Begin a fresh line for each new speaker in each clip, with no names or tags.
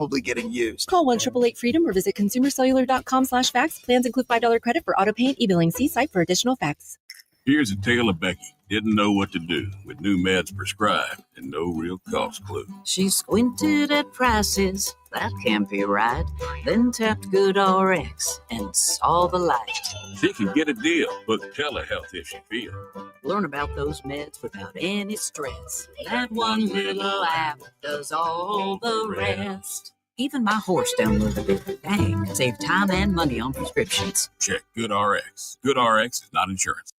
probably getting used.
Call 1-888-FREEDOM or visit consumercellular.com/facts. Plans include $5 credit for auto pay and e-billing. See site for additional facts.
Here's a tale of Becky. Didn't know what to do with new meds prescribed and no real cost clue.
She squinted at prices, that can't be right. Then tapped GoodRx and saw the light.
She can get a deal. Book telehealth if she feels.
Learn about those meds without any stress. That one little app does all the rest. Even my horse downloaded it. Dang, save time and money on prescriptions.
Check GoodRx. GoodRx is not insurance.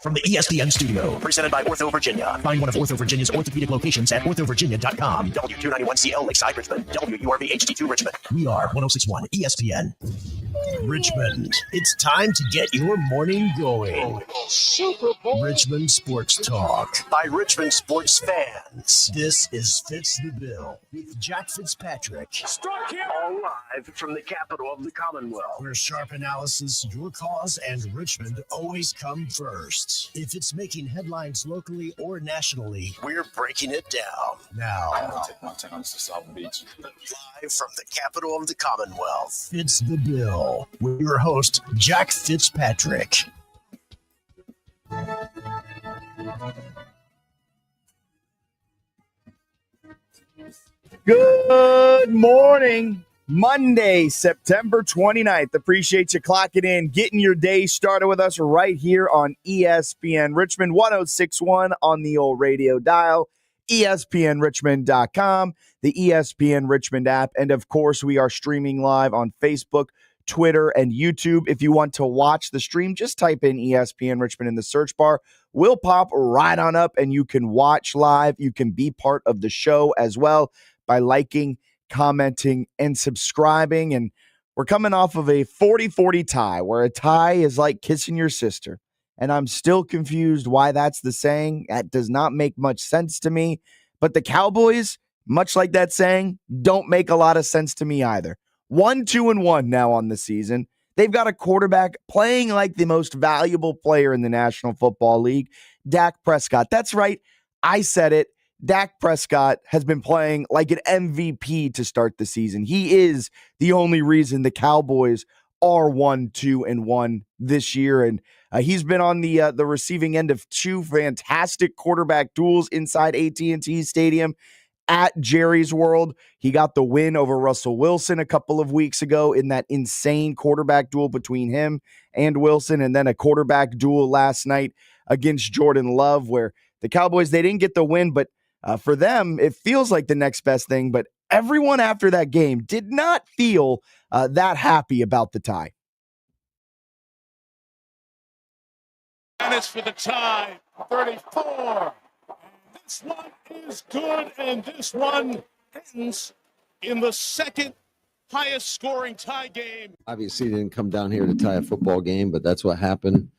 From the ESPN studio, presented by Ortho Virginia. Find one of Ortho Virginia's orthopedic locations at orthovirginia.com. W291CL Lakeside Richmond. WURV HD2 Richmond. We are 106.1 ESPN. Richmond, it's time to get your morning going. Super Bowl. Richmond Sports Talk by Richmond sports fans. This is Fitz The Bill with Jack Fitzpatrick. All live from the capital of the Commonwealth, where sharp analysis, your cause, and Richmond always come first. If it's making headlines locally or nationally, we're breaking it down. Now,
I'm going to take my time to South Beach.
Live from the capital of the Commonwealth, Fitz The Bill with your host, Jack Fitzpatrick.
Good morning. Monday, September 29th. Appreciate you clocking in, getting your day started with us right here on ESPN Richmond, 106.1 on the old radio dial, ESPNRichmond.com, the ESPN Richmond app, and of course, we are streaming live on Facebook, Twitter, and YouTube. If you want to watch the stream, just type in ESPN Richmond in the search bar. We'll pop right on up, and you can watch live. You can be part of the show as well by liking, commenting, and subscribing. And we're coming off of a 40-40 tie, where a tie is like kissing your sister. And I'm still confused why that's the saying. That does not make much sense to me. But the Cowboys, much like that saying, don't make a lot of sense to me either. 1-2-1 now on the season. They've got a quarterback playing like the most valuable player in the National Football League, Dak Prescott. That's right. I said it. Dak Prescott has been playing like an MVP to start the season. He is the only reason the Cowboys are 1-2-1 this year. And he's been on the receiving end of two fantastic quarterback duels inside AT&T Stadium at Jerry's World. He got the win over Russell Wilson a couple of weeks ago in that insane quarterback duel between him and Wilson, and then a quarterback duel last night against Jordan Love, where the Cowboys, they didn't get the win, but for them, it feels like the next best thing. But everyone after that game did not feel that happy about the tie.
And it's for the tie, 34. This one is good, and this one ends in the second highest scoring tie game.
Obviously, didn't come down here to tie a football game, but that's what happened.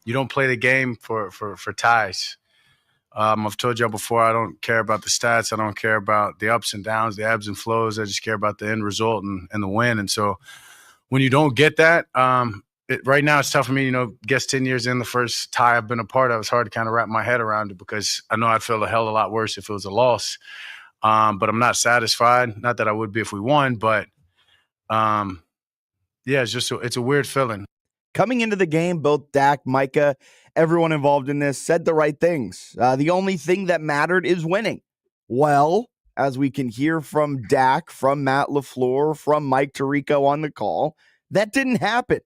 You don't play the game for ties. I've told y'all before, I don't care about the stats. I don't care about the ups and downs, the ebbs and flows. I just care about the end result and the win. And so when you don't get that, right now it's tough for me, guess 10 years in, the first tie I've been a part of, it's hard to kind of wrap my head around it because I know I'd feel a hell of a lot worse if it was a loss. But I'm not satisfied. Not that I would be if we won, but it's a weird feeling.
Coming into the game, both Dak, Micah, everyone involved in this said the right things. The only thing that mattered is winning. Well, as we can hear from Dak, from Matt LaFleur, from Mike Tirico on the call, that didn't happen.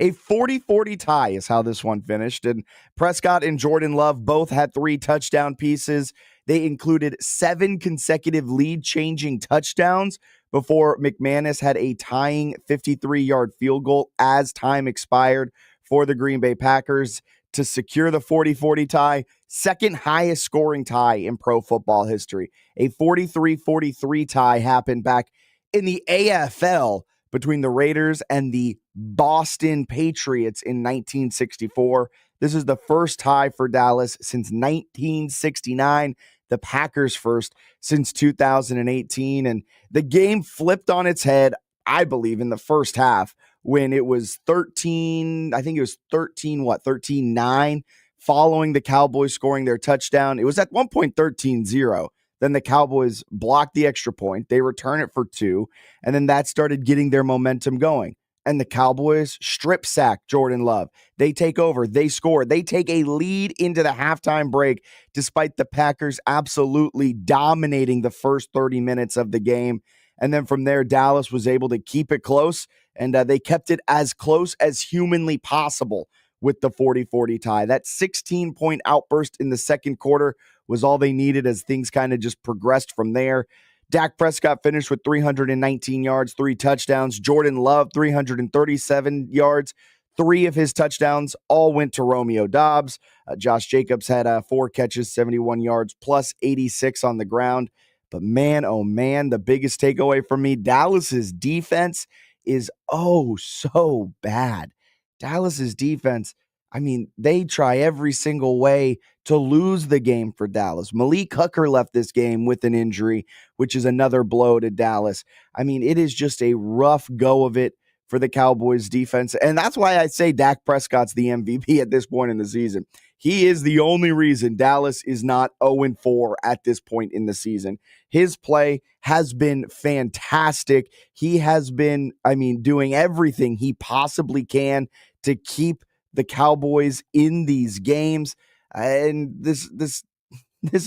A 40-40 tie is how this one finished. And Prescott and Jordan Love both had 3 touchdown pieces. They included 7 consecutive lead-changing touchdowns before McManus had a tying 53-yard field goal as time expired for the Green Bay Packers to secure the 40-40 tie, second highest scoring tie in pro football history. A 43-43 tie happened back in the AFL between the Raiders and the Boston Patriots in 1964. This is the first tie for Dallas since 1969, the Packers' first since 2018. And the game flipped on its head, I believe, in the first half when it was 13-9, following the Cowboys scoring their touchdown. It was at one point 13-0. Then the Cowboys blocked the extra point. They return it for 2, and then that started getting their momentum going. And the Cowboys strip sack Jordan Love. They take over. They score. They take a lead into the halftime break, despite the Packers absolutely dominating the first 30 minutes of the game. And then from there, Dallas was able to keep it close, and they kept it as close as humanly possible with the 40-40 tie. That 16-point outburst in the second quarter was all they needed as things kind of just progressed from there. Dak Prescott finished with 319 yards, 3 touchdowns. Jordan Love, 337 yards. 3 of his touchdowns all went to Romeo Doubs. Josh Jacobs had 4 catches, 71 yards, plus 86 on the ground. But man, oh man, the biggest takeaway for me, Dallas's defense is so bad. Dallas's defense, I mean, they try every single way to lose the game for Dallas. Malik Hooker left this game with an injury, which is another blow to Dallas. I mean, it is just a rough go of it for the Cowboys defense. And that's why I say Dak Prescott's the MVP at this point in the season. He is the only reason Dallas is not 0-4 at this point in the season. His play has been fantastic. He has been, doing everything he possibly can to keep the Cowboys in these games. And this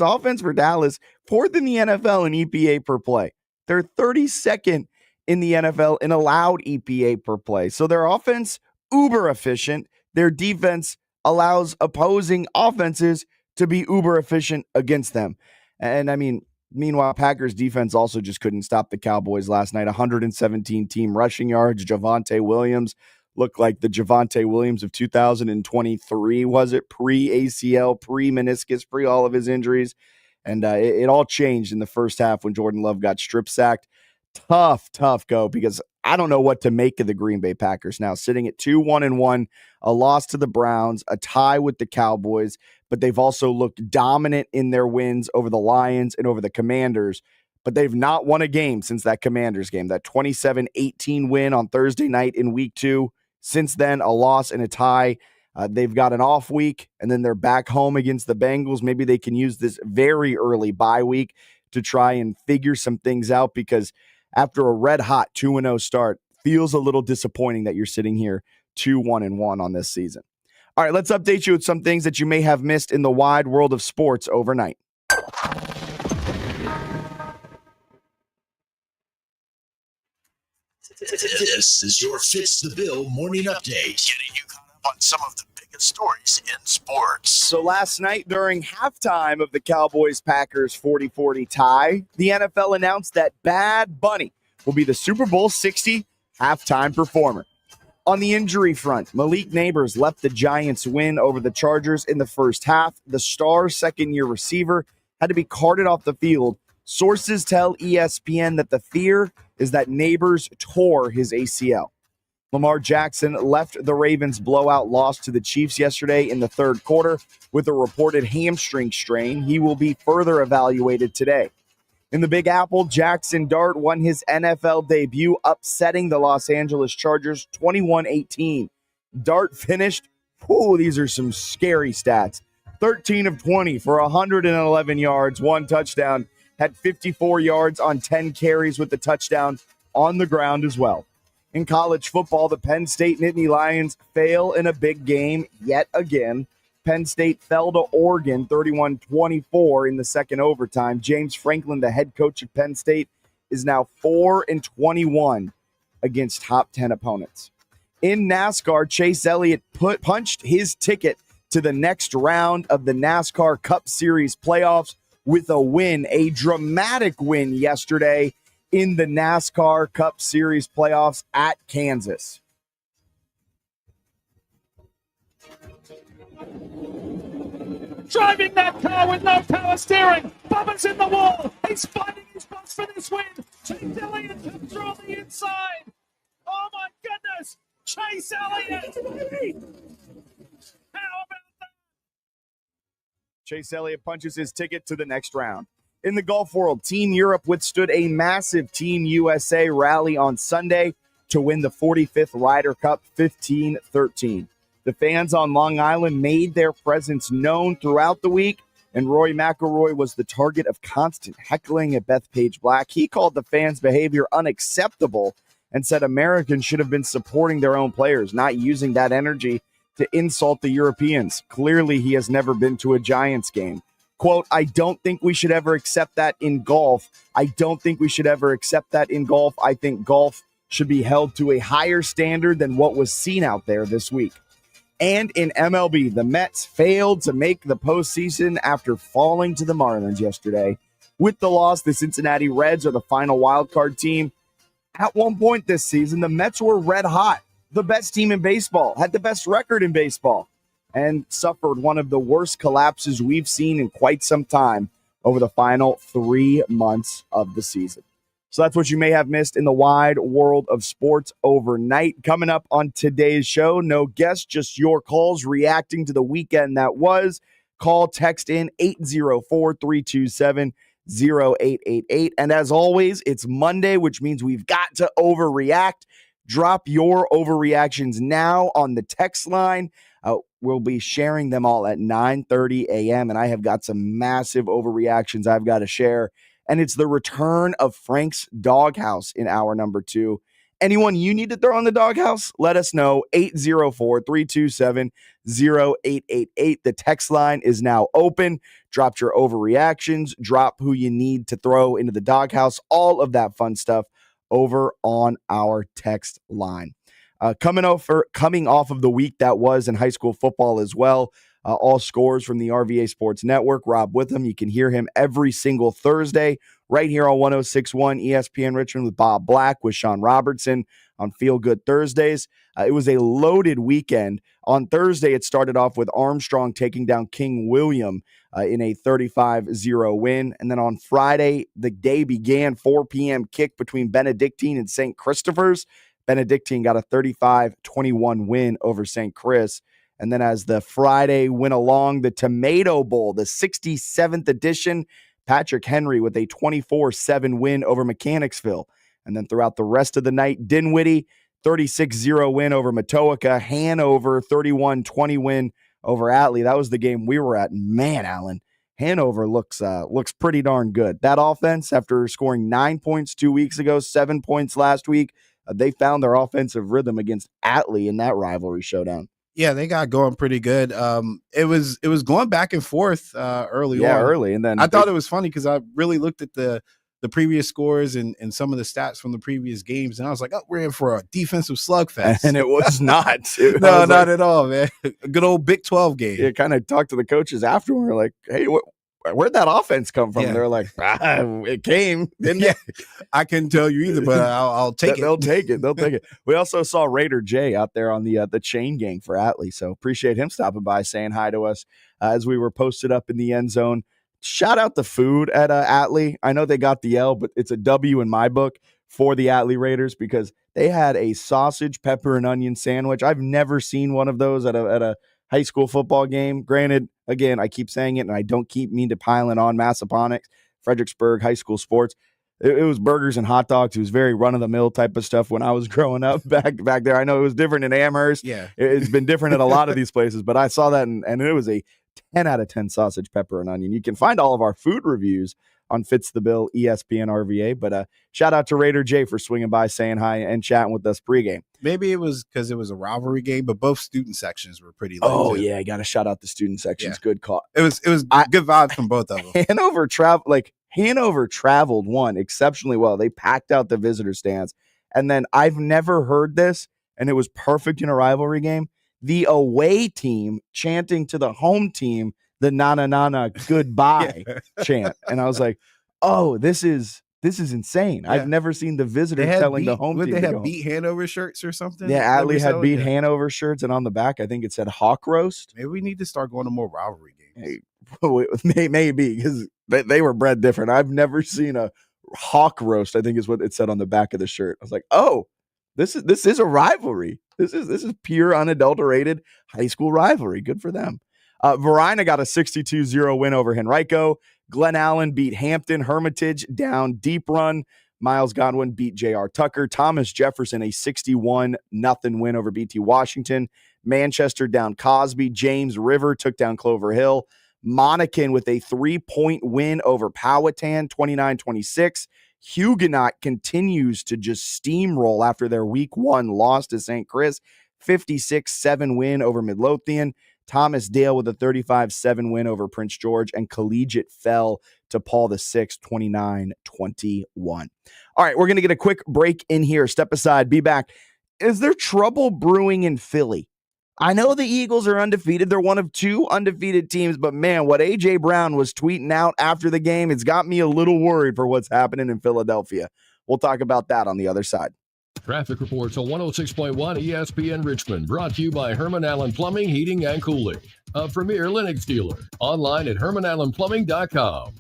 offense for Dallas, 4th in the NFL in EPA per play. They're 32nd in the NFL in allowed EPA per play. So their offense, uber efficient. Their defense allows opposing offenses to be uber efficient against them. And meanwhile, Packers defense also just couldn't stop the Cowboys last night. 117 team rushing yards. Javonte Williams looked like the Javonte Williams of 2023, was it? Pre-ACL, pre-meniscus, pre all of his injuries. And it all changed in the first half when Jordan Love got strip sacked. Tough go, because I don't know what to make of the Green Bay Packers now, sitting at 2-1-1, a loss to the Browns, a tie with the Cowboys, but they've also looked dominant in their wins over the Lions and over the Commanders, but they've not won a game since that Commanders game, that 27-18 win on Thursday night in week 2. Since then, a loss and a tie. They've got an off week, and then they're back home against the Bengals. Maybe they can use this very early bye week to try and figure some things out, because after a red-hot 2-0 start, feels a little disappointing that you're sitting here 2-1-1 on this season. All right, let's update you with some things that you may have missed in the wide world of sports overnight.
This is your Fitz the Bill morning update, getting you caught up on some of the biggest stories in sports.
So last night during halftime of the Cowboys-Packers 40-40 tie, the NFL announced that Bad Bunny will be the Super Bowl 60 halftime performer. On the injury front, Malik Neighbors left the Giants' win over the Chargers in the first half. The star second-year receiver had to be carted off the field. Sources tell ESPN that the fear is that Neighbors tore his ACL. Lamar Jackson left the Ravens' blowout loss to the Chiefs yesterday in the third quarter with a reported hamstring strain. He will be further evaluated today. In the Big Apple, Jackson Dart won his NFL debut, upsetting the Los Angeles Chargers 21-18. Dart finished, these are some scary stats, 13 of 20 for 111 yards, 1 touchdown, had 54 yards on 10 carries with the touchdown on the ground as well. In college football, the Penn State Nittany Lions fail in a big game yet again. Penn State fell to Oregon 31-24 in the second overtime. James Franklin, the head coach of Penn State, is now 4-21 against top 10 opponents. In NASCAR, Chase Elliott punched his ticket to the next round of the NASCAR Cup Series playoffs with a win, a dramatic win yesterday in the NASCAR Cup Series playoffs at Kansas.
Driving that car with no power steering. Bubba's in the wall. He's fighting his bus for this win. Chase Elliott comes through on the inside. Oh my goodness. Chase Elliott. How about that?
Chase Elliott punches his ticket to the next round. In the golf world, Team Europe withstood a massive Team USA rally on Sunday to win the 45th Ryder Cup 15-13. The fans on Long Island made their presence known throughout the week, and Roy McIlroy was the target of constant heckling at Bethpage Black. He called the fans' behavior unacceptable and said Americans should have been supporting their own players, not using that energy to insult the Europeans. Clearly, he has never been to a Giants game. Quote, I don't think we should ever accept that in golf. I don't think we should ever accept that in golf. I think golf should be held to a higher standard than what was seen out there this week. And in MLB, the Mets failed to make the postseason after falling to the Marlins yesterday. With the loss, the Cincinnati Reds are the final wildcard team. At one point this season, the Mets were red hot, the best team in baseball, had the best record in baseball, and suffered one of the worst collapses we've seen in quite some time over the final 3 months of the season. So that's what you may have missed in the wide world of sports overnight. Coming up on today's show, no guests, just your calls reacting to the weekend that was. Call, text in 804-327-0888. And as always, it's Monday, which means we've got to overreact. Drop your overreactions now on the text line. We'll be sharing them all at 9:30 a.m. And I have got some massive overreactions I've got to share. And it's the return of Frank's Doghouse in hour number 2. Anyone you need to throw in the doghouse, let us know. 804-327-0888. The text line is now open. Drop your overreactions. Drop who you need to throw into the doghouse. All of that fun stuff over on our text line. Coming off of the week that was in high school football as well. All scores from the RVA Sports Network. Rob Witham, you can hear him every single Thursday right here on 106.1 ESPN Richmond with Bob Black, with Sean Robertson on Feel Good Thursdays. It was a loaded weekend. On Thursday, it started off with Armstrong taking down King William in a 35-0 win. And then on Friday, the day began, 4 p.m. kick between Benedictine and St. Christopher's. Benedictine got a 35-21 win over St. Chris. And then as the Friday went along, the Tomato Bowl, the 67th edition, Patrick Henry with a 24-7 win over Mechanicsville. And then throughout the rest of the night, Dinwiddie, 36-0 win over Matoaka. Hanover, 31-20 win over Atlee. That was the game we were at. Man, Allen, Hanover looks pretty darn good. That offense, after scoring 9 points 2 weeks ago, 7 points last week, they found their offensive rhythm against Atlee in that rivalry showdown.
Yeah, they got going pretty good. It was going back and forth early on. Yeah,
early. And then
I thought it was funny because I really looked at the previous scores and some of the stats from the previous games, and I was like, oh, we're in for a defensive slugfest.
And it was not.
No, not at all, man. A good old Big 12 game.
Yeah, kind of talked to the coaches afterward. We're like, hey, where'd that offense come from?
Yeah.
They're like, it came, didn't it?
I couldn't tell you either, but I'll take it.
They'll take it. They'll take it. We also saw Raider Jay out there on the chain gang for Atlee, so appreciate him stopping by, saying hi to us as we were posted up in the end zone. Shout out the food at Atlee. I know they got the L, but it's a W in my book for the Atlee Raiders because they had a sausage, pepper, and onion sandwich. I've never seen one of those at a high school football game. Granted, again, I keep saying it, and I don't mean to piling on Massaponics, Fredericksburg high school sports. It was burgers and hot dogs. It was very run-of-the-mill type of stuff when I was growing up back there. I know it was different in Amherst.
Yeah.
It's been different at a lot of these places, but I saw that, and it was a 10 out of 10 sausage, pepper, and onion. You can find all of our food reviews on Fitz the Bill, ESPN RVA. But shout out to Raider Jay for swinging by, saying hi, and chatting with us pregame.
Maybe it was because it was a rivalry game, but both student sections were pretty lit.
Oh, yeah. I got to shout out the student sections. Yeah. Good call.
It was good vibes from both of them.
Hanover traveled one exceptionally well. They packed out the visitor stands. And then I've never heard this, and it was perfect in a rivalry game. The away team chanting to the home team the na-na-na-na goodbye chant. And I was like, oh, this is insane. Yeah. I've never seen the visitor telling the home team.
Would they have beat Hanover shirts or something?
Yeah, Atlee had beat Hanover shirts, and on the back, I think it said Hawk Roast.
Maybe we need to start going to more rivalry games.
Hey, maybe, because they were bred different. I've never seen a Hawk Roast, I think is what it said on the back of the shirt. I was like, oh, this is a rivalry. This is pure, unadulterated high school rivalry. Good for them. Verina got a 62-0 win over Henrico. Glen Allen beat Hampton. Hermitage down Deep Run. Miles Godwin beat J.R. Tucker. Thomas Jefferson a 61-0 win over BT Washington. Manchester down Cosby. James River took down Clover Hill. Monacan with a 3-point win over Powhatan, 29-26. Huguenot continues to just steamroll after their week 1 loss to St. Chris, 56-7 win over Midlothian. Thomas Dale with a 35-7 win over Prince George, and Collegiate fell to Paul VI, 29-21. All right, we're going to get a quick break in here. Step aside, be back. Is there trouble brewing in Philly? I know the Eagles are undefeated. They're one of 2 undefeated teams, but man, what A.J. Brown was tweeting out after the game, it's got me a little worried for what's happening in Philadelphia. We'll talk about that on the other side.
Traffic reports on 106.1 ESPN Richmond, brought to you by Herman Allen Plumbing, Heating, and Cooling, a premier Lennox dealer. Online at HermanAllenPlumbing.com.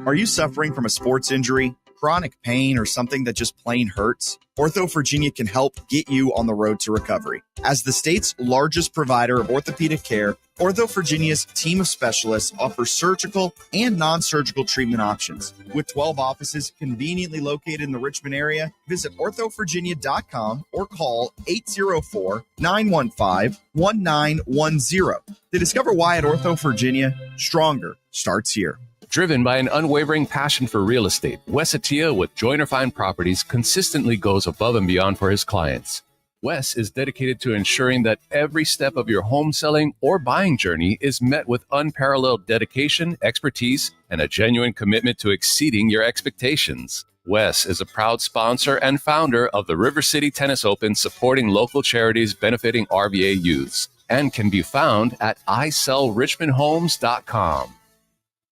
Are you suffering from a sports injury, chronic pain, or something that just plain hurts? Ortho Virginia can help get you on the road to recovery. As the state's largest provider of orthopedic care, Ortho Virginia's team of specialists offers surgical and non-surgical treatment options. With 12 offices conveniently located in the Richmond area, visit orthovirginia.com or call 804-915-1910 to discover why at Ortho Virginia, stronger starts here.
Driven by an unwavering passion for real estate, Wes Attia with Joyner Fine Properties consistently goes above and beyond for his clients. Wes is dedicated to ensuring that every step of your home selling or buying journey is met with unparalleled dedication, expertise, and a genuine commitment to exceeding your expectations. Wes is a proud sponsor and founder of the River City Tennis Open, supporting local charities benefiting RVA youths, and can be found at isellrichmondhomes.com.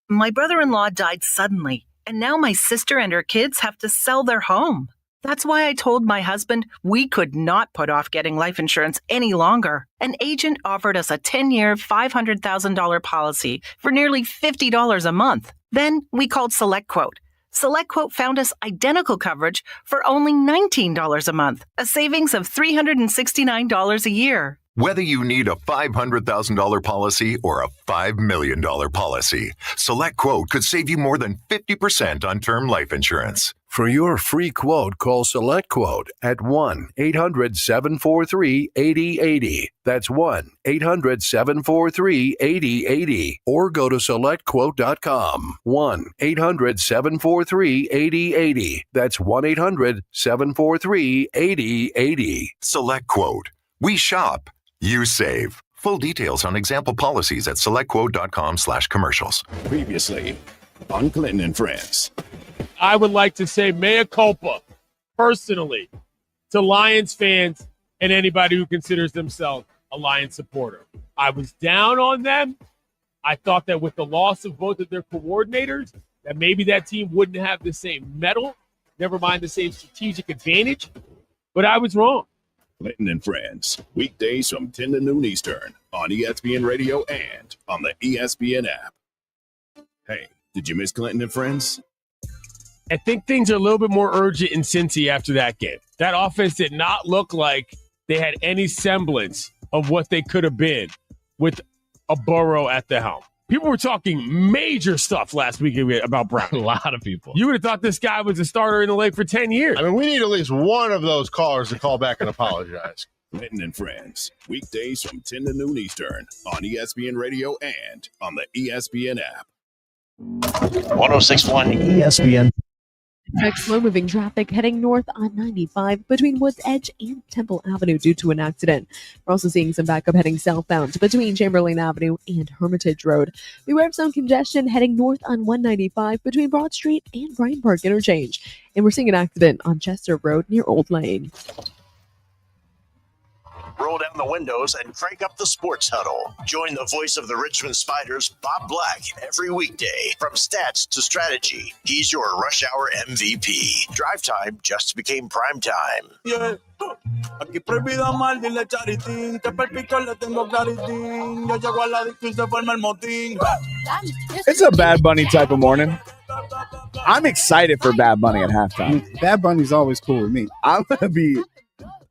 My brother-in-law died suddenly, and now my sister and her kids have to sell their home. That's why I told my husband we could not put off getting life insurance any longer. An agent offered us a 10-year, $500,000 policy for nearly $50 a month. Then we called SelectQuote. SelectQuote found us identical coverage for only $19 a month, a savings of $369 a year.
Whether you need a $500,000 policy or a $5 million policy, SelectQuote could save you more than 50% on term life insurance.
For your free quote, call SelectQuote at 1-800-743-8080. That's 1-800-743-8080. Or go to SelectQuote.com. 1-800-743-8080. That's 1-800-743-8080.
SelectQuote. We shop. You save. Full details on example policies at selectquote.com/commercials.
Previously on Clinton and Friends. I would like to say mea culpa, personally, to Lions fans and anybody who considers themselves a Lions supporter. I was down on them. I thought that with the loss of both of their coordinators, that maybe that team wouldn't have the same mettle, never mind the same strategic advantage, but I was wrong.
Clinton and Friends, weekdays from 10 to noon Eastern on ESPN Radio and on the ESPN app. Hey, did you miss Clinton and Friends?
I think things are a little bit more urgent in Cincy after that game. That offense did not look like they had any semblance of what they could have been with a Burrow at the helm. People were talking major stuff last week about Brown.
A lot of people.
You would have thought this guy was a starter in the league for 10 years.
I mean, we need at least one of those callers to call back and apologize.
Clinton and Friends, weekdays from 10 to noon Eastern on ESPN Radio and on the ESPN app.
106.1 ESPN.
Slow-moving traffic heading north on 95 between Woods Edge and Temple Avenue due to an accident. We're also seeing some backup heading southbound between Chamberlain Avenue and Hermitage Road. Beware of some congestion heading north on 195 between Broad Street and Bryant Park Interchange. And we're seeing an accident on Chester Road near Old Lane.
Roll down the windows and crank up the sports huddle. Join the voice of the Richmond Spiders, Bob Black, every weekday. From stats to strategy, he's your rush hour MVP. Drive time just became prime time.
Yeah. Aquí prohibido mal, dile charitín. Te perpico, le tengo claritín. Yo llego a la disco y se forma el motín.
It's a Bad Bunny type of morning. I'm excited for Bad Bunny at halftime.
Bad Bunny's always cool with me.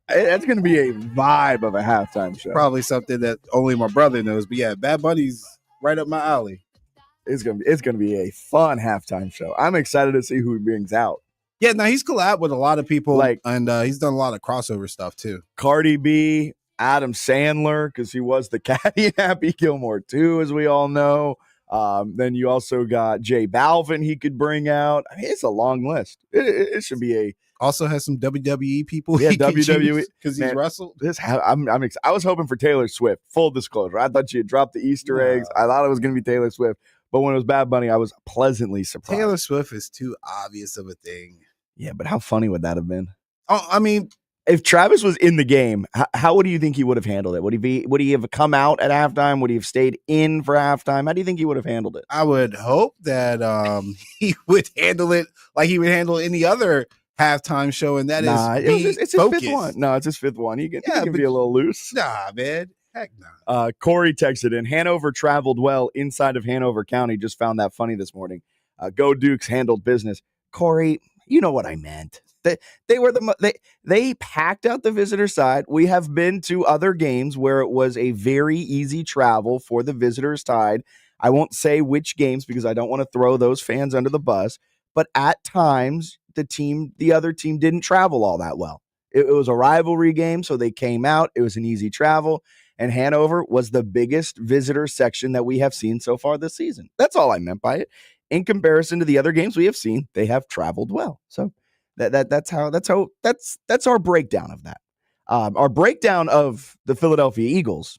That's going to be a vibe of a halftime show.
Probably something that only my brother knows. But yeah, Bad Bunny's right up my alley.
It's going to be a fun halftime show. I'm excited to see who he brings out.
Yeah, now he's collabed with a lot of people, and he's done a lot of crossover stuff too.
Cardi B, Adam Sandler, because he was the caddy in Happy Gilmore 2, as we all know. Then you also got Jay Balvin he could bring out. I mean, it's a long list. It should be a
Also has some WWE people.
Yeah, WWE
because he's wrestled.
I was hoping for Taylor Swift. Full disclosure, I thought she had dropped the Easter eggs. I thought it was going to be Taylor Swift, but when it was Bad Bunny, I was pleasantly surprised.
Taylor Swift is too obvious of a thing.
Yeah, but how funny would that have been?
Oh, I mean,
if Travis was in the game, how do you think he would have handled it? Would he have come out at halftime? Would he have stayed in for halftime? How do you think he would have handled it?
I would hope that he would handle it like he would handle any other halftime show, and that is
it's his fifth one. No, it's his fifth one. He can be a little loose.
Nah, man. Heck no.
Corey texted in, Hanover traveled well inside of Hanover County. Just found that funny this morning. Go Dukes handled business. Corey, you know what I meant. They packed out the visitor side. We have been to other games where it was a very easy travel for the visitors side. I won't say which games because I don't want to throw those fans under the bus, but at times the other team didn't travel all that well. It was a rivalry game, so they came out. It was an easy travel, and Hanover was the biggest visitor section that we have seen so far this season. That's all I meant by it. In comparison to the other games we have seen, they have traveled well. So that's our breakdown of that. Our breakdown of the Philadelphia Eagles.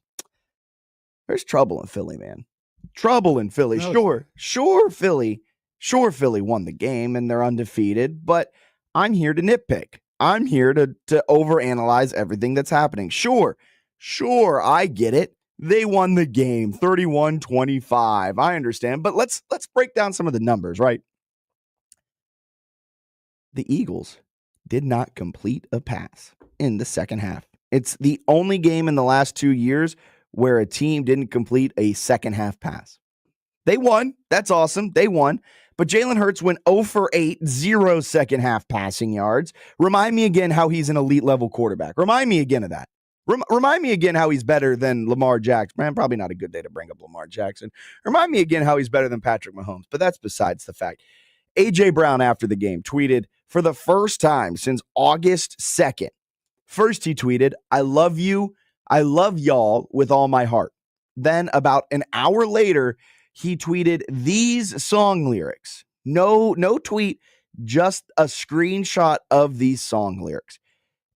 There's trouble in Philly, man. Trouble in Philly. Sure, Philly won the game and they're undefeated, but I'm here to nitpick. I'm here to overanalyze everything that's happening. Sure, I get it. They won the game 31-25. I understand, but let's break down some of the numbers, right? The Eagles did not complete a pass in the second half. It's the only game in the last 2 years where a team didn't complete a second half pass. They won. That's awesome. They won. But Jalen Hurts went 0 for 8, 0 second half passing yards. Remind me again how he's an elite level quarterback. Remind me again of that. Remind me again how he's better than Lamar Jackson. Man, probably not a good day to bring up Lamar Jackson. Remind me again how he's better than Patrick Mahomes. But that's besides the fact. A.J. Brown, after the game, tweeted, for the first time since August 2nd. First, he tweeted, I love you. I love y'all with all my heart. Then about an hour later, he tweeted these song lyrics. No tweet, just a screenshot of these song lyrics.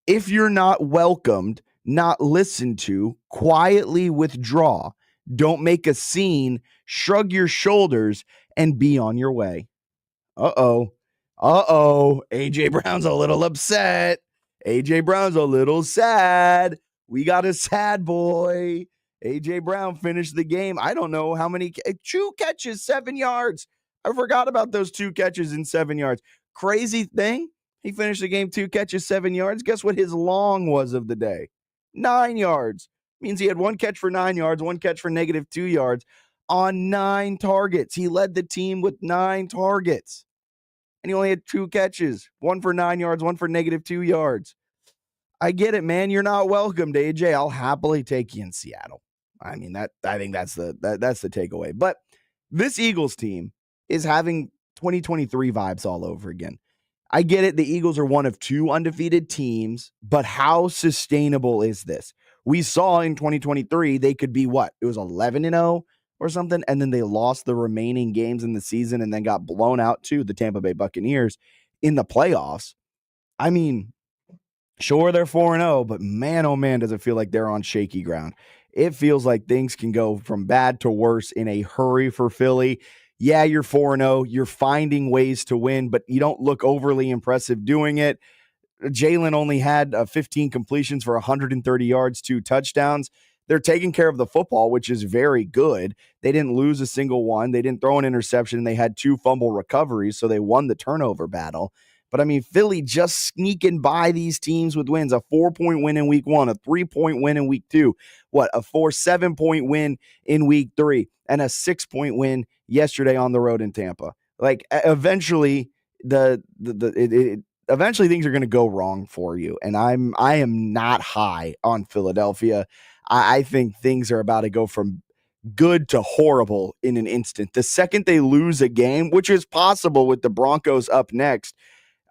If you're not welcomed, not listened to, quietly withdraw. Don't make a scene, shrug your shoulders, and be on your way. Uh-oh. A.J. Brown's a little upset. A.J. Brown's a little sad. We got a sad boy. A.J. Brown finished the game. I don't know how many. 2 catches, 7 yards. I forgot about those 2 catches and 7 yards. Crazy thing. He finished the game 2 catches, 7 yards. Guess what his long was of the day? 9 yards. Means he had 1 catch for 9 yards, 1 catch for -2 yards on 9 targets. He led the team with 9 targets. And he only had 2 catches, 1 for 9 yards, 1 for -2 yards. I get it, man. You're not welcomed, AJ. I'll happily take you in Seattle. I mean, I think that's the takeaway. But this Eagles team is having 2023 vibes all over again. I get it. The Eagles are one of 2 undefeated teams, but how sustainable is this? We saw in 2023 they could be what? It was 11-0 or something, and then they lost the remaining games in the season and then got blown out to the Tampa Bay Buccaneers in the playoffs. I mean, sure, they're 4-0, but man, oh man, does it feel like they're on shaky ground. It feels like things can go from bad to worse in a hurry for Philly. Yeah, you're 4-0. You're finding ways to win, but you don't look overly impressive doing it. Jalen only had 15 completions for 130 yards, 2 touchdowns. They're taking care of the football, which is very good. They didn't lose a single one. They didn't throw an interception. They had 2 fumble recoveries, so they won the turnover battle. But, I mean, Philly just sneaking by these teams with wins. A 4-point win in week 1, a 3-point win in week 2. A 7-point win in week 3, and a 6-point win yesterday on the road in Tampa. Like, eventually, eventually things are going to go wrong for you. And I am not high on Philadelphia. I think things are about to go from good to horrible in an instant. The second they lose a game, which is possible with the Broncos up next.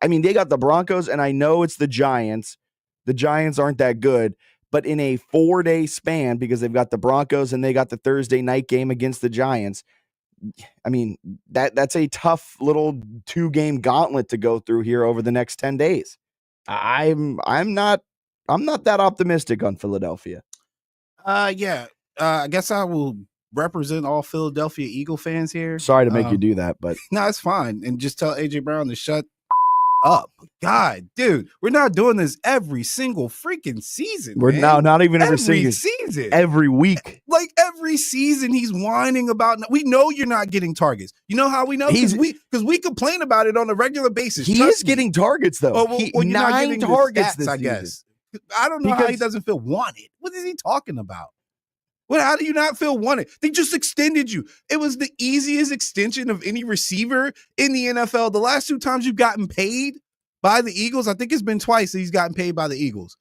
I mean, they got the Broncos, and I know it's the Giants. The Giants aren't that good, but in a 4-day span, because they've got the Broncos and they got the Thursday night game against the Giants, I mean, that's a tough little 2-game gauntlet to go through here over the next 10 days. I'm not that optimistic on Philadelphia.
Yeah. I guess I will represent all Philadelphia Eagle fans here.
Sorry to make you do that, but
no, it's fine. And just tell AJ Brown to shut up. God, dude, we're not doing this every single freaking season.
We're
man.
now not even every
season.
Every week.
Like every season he's whining about, we know you're not getting targets. You know how we know? Because we complain about it on a regular basis.
He is getting targets though.
Oh, well, you're not
9
getting the
targets
stats,
this
I
season.
guess. I don't know how he doesn't feel wanted. What is he talking about? How do you not feel wanted? They just extended you. It was the easiest extension of any receiver in the NFL. The last 2 times you've gotten paid by the Eagles, I think it's been twice that he's gotten paid by the Eagles.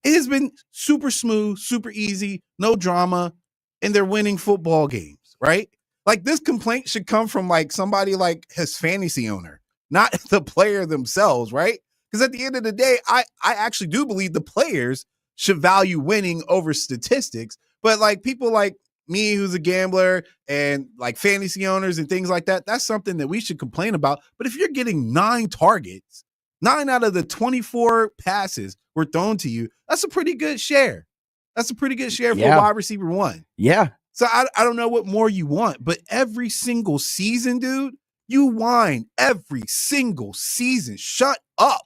It has been super smooth, super easy, no drama, and they're winning football games, right? Like this complaint should come from like somebody like his fantasy owner, not the player themselves, right? Because at the end of the day, I actually do believe the players should value winning over statistics. But like people like me, who's a gambler, and like fantasy owners and things like that, that's something that we should complain about. But if you're getting 9 targets, 9 out of the 24 passes were thrown to you, that's a pretty good share. That's a pretty good share for a wide receiver 1.
Yeah.
So I don't know what more you want, but every single season, dude, you whine every single season. Shut up.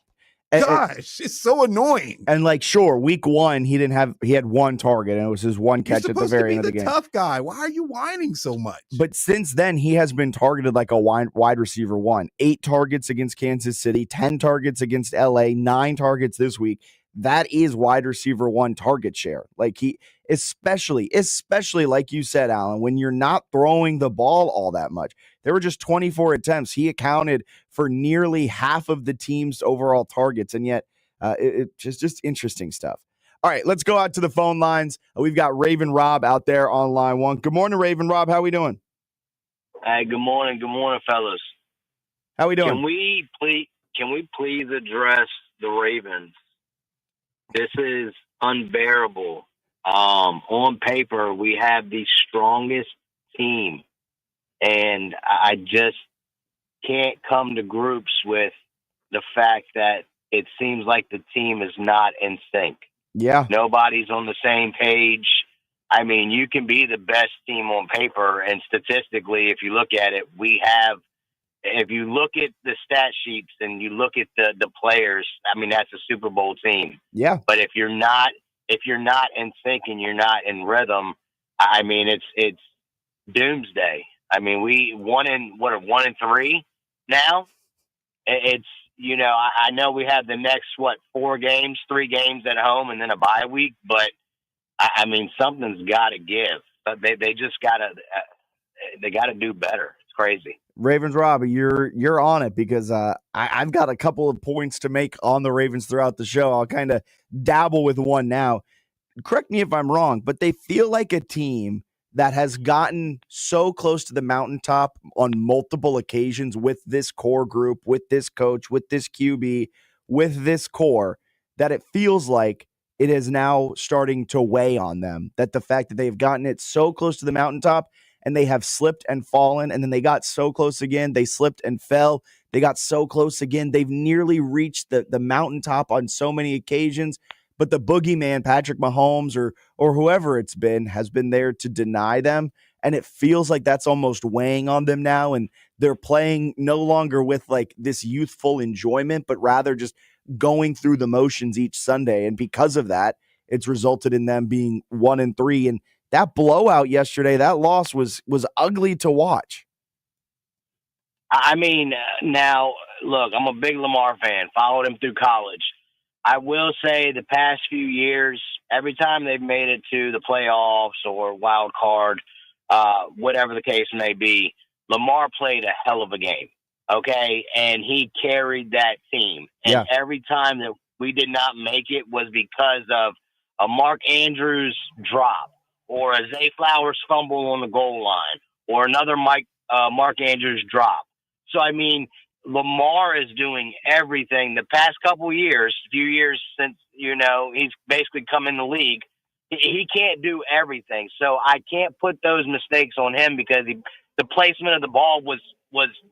Gosh, it's so annoying.
And like, sure, week 1, he had 1 target, and it was his 1 catch at the very end of the game.
Tough guy. Why are you whining so much?
But since then, he has been targeted like a wide receiver 1. 8 targets against Kansas City, 10 targets against LA, 9 targets this week. That is wide receiver 1 target share. Like he, especially like you said, Alan, when you're not throwing the ball all that much. There were just 24 attempts. He accounted for nearly half of the team's overall targets, and yet it's just interesting stuff. All right, let's go out to the phone lines. We've got Raven Rob out there on line 1. Good morning, Raven Rob. How we doing?
Hey, good morning, fellas.
How we doing?
Can we please address the Ravens? This is unbearable. On paper, we have the strongest team, and I just can't come to groups with the fact that it seems like the team is not in sync.
Yeah.
Nobody's on the same page. I mean, you can be the best team on paper, and statistically, if you look at it, if you look at the stat sheets and you look at the players, I mean, that's a Super Bowl team.
Yeah.
But if you're not in sync and you're not in rhythm, I mean, it's doomsday. I mean, we 1-3 now. It's, I know we have the next 3 games at home and then a bye week, but I mean, something's got to give. But they just they got to do better. It's crazy.
Ravens, Rob, you're on it because I've got a couple of points to make on the Ravens throughout the show. I'll kind of dabble with one now. Correct me if I'm wrong, but they feel like a team that has gotten so close to the mountaintop on multiple occasions with this core group, with this coach, with this QB, with this core, that it feels like it is now starting to weigh on them. That the fact that they've gotten it so close to the mountaintop and they have slipped and fallen, and then they got so close again, they slipped and fell. They got so close again. They've nearly reached the mountaintop on so many occasions, but the boogeyman, Patrick Mahomes or whoever it's been, has been there to deny them, and it feels like that's almost weighing on them now, and they're playing no longer with like this youthful enjoyment, but rather just going through the motions each Sunday, and because of that, it's resulted in them being 1-3, and that blowout yesterday, that loss was ugly to watch.
I mean, now, look, I'm a big Lamar fan, followed him through college. I will say the past few years, every time they've made it to the playoffs or wild card, whatever the case may be, Lamar played a hell of a game, okay? And he carried that team. And every time that we did not make it was because of a Mark Andrews drop, or a Zay Flowers fumble on the goal line, or another Mark Andrews drop. So, I mean, Lamar is doing everything. The past few years since, he's basically come in the league, he can't do everything. So I can't put those mistakes on him because the placement of the ball was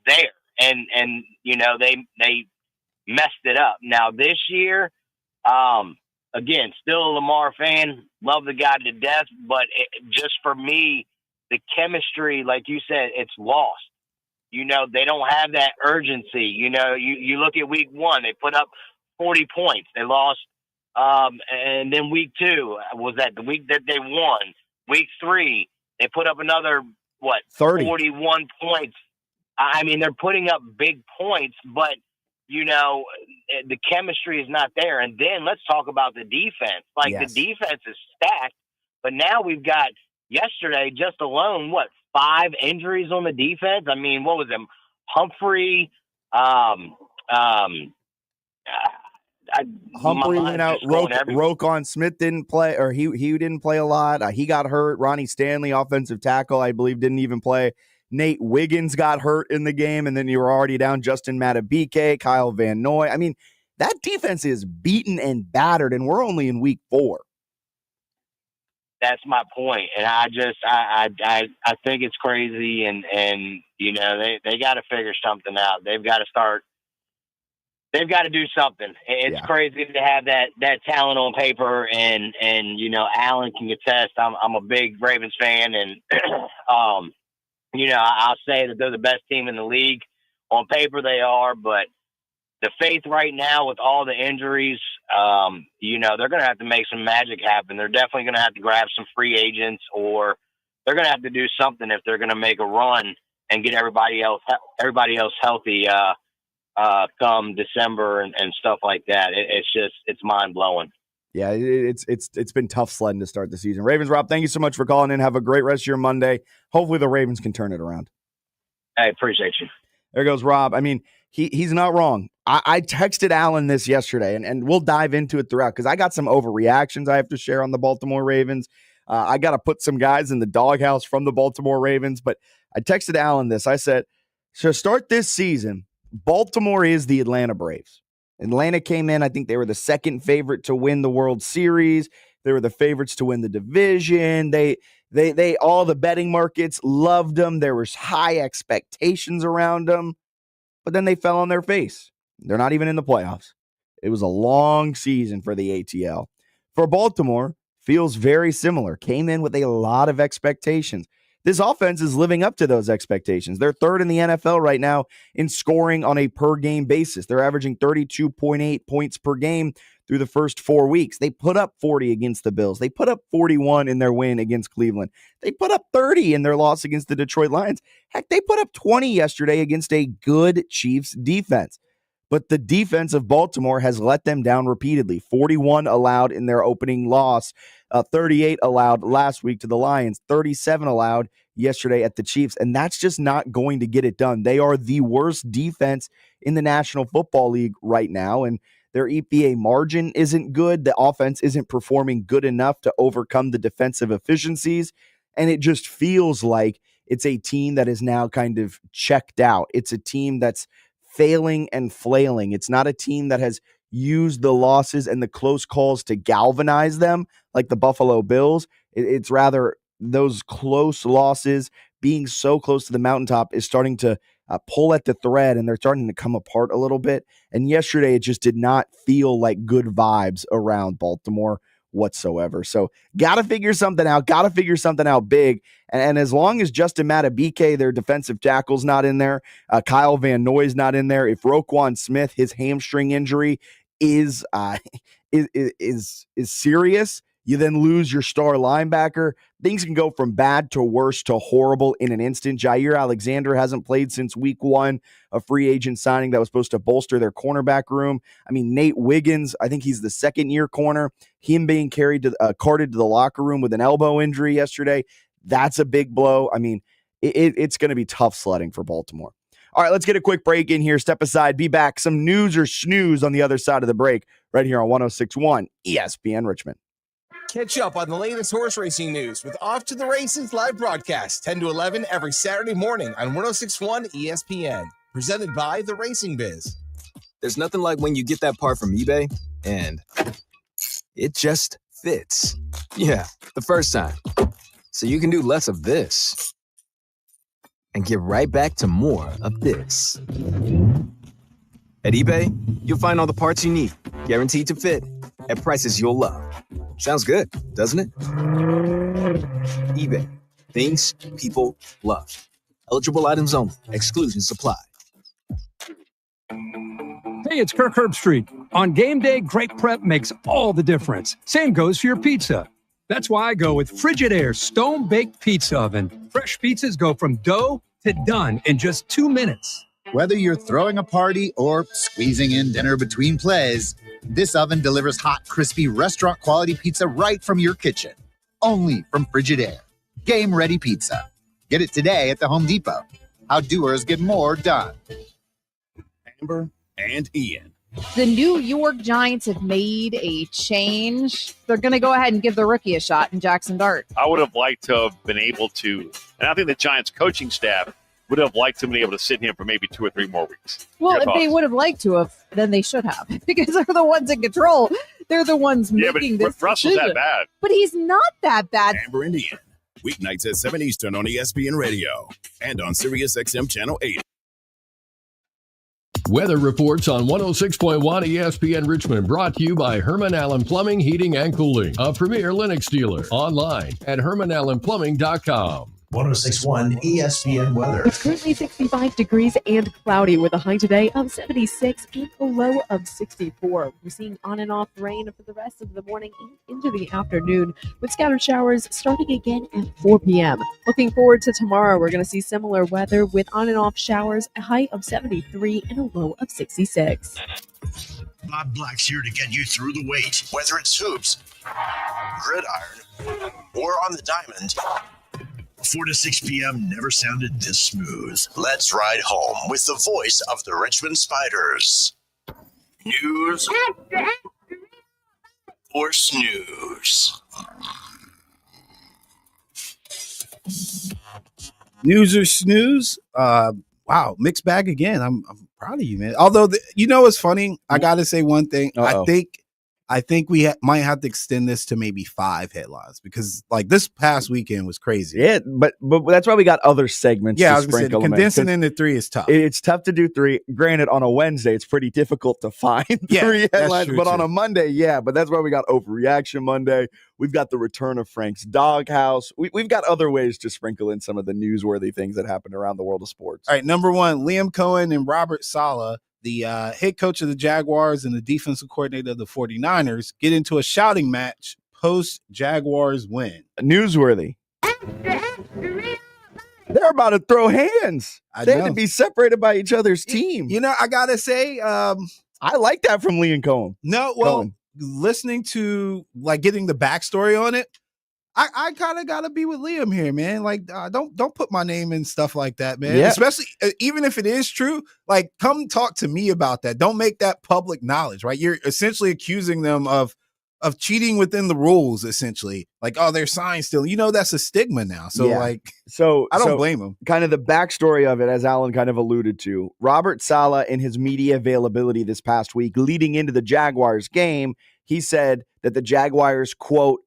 there, and they messed it up. Now this year, again, still a Lamar fan, love the guy to death, but just for me, the chemistry, like you said, it's lost. They don't have that urgency. You look at week 1, they put up 40 points. They lost. And then week 2, was that the week that they won? Week 3, they put up another,
30.
41 points. I mean, they're putting up big points, but, the chemistry is not there. And then let's talk about the defense.
Yes.
The defense is stacked, but now we've got yesterday just alone, 5 injuries on the defense? I mean, what was it? Humphrey,
Humphrey went out. Roquan Smith didn't play, or he didn't play a lot. He got hurt. Ronnie Stanley, offensive tackle, I believe, didn't even play. Nate Wiggins got hurt in the game, and then you were already down Justin Matabike, Kyle Van Noy. I mean, that defense is beaten and battered, and we're only in week 4.
That's my point, and I think it's crazy, and they got to figure something out. They've got to start. They've got to do something. It's crazy to have that talent on paper, and Allen can attest. I'm a big Ravens fan, and I'll say that they're the best team in the league. On paper, they are, but the faith right now with all the injuries, they're going to have to make some magic happen. They're definitely going to have to grab some free agents, or they're going to have to do something if they're going to make a run and get everybody else healthy come December and stuff like that. It's mind blowing.
Yeah, it's been tough sledding to start the season. Ravens, Rob, thank you so much for calling in. Have a great rest of your Monday. Hopefully the Ravens can turn it around.
I appreciate you.
There goes Rob. I mean, he's not wrong. I texted Alan this yesterday, and we'll dive into it throughout because I got some overreactions I have to share on the Baltimore Ravens. I got to put some guys in the doghouse from the Baltimore Ravens, but I texted Alan this. I said, so start this season, Baltimore is the Atlanta Braves. Atlanta came in, I think they were the second favorite to win the World Series. They were the favorites to win the division. They all the betting markets loved them. There was high expectations around them, but then they fell on their face. They're not even in the playoffs. It was a long season for the ATL. For Baltimore, feels very similar. Came in with a lot of expectations. This offense is living up to those expectations. They're third in the NFL right now in scoring on a per-game basis. They're averaging 32.8 points per game through the first 4 weeks. They put up 40 against the Bills. They put up 41 in their win against Cleveland. They put up 30 in their loss against the Detroit Lions. Heck, they put up 20 yesterday against a good Chiefs defense. But the defense of Baltimore has let them down repeatedly. 41 allowed in their opening loss, 38 allowed last week to the Lions, 37 allowed yesterday at the Chiefs, and that's just not going to get it done. They are the worst defense in the National Football League right now, and their EPA margin isn't good. The offense isn't performing good enough to overcome the defensive efficiencies, and it just feels like it's a team that is now kind of checked out. It's a team that's failing and flailing. It's not a team that has used the losses and the close calls to galvanize them like the Buffalo Bills. It's rather those close losses, being so close to the mountaintop, is starting to pull at the thread, and they're starting to come apart a little bit. And yesterday, it just did not feel like good vibes around Baltimore whatsoever. So got to figure something out, big. And as long as Justin Matabike, their defensive tackle's not in there, Kyle Van Noy's not in there, if Roquan Smith, his hamstring injury is serious, you then lose your star linebacker. Things can go from bad to worse to horrible in an instant. Jair Alexander hasn't played since week 1, a free agent signing that was supposed to bolster their cornerback room. I mean, Nate Wiggins, I think he's the second-year corner. Him being carted to the locker room with an elbow injury yesterday, that's a big blow. I mean, it's going to be tough sledding for Baltimore. All right, let's get a quick break in here. Step aside, be back. Some news or snooze on the other side of the break right here on 106.1 ESPN Richmond.
Catch up on the latest horse racing news with Off to the Races live broadcast, 10 to 11 every Saturday morning on 106.1 ESPN. Presented by The Racing Biz.
There's nothing like when you get that part from eBay and it just fits. Yeah, the first time. So you can do less of this and get right back to more of this. At eBay, you'll find all the parts you need, guaranteed to fit, at prices you'll love. Sounds good, doesn't it? eBay, things people love. Eligible items only. Exclusions apply.
Hey, it's Kirk Herbstreit. On game day, great prep makes all the difference. Same goes for your pizza. That's why I go with Frigidaire Stone Baked Pizza Oven. Fresh pizzas go from dough to done in just 2 minutes.
Whether you're throwing a party or squeezing in dinner between plays, this oven delivers hot, crispy, restaurant-quality pizza right from your kitchen. Only from Frigidaire. Game-ready pizza. Get it today at the Home Depot. How doers get more done.
Amber and Ian.
The New York Giants have made a change. They're going to go ahead and give the rookie a shot in Jackson Dart.
I would have liked to have been able to, and I think the Giants coaching staff would have liked to be able to sit him for maybe 2 or 3 more weeks.
Well, if they would have liked to have, then they should have, because they're the ones in control. They're the ones making this
Russell's
decision.
that bad.
But he's not that bad.
Amber and Ian. Weeknights at 7 Eastern on ESPN Radio and on Sirius XM Channel 8.
Weather reports on 106.1 ESPN Richmond, brought to you by Herman Allen Plumbing, Heating, and Cooling, a premier Lennox dealer. Online at hermanallenplumbing.com.
106.1 ESPN weather.
It's currently 65 degrees and cloudy with a high today of 76 and a low of 64. We're seeing on and off rain for the rest of the morning and into the afternoon, with scattered showers starting again at 4 p.m. Looking forward to tomorrow, we're going to see similar weather with on and off showers, a high of 73 and a low of 66.
Bob Black's here to get you through the wait, whether it's hoops, gridiron, or on the diamond. 4 to 6 p.m. never sounded this smooth. Let's ride home with the voice of the Richmond Spiders. News or snooze?
News or snooze? Wow, mixed bag again. I'm proud of you, man. Although, you know what's funny? I got to say one thing.
Uh-oh.
I think we might have to extend this to maybe 5 headlines, because like this past weekend was crazy.
Yeah, but that's why we got other segments.
Yeah,
to
I was gonna say,
sprinkle them in,
condensing
'cause
into 3 is tough.
It's tough to do 3. Granted, on a Wednesday, it's pretty difficult to find 3
that's
headlines,
true,
but on
too.
a Monday, yeah. But that's why we got Overreaction Monday. We've got the return of Frank's Doghouse. We've got other ways to sprinkle in some of the newsworthy things that happened around the world of sports.
All right, number 1, Liam Cohen and Robert Saleh, the head coach of the Jaguars and the defensive coordinator of the 49ers, get into a shouting match post-Jaguars win.
Newsworthy. They're about to throw hands. They had to be separated by each other's team.
You know, I got to say,
I like that from Liam Cohen.
No, well, listening to, like, getting the backstory on it, I kind of got to be with Liam here, man. Like, don't put my name in stuff like that, man.
Yeah.
Especially, even if it is true, like, come talk to me about that. Don't make that public knowledge, right? You're essentially accusing them of cheating within the rules, essentially. Like, oh, they're sign stealing. You know, that's a stigma now. So,
Yeah.
like,
So
I don't blame him.
Kind of the backstory of it, as Alan kind of alluded to, Robert Saleh, in his media availability this past week, leading into the Jaguars game, he said that the Jaguars, quote,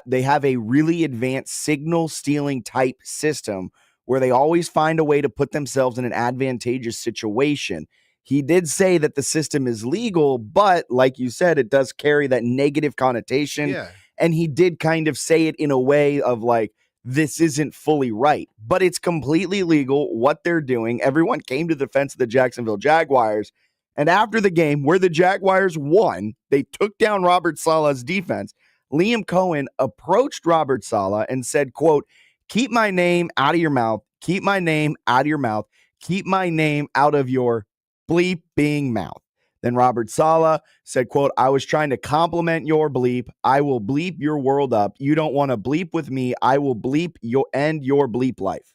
they have a really advanced signal stealing type system where they always find a way to put themselves in an advantageous situation. He did say that the system is legal, but like you said, it does carry that negative connotation.
Yeah.
And he did kind of say it in a way of like, this isn't fully right, but it's completely legal what they're doing. Everyone came to the defense of the Jacksonville Jaguars. And after the game where the Jaguars won, they took down Robert Saleh's defense. Liam Cohen approached Robert Saleh and said, quote, keep my name out of your mouth. Keep my name out of your mouth. Keep my name out of your bleeping mouth. Then Robert Saleh said, quote, I was trying to compliment your bleep. I will bleep your world up. You don't want to bleep with me. I will bleep your bleep life.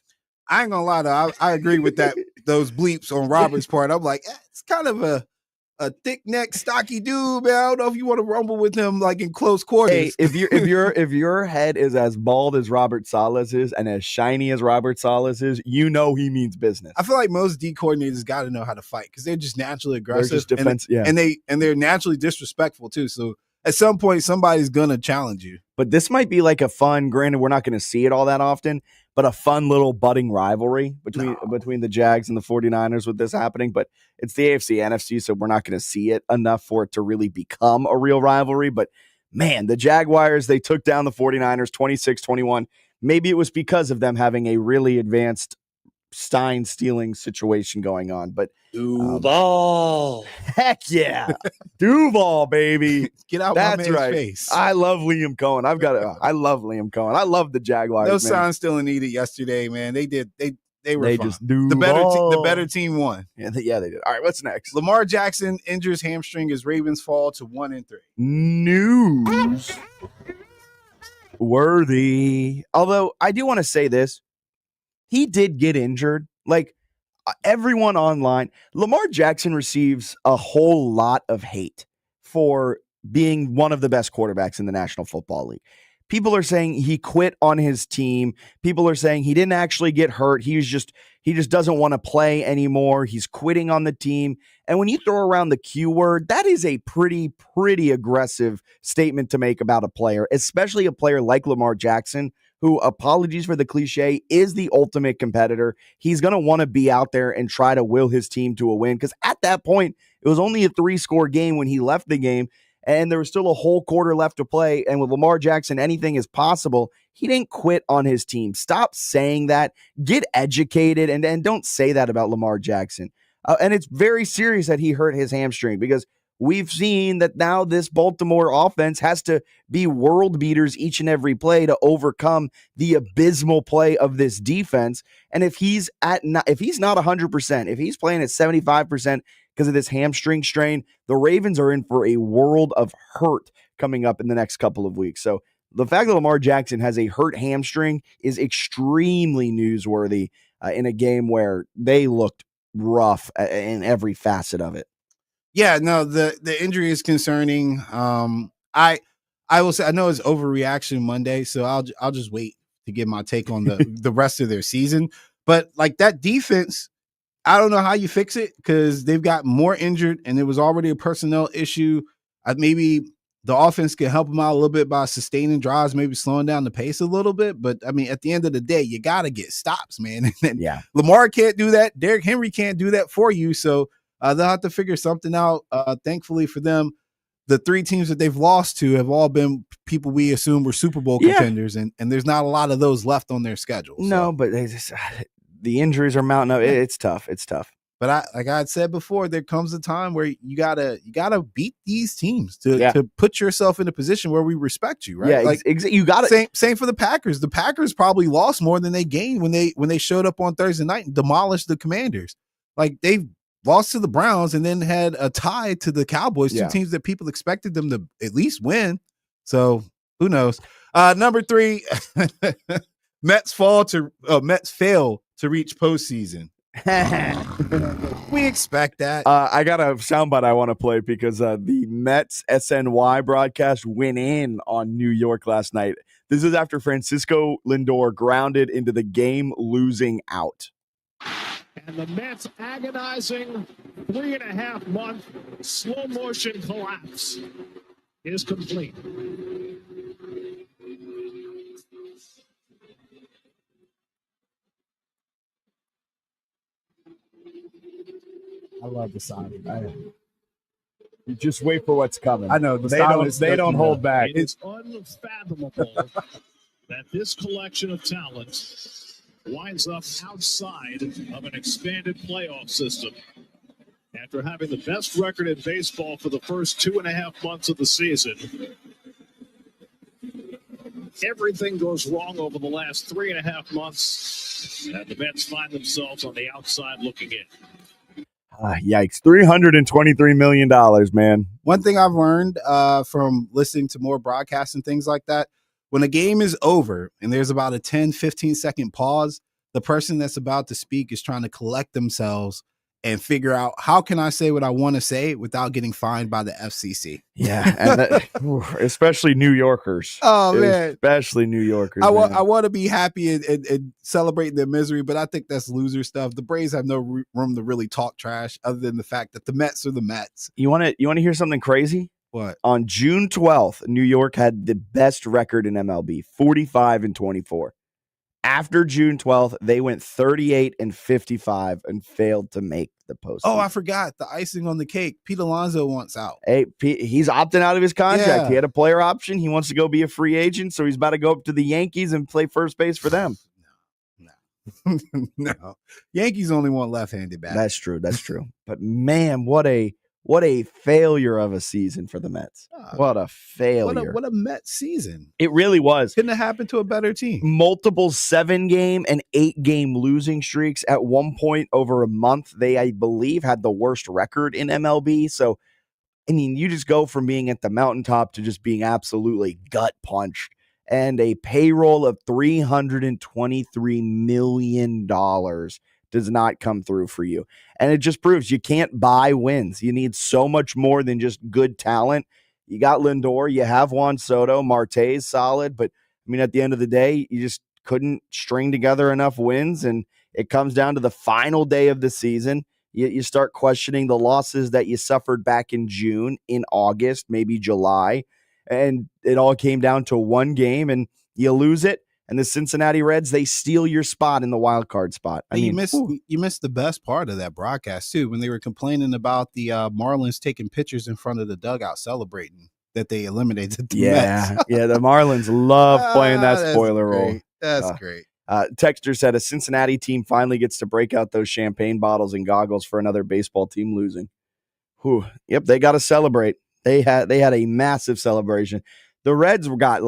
I ain't gonna lie though, I agree with that. Those bleeps on Robert's part. I'm like, it's kind of a thick neck, stocky dude, man. I don't know if you want to rumble with him like in close quarters.
Hey, if your head is as bald as Robert Saleh's is and as shiny as Robert Saleh's is, you know he means business.
I feel like most D coordinators got to know how to fight because they're just naturally aggressive.
They're just defense,
and they're naturally disrespectful too. So at some point, somebody's gonna challenge you.
But this might be like a fun. Granted, we're not going to see it all that often. but a fun little budding rivalry between the Jags and the 49ers with this happening. But it's the AFC, NFC, so we're not going to see it enough for it to really become a real rivalry. But man, the Jaguars, they took down the 49ers 26-21. Maybe it was because of them having a really advanced Stein stealing situation going on, but
Duval.
Heck yeah. Duval, baby.
Get out
That's
my man's
right.
face.
I love Liam Cohen. I love Liam Cohen. I love the Jaguars.
No
man.
sign still needed yesterday, man. They were
They
fine.
just do
the better team won.
Yeah, they did. All right, what's next?
Lamar Jackson injures hamstring as Ravens fall to 1-3.
News worthy. Although I do want to say this. He did get injured. Like everyone online, Lamar Jackson receives a whole lot of hate for being one of the best quarterbacks in the National Football League. People are saying he quit on his team. People are saying he didn't actually get hurt. He just doesn't want to play anymore. He's quitting on the team. And when you throw around the Q word, that is a pretty aggressive statement to make about a player, especially a player like Lamar Jackson, who, apologies for the cliche, is the ultimate competitor. He's going to want to be out there and try to will his team to a win, because at that point, it was only a 3-score game when he left the game, and there was still a whole quarter left to play. And with Lamar Jackson, anything is possible. He didn't quit on his team. Stop saying that. Get educated, and don't say that about Lamar Jackson. And it's very serious that he hurt his hamstring, because we've seen that now this Baltimore offense has to be world beaters each and every play to overcome the abysmal play of this defense. And if he's not 100%, if he's playing at 75% because of this hamstring strain, the Ravens are in for a world of hurt coming up in the next couple of weeks. So the fact that Lamar Jackson has a hurt hamstring is extremely newsworthy in a game where they looked rough in every facet of it.
Yeah, no, the injury is concerning. I will say, I know it's overreaction Monday, so I'll just wait to get my take on the rest of their season. But like that defense, I don't know how you fix it, because they've got more injured, and it was already a personnel issue. Maybe the offense can help them out a little bit by sustaining drives, maybe slowing down the pace a little bit. But I mean, at the end of the day, you got to get stops, man. And
yeah,
Lamar can't do that. Derrick Henry can't do that for you. So they'll have to figure something out. Thankfully for them, the 3 teams that they've lost to have all been people we assume were Super Bowl contenders, and there's not a lot of those left on their schedule.
No, but the injuries are mounting up. It's tough.
But like I had said before, there comes a time where you gotta beat these teams to put yourself in a position where we respect you, right?
Yeah,
like
you got it.
Same for the Packers. The Packers probably lost more than they gained when they showed up on Thursday night and demolished the Commanders. Like they lost to the Browns and then had a tie to the Cowboys, 2 teams that people expected them to at least win. So who knows? Number 3, Mets fail to reach postseason. We expect that.
I got a soundbite I want to play because the Mets SNY broadcast went in on New York last night. This is after Francisco Lindor grounded into the game-losing out.
And the Mets' agonizing 3.5-month slow-motion collapse is complete.
I love the sign.
You just wait for what's coming.
I know.
They don't hold back.
It's unfathomable that this collection of talent winds up outside of an expanded playoff system. After having the best record in baseball for the first 2.5 months of the season, everything goes wrong over the last 3.5 months, and the Mets find themselves on the outside looking in.
Yikes. $323 million, man.
One thing I've learned from listening to more broadcasts and things like that, when a game is over and there's about a 10, 15-second pause, the person that's about to speak is trying to collect themselves and figure out, how can I say what I want to say without getting fined by the FCC?
Yeah, and especially New Yorkers.
Oh, man.
Especially New Yorkers.
I want to be happy and celebrate their misery, but I think that's loser stuff. The Braves have no room to really talk trash other than the fact that the Mets are the Mets.
You want to hear something crazy?
What?
On June 12th, New York had the best record in MLB, 45-24. After June 12th, they went 38-55 and failed to make the postseason.
Oh, I forgot the icing on the cake. Pete Alonso wants out.
Hey, he's opting out of his contract.
Yeah.
He had a player option. He wants to go be a free agent, so he's about to go up to the Yankees and play first base for them.
No. Yankees only want left-handed bats.
That's true. But man, what a failure of a season for the Mets. What a failure.
What a Mets season.
It really was.
Couldn't have happened to a better team.
Multiple 7-game and 8-game losing streaks. At one point over a month, they, I believe, had the worst record in MLB. So, I mean, you just go from being at the mountaintop to just being absolutely gut punched. And a payroll of $323 million does not come through for you. And it just proves you can't buy wins. You need so much more than just good talent. You got Lindor, you have Juan Soto, Marte's solid, but I mean, at the end of the day, you just couldn't string together enough wins. And it comes down to the final day of the season. You start questioning the losses that you suffered back in June, in August, maybe July. And it all came down to one game, and you lose it. And the Cincinnati Reds, they steal your spot in the wild card spot.
You missed the best part of that broadcast, too, when they were complaining about the Marlins taking pictures in front of the dugout celebrating that they eliminated the Mets.
Yeah, the Marlins love playing that spoiler role.
That's great.
Texter said a Cincinnati team finally gets to break out those champagne bottles and goggles for another baseball team losing. Whew. Yep, they got to celebrate. They had a massive celebration. The Reds got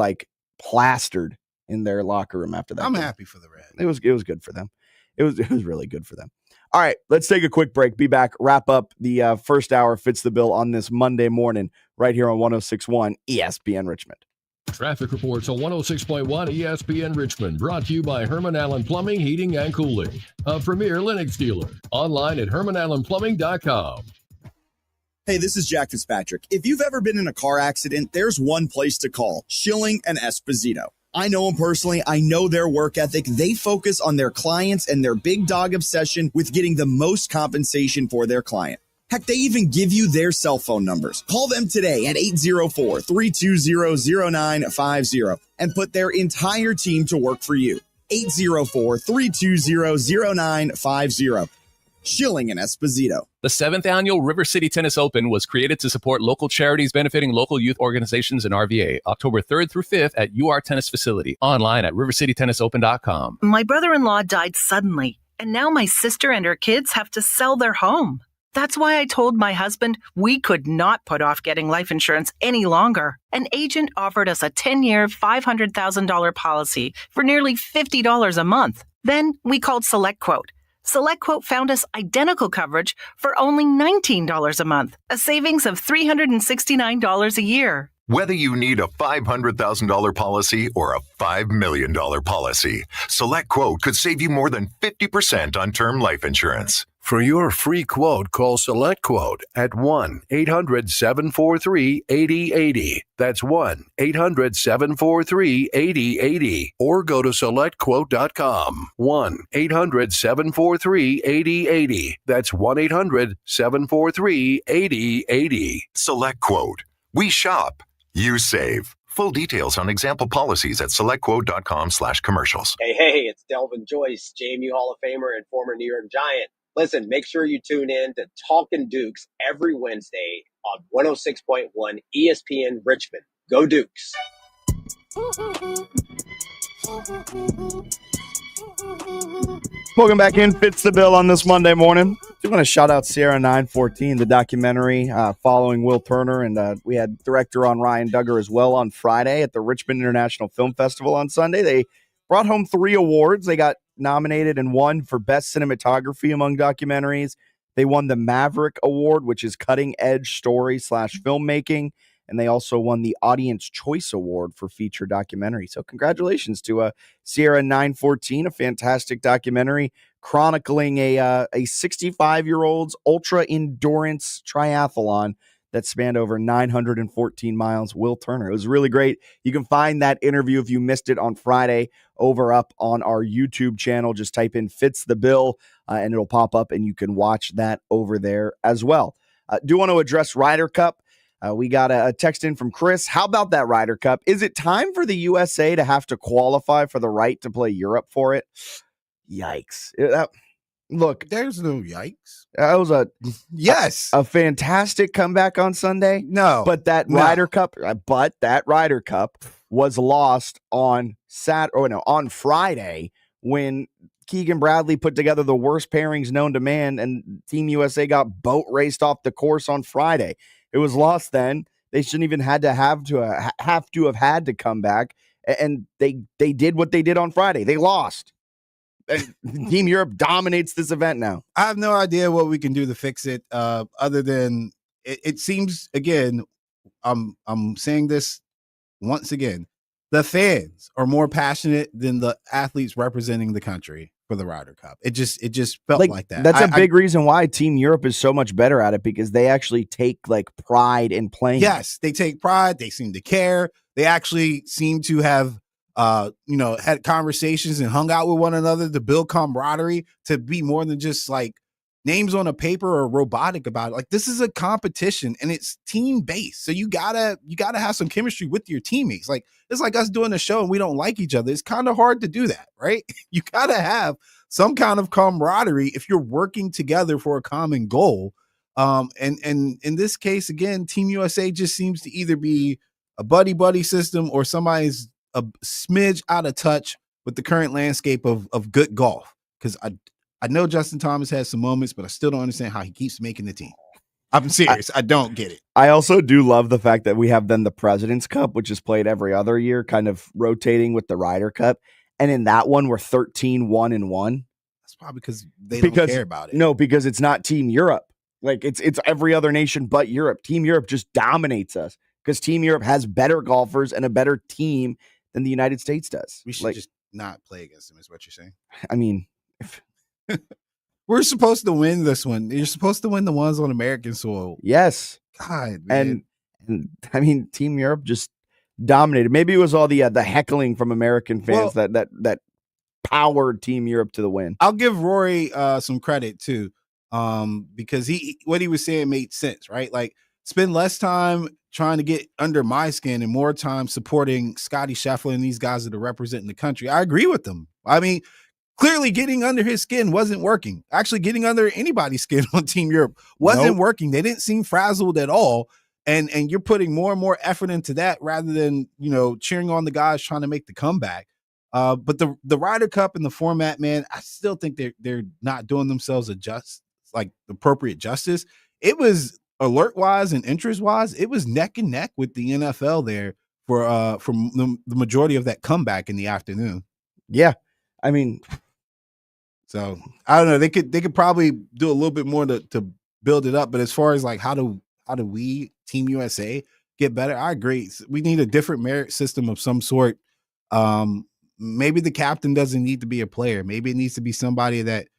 plastered in their locker room after that.
I'm happy for the Reds.
It was good for them. It was really good for them. All right, let's take a quick break. Be back. Wrap up the first hour Fits the Bill on this Monday morning right here on 106.1 ESPN Richmond.
Traffic reports on 106.1 ESPN Richmond, brought to you by Herman Allen Plumbing, Heating, and Cooling, a premier Lennox dealer. Online at hermanallenplumbing.com.
Hey, this is Jack Fitzpatrick. If you've ever been in a car accident, there's one place to call, Schilling and Esposito. I know them personally. I know their work ethic. They focus on their clients and their big dog obsession with getting the most compensation for their client. Heck, they even give you their cell phone numbers. Call them today at 804-320-0950 and put their entire team to work for you. 804-320-0950. Schilling and Esposito.
The 7th annual River City Tennis Open was created to support local charities benefiting local youth organizations in RVA, October 3rd through 5th at UR Tennis Facility. Online at rivercitytennisopen.com.
My brother-in-law died suddenly, and now my sister and her kids have to sell their home. That's why I told my husband we could not put off getting life insurance any longer. An agent offered us a 10-year, $500,000 policy for nearly $50 a month. Then we called SelectQuote. SelectQuote found us identical coverage for only $19 a month, a savings of $369 a year.
Whether you need a $500,000 policy or a $5 million policy, SelectQuote could save you more than 50% on term life insurance.
For your free quote, call SelectQuote at 1-800-743-8080. That's 1-800-743-8080. Or go to SelectQuote.com. 1-800-743-8080. That's 1-800-743-8080.
SelectQuote. We shop. You save. Full details on example policies at SelectQuote.com/commercials.
Hey, it's Delvin Joyce, JMU Hall of Famer and former New York Giant. Listen, make sure you tune in to Talkin' Dukes every Wednesday on 106.1 ESPN Richmond. Go Dukes.
Welcome back in. Fits the Bill on this Monday morning. I want to shout out Sierra 914, the documentary following Will Turner. And we had director on Ryan Duggar as well on Friday at the Richmond International Film Festival on Sunday. They brought home 3 awards. They got nominated and won for Best Cinematography among documentaries. They won the Maverick Award, which is cutting edge story / filmmaking. And they also won the Audience Choice Award for feature documentary. So congratulations to Sierra 914, a fantastic documentary chronicling a 65-year-old's ultra endurance triathlon that spanned over 914 miles. Will Turner. It was really great. You can find that interview if you missed it on Friday up on our YouTube channel. Just type in Fits the Bill and it'll pop up and you can watch that over there as well. Do want to address Ryder Cup. We got a text in from Chris. How about that Ryder Cup? Is it time for the USA to have to qualify for the right to play Europe for it? Yikes. Look,
there's no yikes.
That was a fantastic comeback on Sunday.
No,
but that Ryder Cup was lost on on Friday when Keegan Bradley put together the worst pairings known to man, and Team USA got boat raced off the course on Friday. It was lost then. They shouldn't even have had to come back, and they did what they did on Friday. They lost. And Team Europe dominates this event now.
I have no idea what we can do to fix it, other than it seems, again, I'm saying this once again, the fans are more passionate than the athletes representing the country for the Ryder Cup. It just felt like that.
That's a big reason why Team Europe is so much better at it, because they actually take pride in playing.
Yes, they take pride. They seem to care. They actually seem to have had conversations and hung out with one another to build camaraderie, to be more than just names on a paper or robotic about it. This is a competition and it's team based. So you gotta have some chemistry with your teammates. It's like us doing a show and we don't like each other. It's kind of hard to do that, right? You gotta have some kind of camaraderie if you're working together for a common goal. And in this case, again, Team USA just seems to either be a buddy system or somebody's a smidge out of touch with the current landscape of good golf. Because I know Justin Thomas has some moments, but I still don't understand how he keeps making the team. I'm serious. I don't get it.
I also do love the fact that we have then the President's Cup, which is played every other year, kind of rotating with the Ryder Cup. And in that one, we're 13-1-1.
That's probably because they don't care about it.
No, because it's not Team Europe. It's every other nation but Europe. Team Europe just dominates us because Team Europe has better golfers and a better team than the United States does.
We should just not play against them, is what you're saying.
I mean,
we're supposed to win this one. You're supposed to win the ones on American soil.
Yes.
God, man.
And I mean, Team Europe just dominated. Maybe it was all the heckling from American fans that powered Team Europe to the win.
I'll give Rory some credit too, because what he was saying made sense, right? Spend less time trying to get under my skin and more time supporting Scotty Scheffler and these guys that are representing the country. I agree with them. I mean, clearly getting under his skin wasn't working. Actually, getting under anybody's skin on Team Europe wasn't working. They didn't seem frazzled at all. And you're putting more and more effort into that rather than, cheering on the guys trying to make the comeback. But the Ryder Cup and the format, man, I still think they're not doing themselves appropriate justice. It was alert wise and interest wise, it was neck and neck with the NFL there for the majority of that comeback in the afternoon.
Yeah. I mean,
so I don't know. They could probably do a little bit more to build it up. But as far as how do we, Team USA, get better? I agree. We need a different merit system of some sort. Maybe the captain doesn't need to be a player. Maybe it needs to be somebody that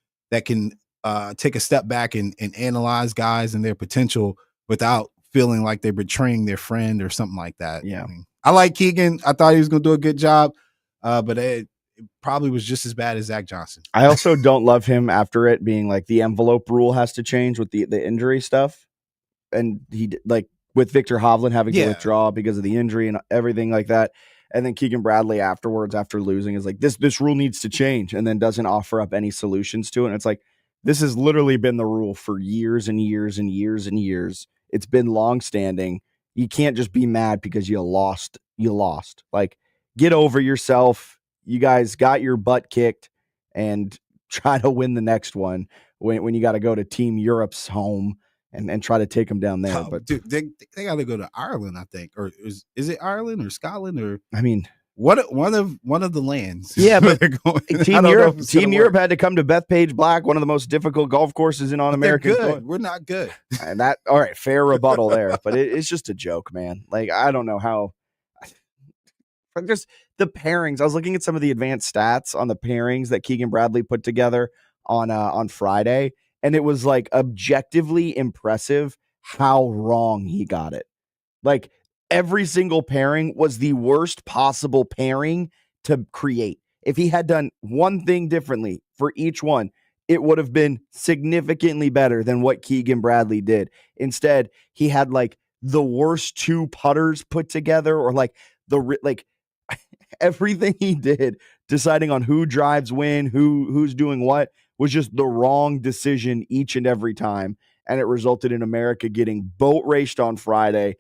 can take a step back and analyze guys and their potential without feeling like they're betraying their friend or something like that.
Yeah.
I like Keegan. I thought he was going to do a good job, but it probably was just as bad as Zach Johnson.
I also don't love him after it being the envelope rule has to change with the injury stuff. And he with Victor Hovland having to withdraw because of the injury and everything like that. And then Keegan Bradley afterwards, after losing, is this rule needs to change, and then doesn't offer up any solutions to it. And it's this has literally been the rule for years and years and years and years. It's been long-standing. You can't just be mad because you lost. You lost. Get over yourself. You guys got your butt kicked, and try to win the next one when you got to go to Team Europe's home and try to take them down there. But
dude, they got to go to Ireland, I think, or is it Ireland or Scotland or?
I mean,
one of the lands.
Yeah, but Team Europe had to come to Bethpage Black, one of the most difficult golf courses on American soil.
We're not good.
And all right, fair rebuttal there, but it's just a joke, man. I don't know how. Just the pairings. I was looking at some of the advanced stats on the pairings that Keegan Bradley put together on Friday, and it was objectively impressive how wrong he got it. Every single pairing was the worst possible pairing to create. If he had done one thing differently for each one, it would have been significantly better than what Keegan Bradley did. Instead, he had the worst 2 putters put together, or like everything he did, deciding on who drives when, who's doing what, was just the wrong decision each and every time. And it resulted in America getting boat raced on Friday,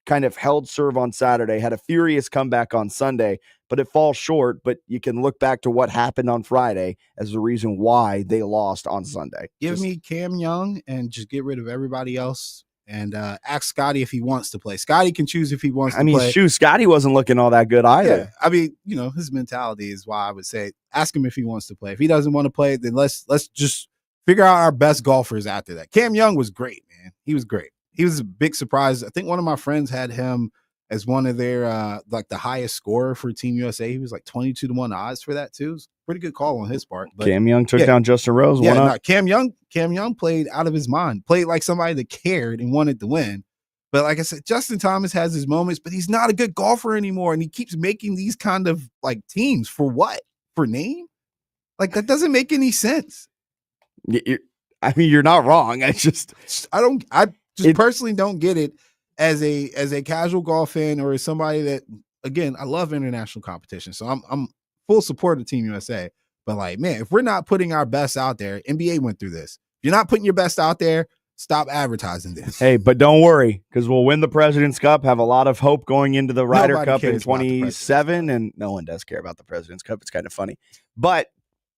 kind of held serve on Saturday, had a furious comeback on Sunday, but it falls short. But you can look back to what happened on Friday as the reason why they lost on Sunday.
Give me Cam Young and just get rid of everybody else. And ask Scotty if he wants to play. Scotty can choose if he wants to play.
Shoot, Scotty wasn't looking all that good either.
Yeah, I mean, his mentality is why I would say ask him if he wants to play. If he doesn't want to play, then let's just figure out our best golfers after that. Cam Young was great, man. He was great. He was a big surprise. I think one of my friends had him as one of their the highest scorer for Team USA. He was like 22-1 odds for that too. It was a pretty good call on his part. But
Cam Young took down Justin Rose.
Cam Young played out of his mind. Played like somebody that cared and wanted to win. But like I said, Justin Thomas has his moments, but he's not a good golfer anymore. And he keeps making these kind of like teams for what? For name? Like that doesn't make any sense.
You're not wrong. I just
personally don't get it as a casual golf fan or as somebody that, again, I love international competition. So I'm full support of Team USA. But like, man, if we're not putting our best out there, NBA went through this. If you're not putting your best out there, stop advertising this.
Hey, but don't worry, because we'll win the President's Cup, have a lot of hope going into the Ryder Cup in 27, and no one does care about the President's Cup. It's kind of funny. But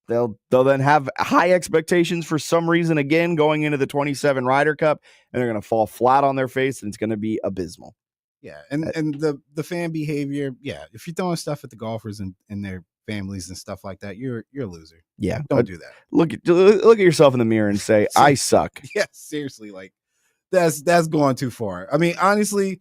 they'll then have high expectations for some reason again going into the 27 Ryder Cup, and they're going to fall flat on their face, and it's going to be abysmal.
Yeah, and the fan behavior, yeah, if you're throwing stuff at the golfers and their families and stuff like that, you're a loser.
Yeah,
don't do that.
Look at yourself in the mirror and say, I suck.
Yeah, seriously, like that's going too far. I mean, honestly,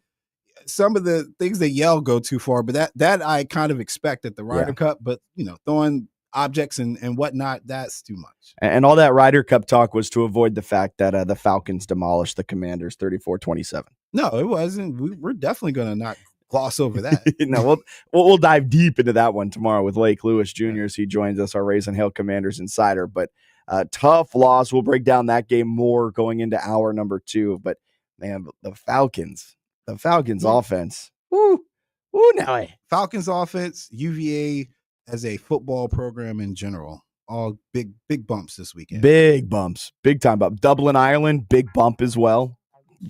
some of the things they yell go too far, but that I kind of expect at the Ryder Cup, but throwing objects and whatnot, that's too much.
And all that Ryder Cup talk was to avoid the fact that the Falcons demolished the Commanders 34-27.
No, it wasn't. We're definitely going to not gloss over that.
No, we'll dive deep into that one tomorrow with Lake Lewis Jr. as he joins us, our Raisin Hill Commanders insider. But tough loss. We'll break down that game more going into hour number 2. But man, the Falcons offense. Woo, now
Falcons offense, UVA as a football program in general, all big bumps this weekend.
Big bumps, big time bump. Dublin, Ireland, big bump as well.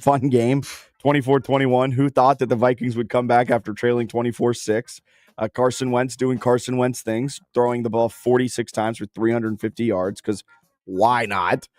Fun game. 24-21. Who thought that the Vikings would come back after trailing 24-6? Carson Wentz doing Carson Wentz things, throwing the ball 46 times for 350 yards, because why not?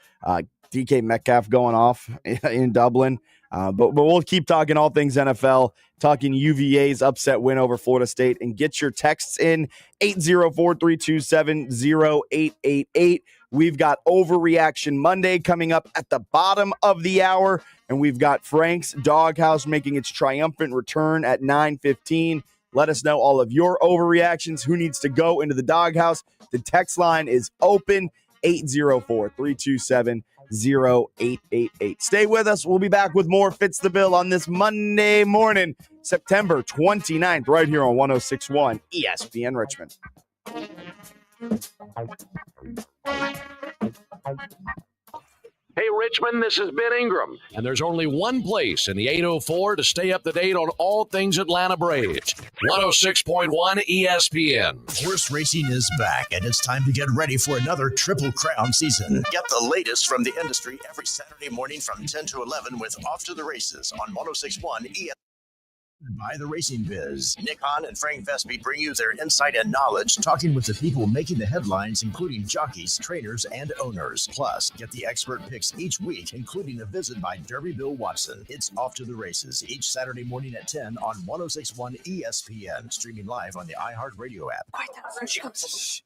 DK Metcalf going off in Dublin. But we'll keep talking all things NFL, talking UVA's upset win over Florida State, and get your texts in 804-327-0888. We've got Overreaction Monday coming up at the bottom of the hour, and we've got Frank's Doghouse making its triumphant return at 9:15. Let us know all of your overreactions. Who needs to go into the doghouse? The text line is open, 804-327-0888. Stay with us. We'll be back with more Fitz the Bill on this Monday morning, September 29th, right here on 106.1 ESPN Richmond.
Hey, Richmond, this is Ben Ingram, and there's only one place in the 804 to stay up to date on all things Atlanta Braves. 106.1 ESPN.
Horse racing is back, and it's time to get ready for another Triple Crown season. Get the latest from the industry every Saturday morning from 10 to 11 with Off to the Races on 106.1 ESPN. By the Racing Biz. Nick Hahn and Frank Vesby bring you their insight and knowledge, talking with the people making the headlines, including jockeys, trainers, and owners. Plus, get the expert picks each week, including a visit by Derby Bill Watson. It's Off to the Races each Saturday morning at 10 on 106.1 ESPN, streaming live on the iHeartRadio app.
Quiet down, first she comes.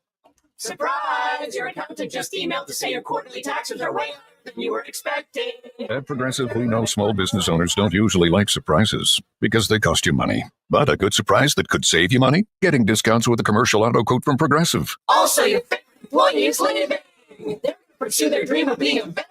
Surprise! Your accountant just emailed to say your quarterly taxes are way higher than you were expecting.
At Progressive, we know small business owners don't usually like surprises because they cost you money. But a good surprise that could save you money? Getting discounts with a commercial auto quote from Progressive.
Also, your favorite employee is leaving. They're going to pursue their dream of being a veterinarian.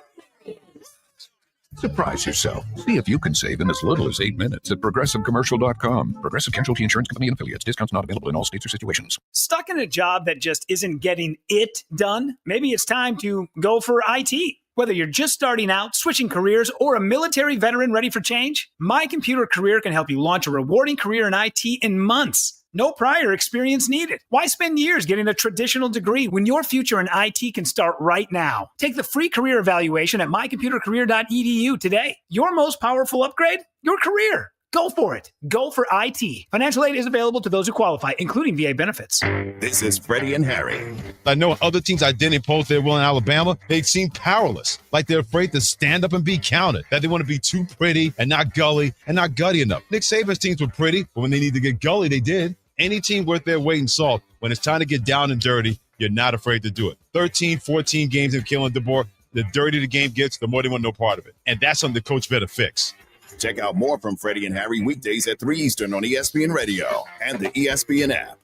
Surprise yourself. See if you can save in as little as 8 minutes at ProgressiveCommercial.com. Progressive Casualty Insurance Company and Affiliates. Discounts not available in all states or situations.
Stuck in a job that just isn't getting it done? Maybe it's time to go for IT. Whether you're just starting out, switching careers, or a military veteran ready for change, My Computer Career can help you launch a rewarding career in IT in months. No prior experience needed. Why spend years getting a traditional degree when your future in IT can start right now? Take the free career evaluation at mycomputercareer.edu today. Your most powerful upgrade? Your career. Go for it. Go for IT. Financial aid is available to those who qualify, including VA benefits.
This is Freddie and Harry.
I know other teams I didn't post their will in Alabama, they seem powerless, like they're afraid to stand up and be counted, that they want to be too pretty and not gully and not gutty enough. Nick Saban's teams were pretty, but when they need to get gully, they did. Any team worth their weight in salt, when it's time to get down and dirty, you're not afraid to do it. 13, 14 games of killing DeBoer, the dirtier the game gets, the more they want no part of it. And that's something the coach better fix.
Check out more from Freddie and Harry weekdays at 3 Eastern on ESPN Radio and the ESPN app.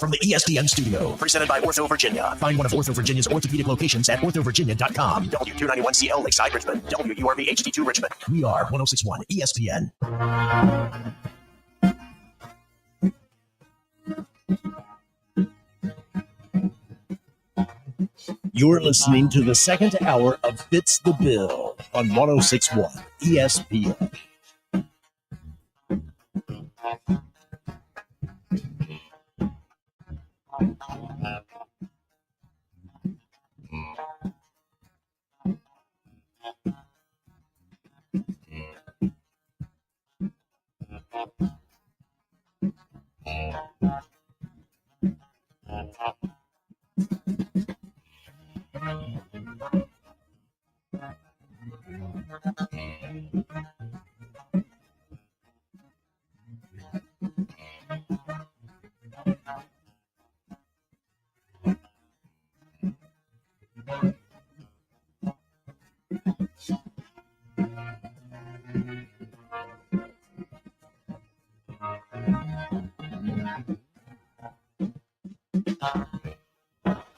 From the ESPN studio, presented by Ortho Virginia. Find one of Ortho Virginia's orthopedic locations at orthovirginia.com. W291CL Lakeside Richmond. WURV HD2 Richmond. We are 1061 ESPN. You're listening to the second hour of Fitz the Bill on 1061 ESPN.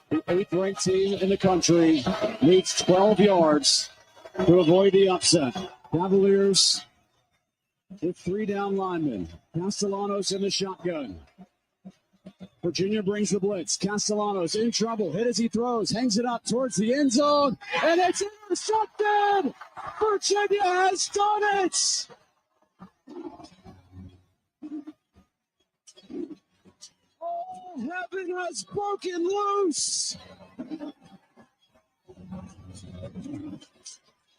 The eighth-ranked team in the country needs 12 yards to avoid the upset. Cavaliers with 3 down linemen. Castellanos in the shotgun. Virginia brings the blitz. Castellanos in trouble. Hit as he throws. Hangs it up towards the end zone. And it's intercepted! Virginia has done it! Oh, heaven has broken loose!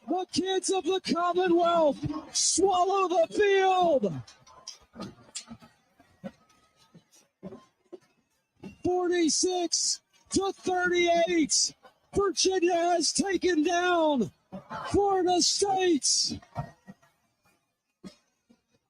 The kids of the Commonwealth swallow the field! 46-38. Virginia has taken down Florida State.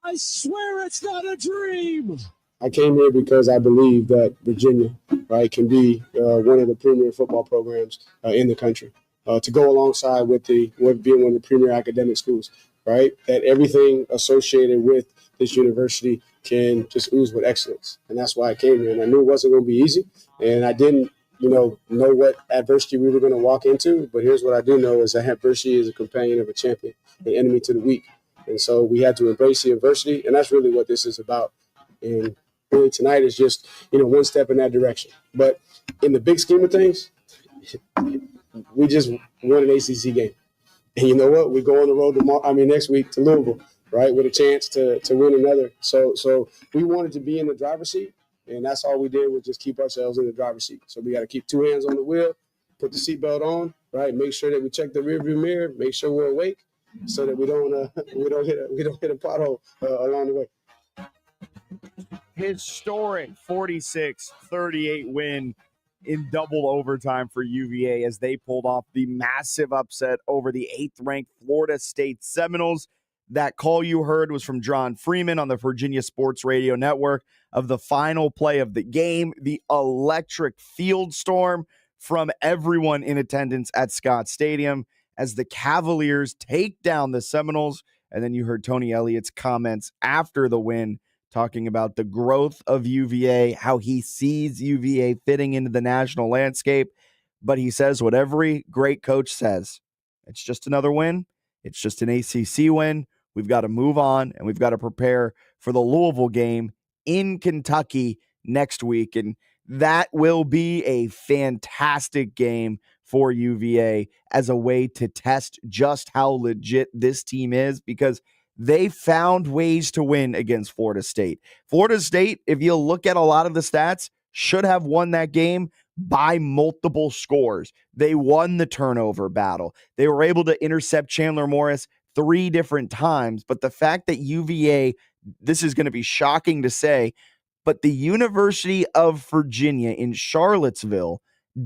I swear it's not a dream.
I came here because I believe that Virginia, right, can be one of the premier football programs in the country. To go alongside with being one of the premier academic schools, right? That everything associated with this university can just ooze with excellence. And that's why I came here. And I knew it wasn't going to be easy. And I didn't, know what adversity we were going to walk into. But here's what I do know is that adversity is a companion of a champion, an enemy to the weak. And so we had to embrace the adversity. And that's really what this is about. And really tonight is just, one step in that direction. But in the big scheme of things, we just won an ACC game. And you know what? We go on the road next week to Louisville, right, with a chance to win another. So we wanted to be in the driver's seat, and that's all we did was just keep ourselves in the driver's seat. So we got to keep 2 hands on the wheel, put the seatbelt on, right, make sure that we check the rearview mirror, make sure we're awake, so that we don't hit a pothole along the way.
Historic 46-38 win in double overtime for UVA as they pulled off the massive upset over the 8th-ranked Florida State Seminoles. That call you heard was from John Freeman on the Virginia Sports Radio Network of the final play of the game, the electric field storm from everyone in attendance at Scott Stadium as the Cavaliers take down the Seminoles. And then you heard Tony Elliott's comments after the win talking about the growth of UVA, how he sees UVA fitting into the national landscape. But he says what every great coach says. It's just another win. It's just an ACC win. We've got to move on, and we've got to prepare for the Louisville game in Kentucky next week. And that will be a fantastic game for UVA as a way to test just how legit this team is, because they found ways to win against Florida State. Florida State, if you look at a lot of the stats, should have won that game by multiple scores. They won the turnover battle. They were able to intercept Chandler Morris 3 different times. But the fact that UVA, this is going to be shocking to say, but the University of Virginia in Charlottesville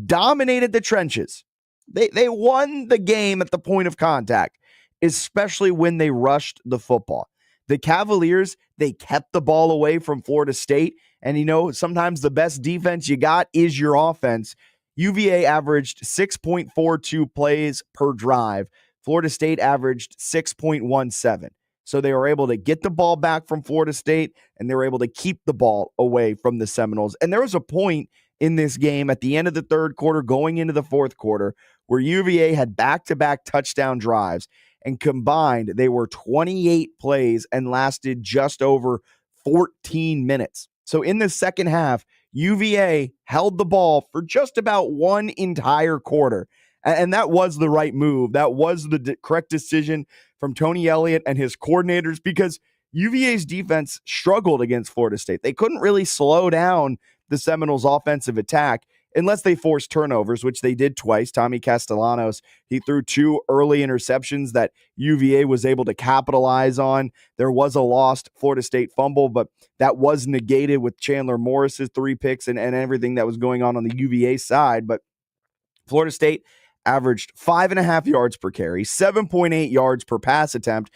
dominated the trenches. They won the game at the point of contact, especially when they rushed the football. The Cavaliers, they kept the ball away from Florida State. And, sometimes the best defense you got is your offense. UVA averaged 6.42 plays per drive. Florida State averaged 6.17. So they were able to get the ball back from Florida State, and they were able to keep the ball away from the Seminoles. And there was a point in this game at the end of the third quarter, going into the fourth quarter, where UVA had back-to-back touchdown drives, and combined, they were 28 plays and lasted just over 14 minutes. So in the second half, UVA held the ball for just about one entire quarter. And that was the right move. That was the correct decision from Tony Elliott and his coordinators, because UVA's defense struggled against Florida State. They couldn't really slow down the Seminoles' offensive attack unless they forced turnovers, which they did twice. Tommy Castellanos, he threw 2 early interceptions that UVA was able to capitalize on. There was a lost Florida State fumble, but that was negated with Chandler Morris's 3 picks and everything that was going on the UVA side. But Florida State averaged 5.5 yards per carry, 7.8 yards per pass attempt,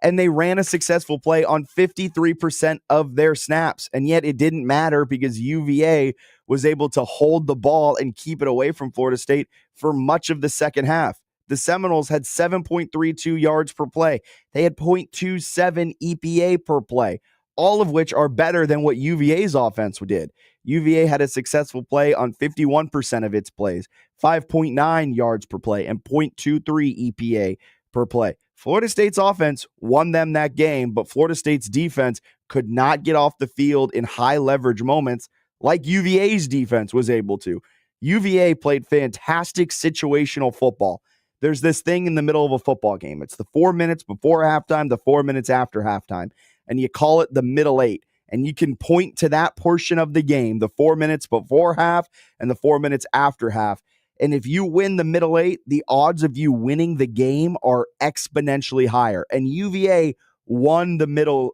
and they ran a successful play on 53% of their snaps. And yet it didn't matter, because UVA was able to hold the ball and keep it away from Florida State for much of the second half. The Seminoles had 7.32 yards per play. They had 0.27 EPA per play, all of which are better than what UVA's offense did. UVA had a successful play on 51% of its plays, 5.9 yards per play, and 0.23 EPA per play. Florida State's offense won them that game, but Florida State's defense could not get off the field in high leverage moments like UVA's defense was able to. UVA played fantastic situational football. There's this thing in the middle of a football game. It's the 4 minutes before halftime, the 4 minutes after halftime, and you call it the middle 8. And you can point to that portion of the game, the 4 minutes before half and the 4 minutes after half. And if you win the middle 8, the odds of you winning the game are exponentially higher. And UVA won the middle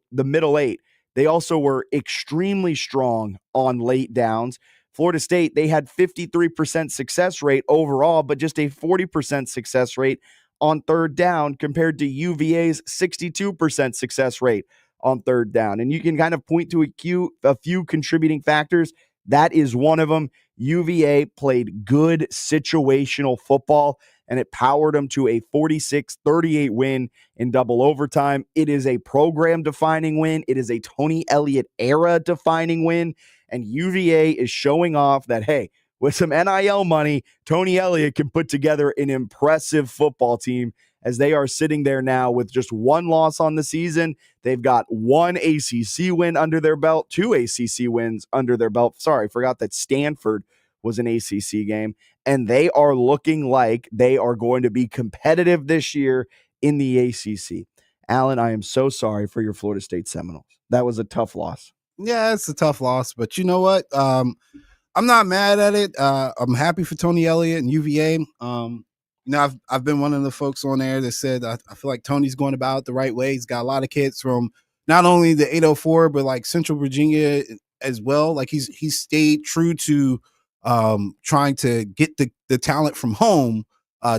8. They also were extremely strong on late downs. Florida State, they had 53% success rate overall, but just a 40% success rate on third down compared to UVA's 62% success rate on third down. And you can kind of point to a few contributing factors. That is one of them. UVA played good situational football, and it powered them to a 46-38 win in double overtime. It is a program-defining win. It is a Tony Elliott era-defining win, and UVA is showing off that, hey, with some NIL money, Tony Elliott can put together an impressive football team, as they are sitting there now with just 1 loss on the season. They've got 1 ACC win under their belt, 2 ACC wins under their belt. Sorry, forgot that Stanford was an ACC game. And they are looking like they are going to be competitive this year in the ACC. Alan, I am so sorry for your Florida State Seminoles. That was a tough loss.
Yeah, it's a tough loss, but you know what? I'm not mad at it. I'm happy for Tony Elliott and UVA. I've been one of the folks on there that said I feel like Tony's going about it the right way. He's got a lot of kids from not only the 804, but like Central Virginia as well. Like he's stayed true to trying to get the talent from home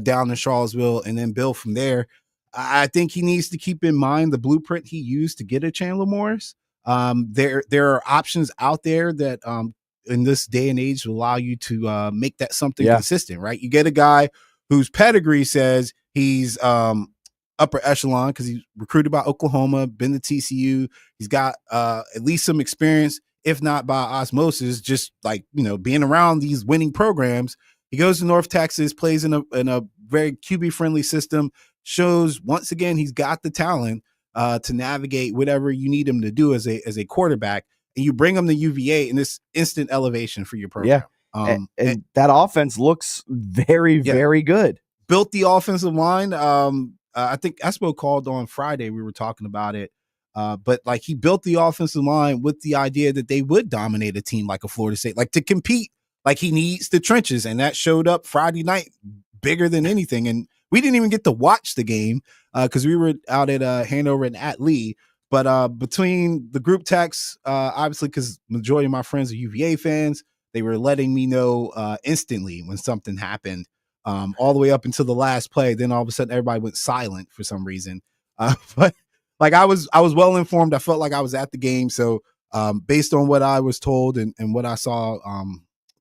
down in Charlottesville and then build from there. I think he needs to keep in mind the blueprint he used to get a Chandler Morris. There are options out there that in this day and age will allow you to make that something consistent, right? You get a guy whose pedigree says he's upper echelon because he's recruited by Oklahoma, been to TCU. He's got at least some experience, if not by osmosis, just like, being around these winning programs. He goes to North Texas, plays in a very QB-friendly system, shows once again he's got the talent to navigate whatever you need him to do as a quarterback, and you bring him to UVA in this instant elevation for your program.
Yeah. And that offense looks very, very good.
Built the offensive line. I think Espo called on Friday. We were talking about it. But like he built the offensive line with the idea that they would dominate a team like a Florida State, like to compete. Like he needs the trenches, and that showed up Friday night bigger than anything. And we didn't even get to watch the game because we were out at Hanover and at Lee. But between the group texts, obviously, because majority of my friends are UVA fans, they were letting me know instantly when something happened, all the way up until the last play. Then all of a sudden, everybody went silent for some reason. But like I was well informed. I felt like I was at the game. So based on what I was told and what I saw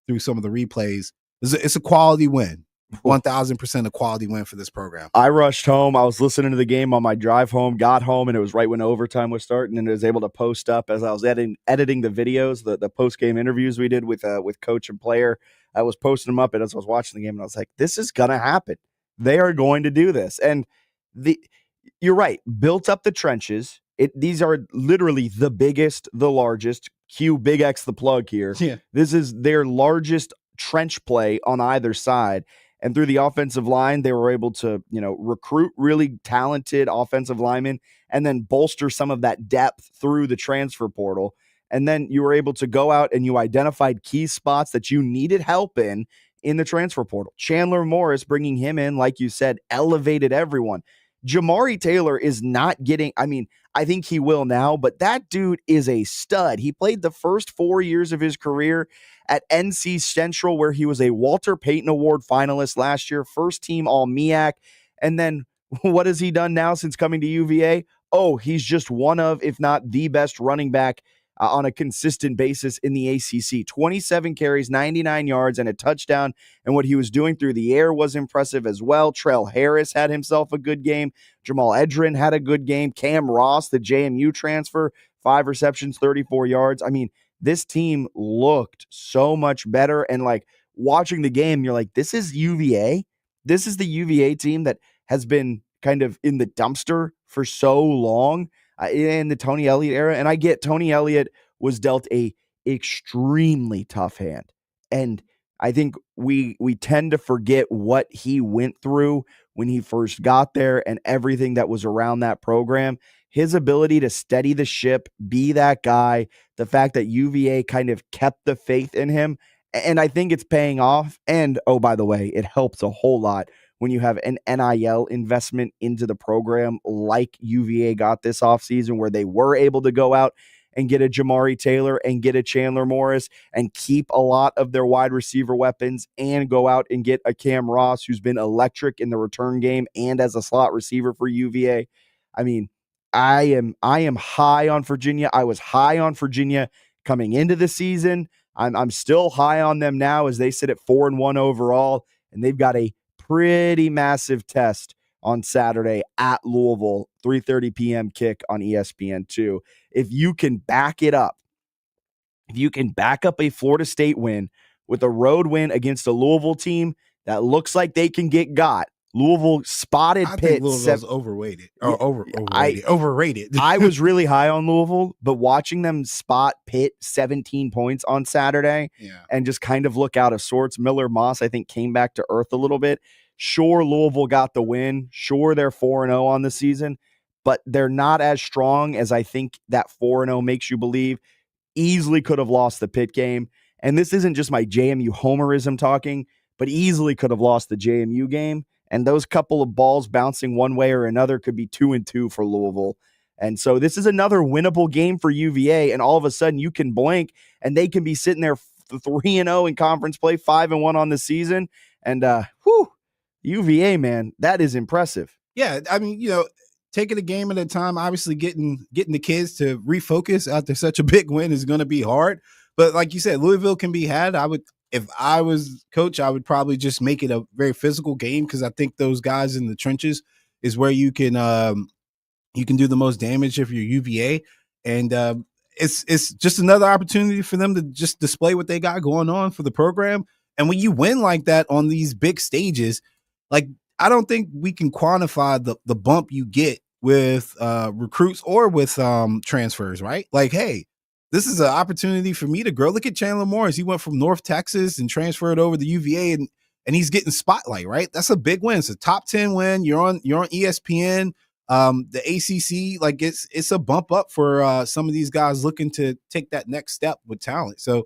through some of the replays, it's a quality win. 1,000% a quality win for this program.
I rushed home. I was listening to the game on my drive home, got home, and it was right when overtime was starting, and I was able to post up as I was editing the videos, the post-game interviews we did with coach and player. I was posting them up, and as I was watching the game, and I was like, this is going to happen. They are going to do this. And you're right, built up the trenches. These are literally the biggest, the largest. Cue Big X the plug here.
Yeah.
This is their largest trench play on either side. And through the offensive line, they were able to, recruit really talented offensive linemen and then bolster some of that depth through the transfer portal. And then you were able to go out and you identified key spots that you needed help in the transfer portal. Chandler Morris, bringing him in, like you said, elevated everyone. Jamari Taylor is not getting, I think he will now, but that dude is a stud. He played the first 4 years of his career at NC Central, where he was a Walter Payton Award finalist last year, first team All-MEAC. And then what has he done now since coming to UVA? Oh, he's just one of, if not the best running back on a consistent basis in the ACC. 27 carries, 99 yards, and a touchdown. And what he was doing through the air was impressive as well. Trell Harris had himself a good game. Jamal Edrin had a good game. Cam Ross, the JMU transfer, 5 receptions, 34 yards. This team looked so much better. And like watching the game, you're like, this is UVA. This is the UVA team that has been kind of in the dumpster for so long in the Tony Elliott era. And I get Tony Elliott was dealt a extremely tough hand. And I think we tend to forget what he went through when he first got there and everything that was around that program. His ability to steady the ship, be that guy, the fact that UVA kind of kept the faith in him, and I think it's paying off. And, oh, by the way, it helps a whole lot when you have an NIL investment into the program like UVA got this offseason, where they were able to go out and get a Jamari Taylor and get a Chandler Morris and keep a lot of their wide receiver weapons and go out and get a Cam Ross, who's been electric in the return game and as a slot receiver for UVA. I am high on Virginia. I was high on Virginia coming into the season. I'm still high on them now as they sit at 4-1 overall, and they've got a pretty massive test on Saturday at Louisville, 3:30 p.m. kick on ESPN2. If you can back it up, if you can back up a Florida State win with a road win against a Louisville team that looks like they can get got. Louisville spotted Pitt.
I think Louisville's overrated. Overrated.
I was really high on Louisville, but watching them spot Pitt 17 points on Saturday and just kind of look out of sorts. Miller Moss, I think, came back to earth a little bit. Sure, Louisville got the win. Sure, they're 4-0 on the season, but they're not as strong as I think that 4-0 makes you believe. Easily could have lost the Pitt game. And this isn't just my JMU homerism talking, but easily could have lost the JMU game. And those couple of balls bouncing one way or another could be 2-2 for Louisville. And so this is another winnable game for UVA. And all of a sudden you can blink and they can be sitting there 3-0 in conference play, 5-1 on the season. And UVA, man, that is impressive.
Yeah. Taking a game at a time, obviously getting the kids to refocus after such a big win is going to be hard. But like you said, Louisville can be had. If I was coach, I would probably just make it a very physical game, because I think those guys in the trenches is where you can do the most damage if you're UVA. And it's just another opportunity for them to just display what they got going on for the program. And when you win like that on these big stages, like, I don't think we can quantify the bump you get with recruits or with transfers, right? Like, hey, this is an opportunity for me to grow. Look at Chandler Morris. He went from North Texas and transferred over to UVA, and he's getting spotlight, right? That's a big win. It's a top 10 win. You're on ESPN. The ACC, like it's a bump up for some of these guys looking to take that next step with talent. So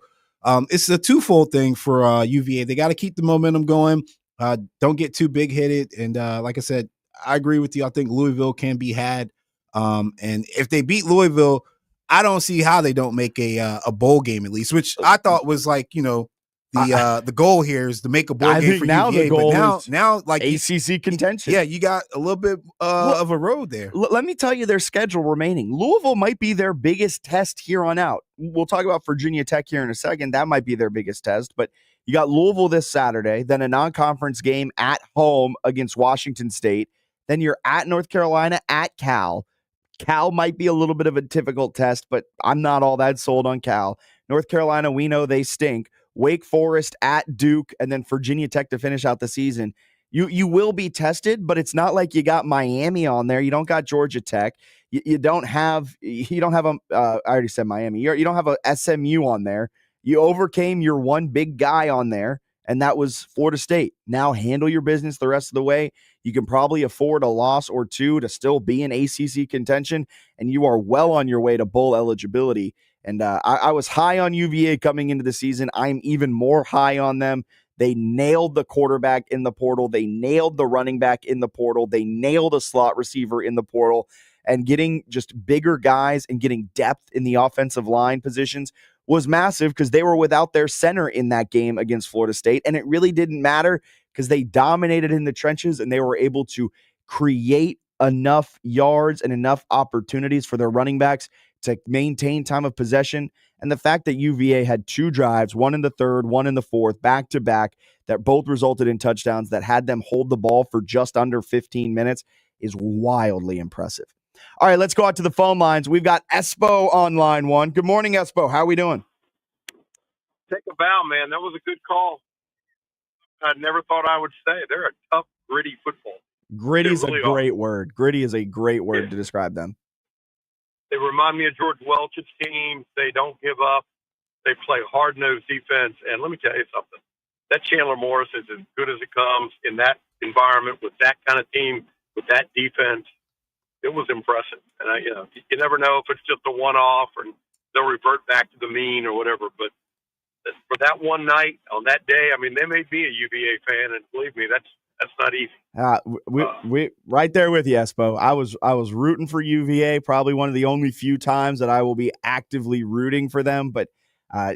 it's a twofold thing for UVA. They got to keep the momentum going. Don't get too big headed. And like I said, I agree with you. I think Louisville can be had. And if they beat Louisville, I don't see how they don't make a bowl game at least, which I thought was like, the goal here is to make a bowl game for
now
UVA.
the goal
but
is
now like
ACC contention.
Yeah, you got a little bit of a road there.
Let me tell you their schedule remaining. Louisville might be their biggest test here on out. We'll talk about Virginia Tech here in a second. That might be their biggest test, but you got Louisville this Saturday, then a non-conference game at home against Washington State. Then you're at North Carolina, at Cal. Cal might be a little bit of a difficult test, but I'm not all that sold on Cal. North Carolina, we know they stink. Wake Forest at Duke, and then Virginia Tech to finish out the season. You will be tested, but it's not like you got Miami on there. You don't got Georgia Tech. You don't have I already said Miami. You don't have a SMU on there. You overcame your one big guy on there, and that was Florida State. Now handle your business the rest of the way. You can probably afford a loss or two to still be in ACC contention, and you are well on your way to bowl eligibility. And I was high on UVA coming into the season. I'm even more high on them. They nailed the quarterback in the portal. They nailed the running back in the portal. They nailed a slot receiver in the portal. And getting just bigger guys and getting depth in the offensive line positions was massive because they were without their center in that game against Florida State. And it really didn't matter because they dominated in the trenches and they were able to create enough yards and enough opportunities for their running backs to maintain time of possession. And the fact that UVA had two drives, one in the third, one in the fourth, back to back, that both resulted in touchdowns that had them hold the ball for just under 15 minutes is wildly impressive. All right, let's go out to the phone lines. We've got Espo on line one. Good morning, Espo. How are we doing?
Take a bow, man. That was a good call. I never thought I would say they're a tough, gritty football.
Gritty is
really
a great word. Gritty is a great word to describe them.
They remind me of George Welch's team. They don't give up. They play hard-nosed defense. And let me tell you something. That Chandler Morris is as good as it comes in that environment with that kind of team, with that defense. It was impressive. And, you never know if it's just a one-off or they'll revert back to the mean or whatever. But for that one night on that day, I mean, they may be a UVA fan, and believe me, that's not easy.
We right there with you, Espo. I was rooting for UVA, probably one of the only few times that I will be actively rooting for them. But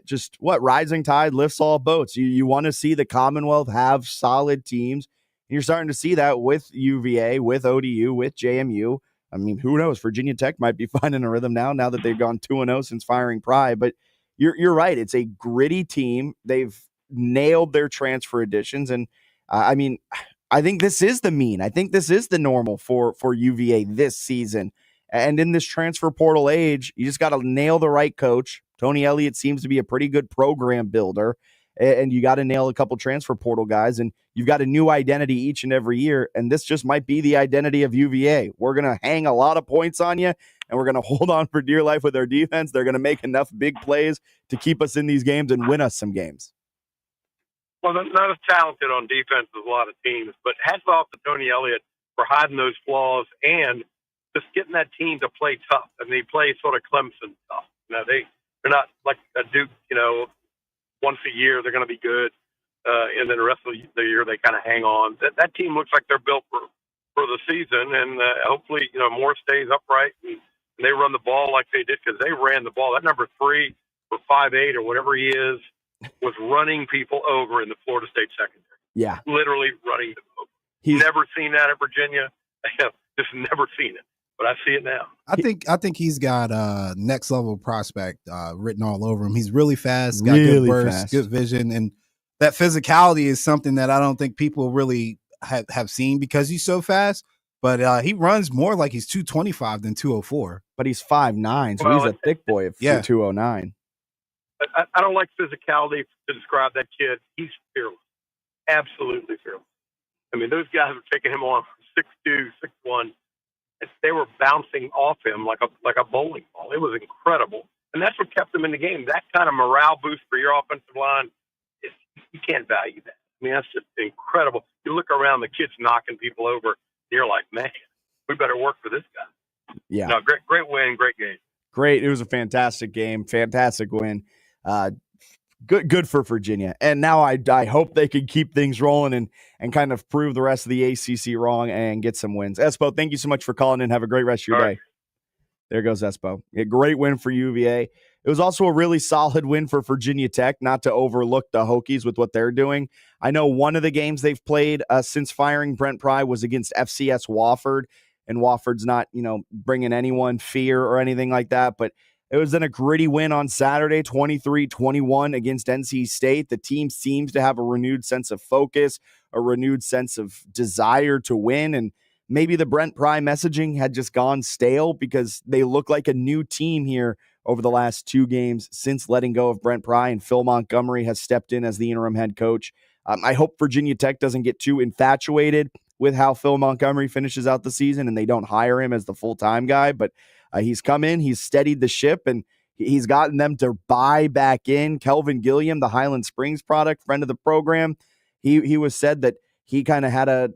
just rising tide lifts all boats. You want to see the Commonwealth have solid teams. And you're starting to see that with UVA, with ODU, with JMU. I mean, who knows? Virginia Tech might be finding a rhythm now that they've gone 2-0 since firing Pry. But you're right. It's a gritty team. They've nailed their transfer additions. And I think this is the mean. I think this is the normal for UVA this season. And in this transfer portal age, you just got to nail the right coach. Tony Elliott seems to be a pretty good program builder. And you got to nail a couple transfer portal guys. And you've got a new identity each and every year. And this just might be the identity of UVA. We're going to hang a lot of points on you, and we're going to hold on for dear life with our defense. They're going to make enough big plays to keep us in these games and win us some games.
Well, they're not as talented on defense as a lot of teams, but hats off to Tony Elliott for hiding those flaws and just getting that team to play tough. I mean, they play sort of Clemson tough. They're not like a Duke, once a year they're going to be good, and then the rest of the year they kind of hang on. That team looks like they're built for the season, and hopefully, Moore stays upright and they run the ball like they did because they ran the ball. That number 3 for 5'8" or whatever he is was running people over in the Florida State secondary.
Yeah.
Literally running them over. Never seen that at Virginia. Just never seen it. But I see it now.
I think he's got next level prospect written all over him. He's really fast, got good burst, good vision, and that physicality is something that I don't think people really have seen because he's so fast. But he runs more like he's 225 than 204.
But he's 5'9", so he's a thick boy of 209.
I don't like physicality to describe that kid. He's fearless, absolutely fearless. I mean, those guys were taking him on 6'2", 6'1". They were bouncing off him like a bowling ball. It was incredible. And that's what kept them in the game. That kind of morale boost for your offensive line, you can't value that. I mean, that's just incredible. You look around, the kids knocking people over, and you're like, man, we better work for this guy.
Yeah.
No, great win, great game.
Great. It was a fantastic game, fantastic win. Good for Virginia. And now I hope they can keep things rolling and kind of prove the rest of the ACC wrong and get some wins. Espo, thank you so much for calling in. Have a great rest of your day. There goes Espo. A great win for UVA. It was also a really solid win for Virginia Tech, not to overlook the Hokies with what they're doing. I know one of the games they've played since firing Brent Pry was against FCS Wofford, and Wofford's not, bringing anyone fear or anything like that, but it was then a gritty win on Saturday, 23-21 against NC State. The team seems to have a renewed sense of focus, a renewed sense of desire to win, and maybe the Brent Pry messaging had just gone stale because they look like a new team here over the last 2 games since letting go of Brent Pry, and Phil Montgomery has stepped in as the interim head coach. I hope Virginia Tech doesn't get too infatuated with how Phil Montgomery finishes out the season and they don't hire him as the full-time guy, but he's come in, he's steadied the ship, and he's gotten them to buy back in. Kelvin Gilliam, the Highland Springs product, friend of the program, he was said that he kind of had a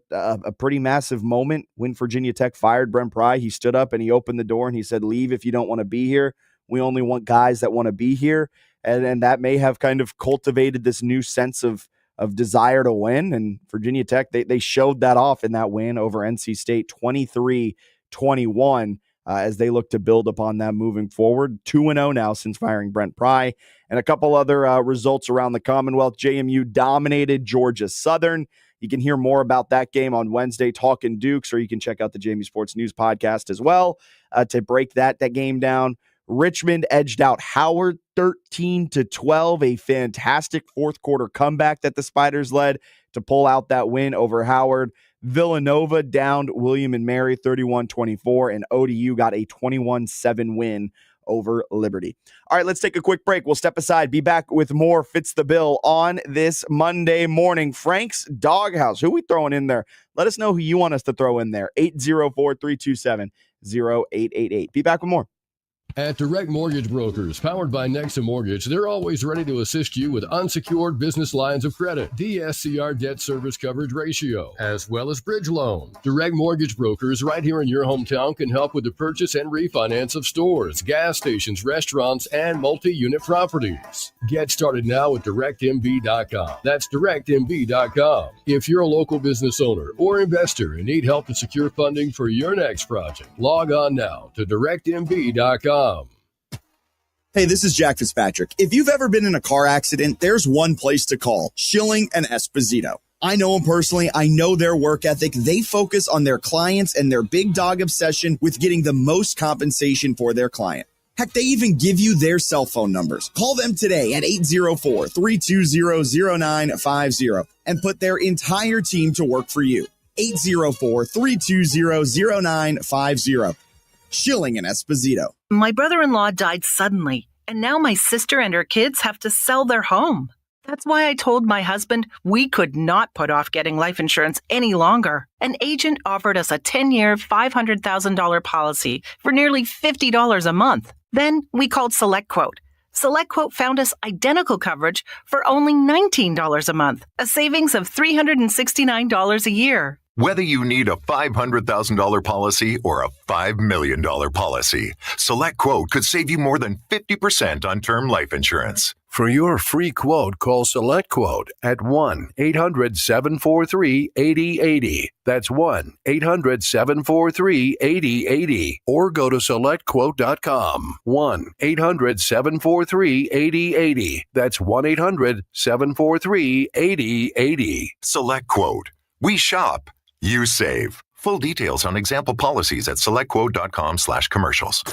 pretty massive moment when Virginia Tech fired Brent Pry. He stood up and he opened the door and he said, leave if you don't want to be here. We only want guys that want to be here. And that may have kind of cultivated this new sense of desire to win. And Virginia Tech, they showed that off in that win over NC State, 23-21, as they look to build upon that moving forward. 2-0 now since firing Brent Pry. And a couple other results around the Commonwealth. JMU dominated Georgia Southern. You can hear more about that game on Wednesday, Talking Dukes, or you can check out the JMU Sports News podcast as well to break that game down. Richmond edged out Howard 13-12, a fantastic fourth quarter comeback that the Spiders led to pull out that win over Howard. Villanova downed William and Mary 31-24, and ODU got a 21-7 win over Liberty. All right, let's take a quick break. We'll step aside, be back with more Fitz the Bill on this Monday morning. Frank's Doghouse, who we throwing in there? Let us know who you want us to throw in there. 804-327-0888. Be back with more.
At Direct Mortgage Brokers, powered by Nexa Mortgage, they're always ready to assist you with unsecured business lines of credit, DSCR debt service coverage ratio, as well as bridge loans. Direct Mortgage Brokers right here in your hometown can help with the purchase and refinance of stores, gas stations, restaurants, and multi-unit properties. Get started now at DirectMB.com. That's DirectMB.com. If you're a local business owner or investor and need help to secure funding for your next project, log on now to DirectMB.com.
Hey, this is Jack Fitzpatrick. If you've ever been in a car accident, there's one place to call: Schilling and Esposito. I know them personally. I know their work ethic. They focus on their clients and their big dog obsession with getting the most compensation for their client. Heck, they even give you their cell phone numbers. Call them today at 804-320-0950 and put their entire team to work for you. 804-320-0950. Schilling and Esposito.
My brother-in-law died suddenly, and now my sister and her kids have to sell their home. That's why I told my husband we could not put off getting life insurance any longer. An agent offered us a 10-year, $500,000 policy for nearly $50 a month. Then we called SelectQuote. SelectQuote found us identical coverage for only $19 a month, a savings of $369 a year.
Whether you need a $500,000 policy or a $5 million policy, SelectQuote could save you more than 50% on term life insurance.
For your free quote, call SelectQuote at 1-800-743-8080. That's 1-800-743-8080. Or go to SelectQuote.com. 1-800-743-8080. That's 1-800-743-8080.
SelectQuote. We shop. You save. Full details on example policies at SelectQuote.com/commercials.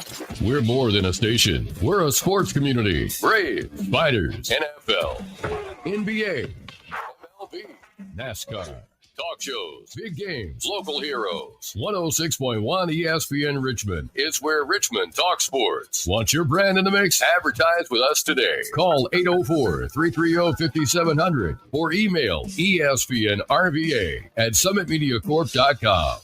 We're more than a station. We're a sports community. Braves, Spiders, NFL, NBA, MLB, NASCAR, talk shows, big games, local heroes. 106.1 ESPN Richmond. It's where Richmond talks sports. Want your brand in the mix? Advertise with us today. Call 804-330-5700 or email ESPNRVA@SummitMediaCorp.com.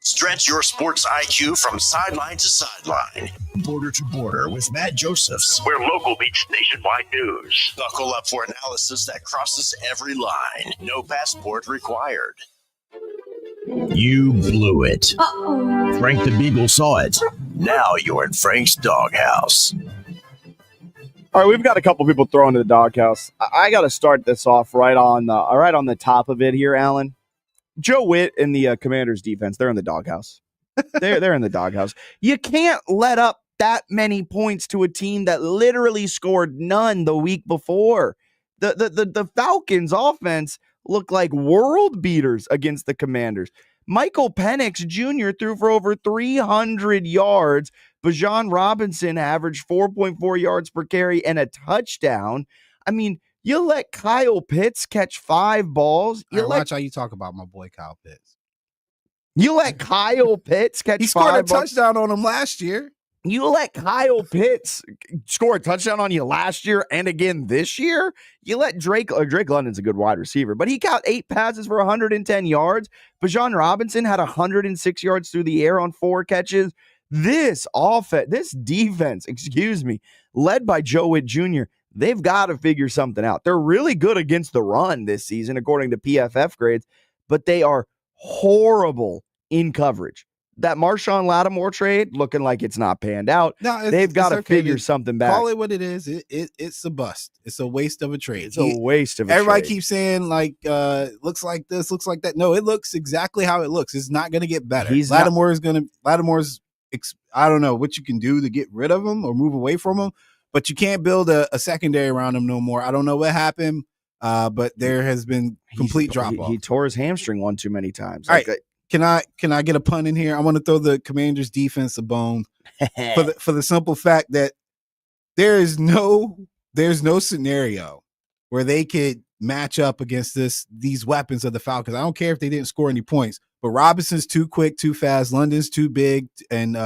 Stretch your sports IQ from sideline to sideline, border to border with Matt Josephs, where local meets nationwide news. Buckle up for analysis that crosses every line. No passport required. You blew it. Uh-oh. Frank the Beagle saw it. Now you're in Frank's doghouse.
All right, we've got a couple people thrown to the doghouse. I got to start this off right on the top of it here, Alan. Joe Witt and the Commanders defense, they're in the doghouse. They're in the doghouse. You can't let up that many points to a team that literally scored none the week before. The Falcons offense looked like world beaters against the Commanders. Michael Penix Jr. threw for over 300 yards. Bijan Robinson averaged 4.4 yards per carry and a touchdown. I mean, you let Kyle Pitts catch 5 balls.
Watch how you talk about my boy Kyle Pitts.
You let Kyle Pitts catch 5 balls.
He scored a touchdown on him last year.
You let Kyle Pitts score a touchdown on you last year and again this year. You let Drake London's a good wide receiver, but he caught 8 passes for 110 yards. Bijan Robinson had 106 yards through the air on 4 catches. This defense, led by Joe Witt Jr., they've got to figure something out. They're really good against the run this season, according to PFF grades, but they are horrible in coverage. That Marshawn Lattimore trade looking like it's not panned out.
No,
they've got to figure something back.
Call it what it is. It's a bust. It's a waste of a trade.
It's a waste of a
Everybody
trade.
keeps saying looks like this, looks like that. No, it looks exactly how it looks. It's not going to get better. Lattimore's I don't know what you can do to get rid of him or move away from him, but you can't build a secondary around him no more. I don't know what happened, but there has been complete drop off.
He tore his hamstring one too many times.
All right. Can I get a pun in here? I want to throw the Commanders defense a bone for the simple fact that there's no scenario where they could match up against these weapons of the Falcons. I don't care if they didn't score any points, but Robinson's too quick, too fast. London's too big and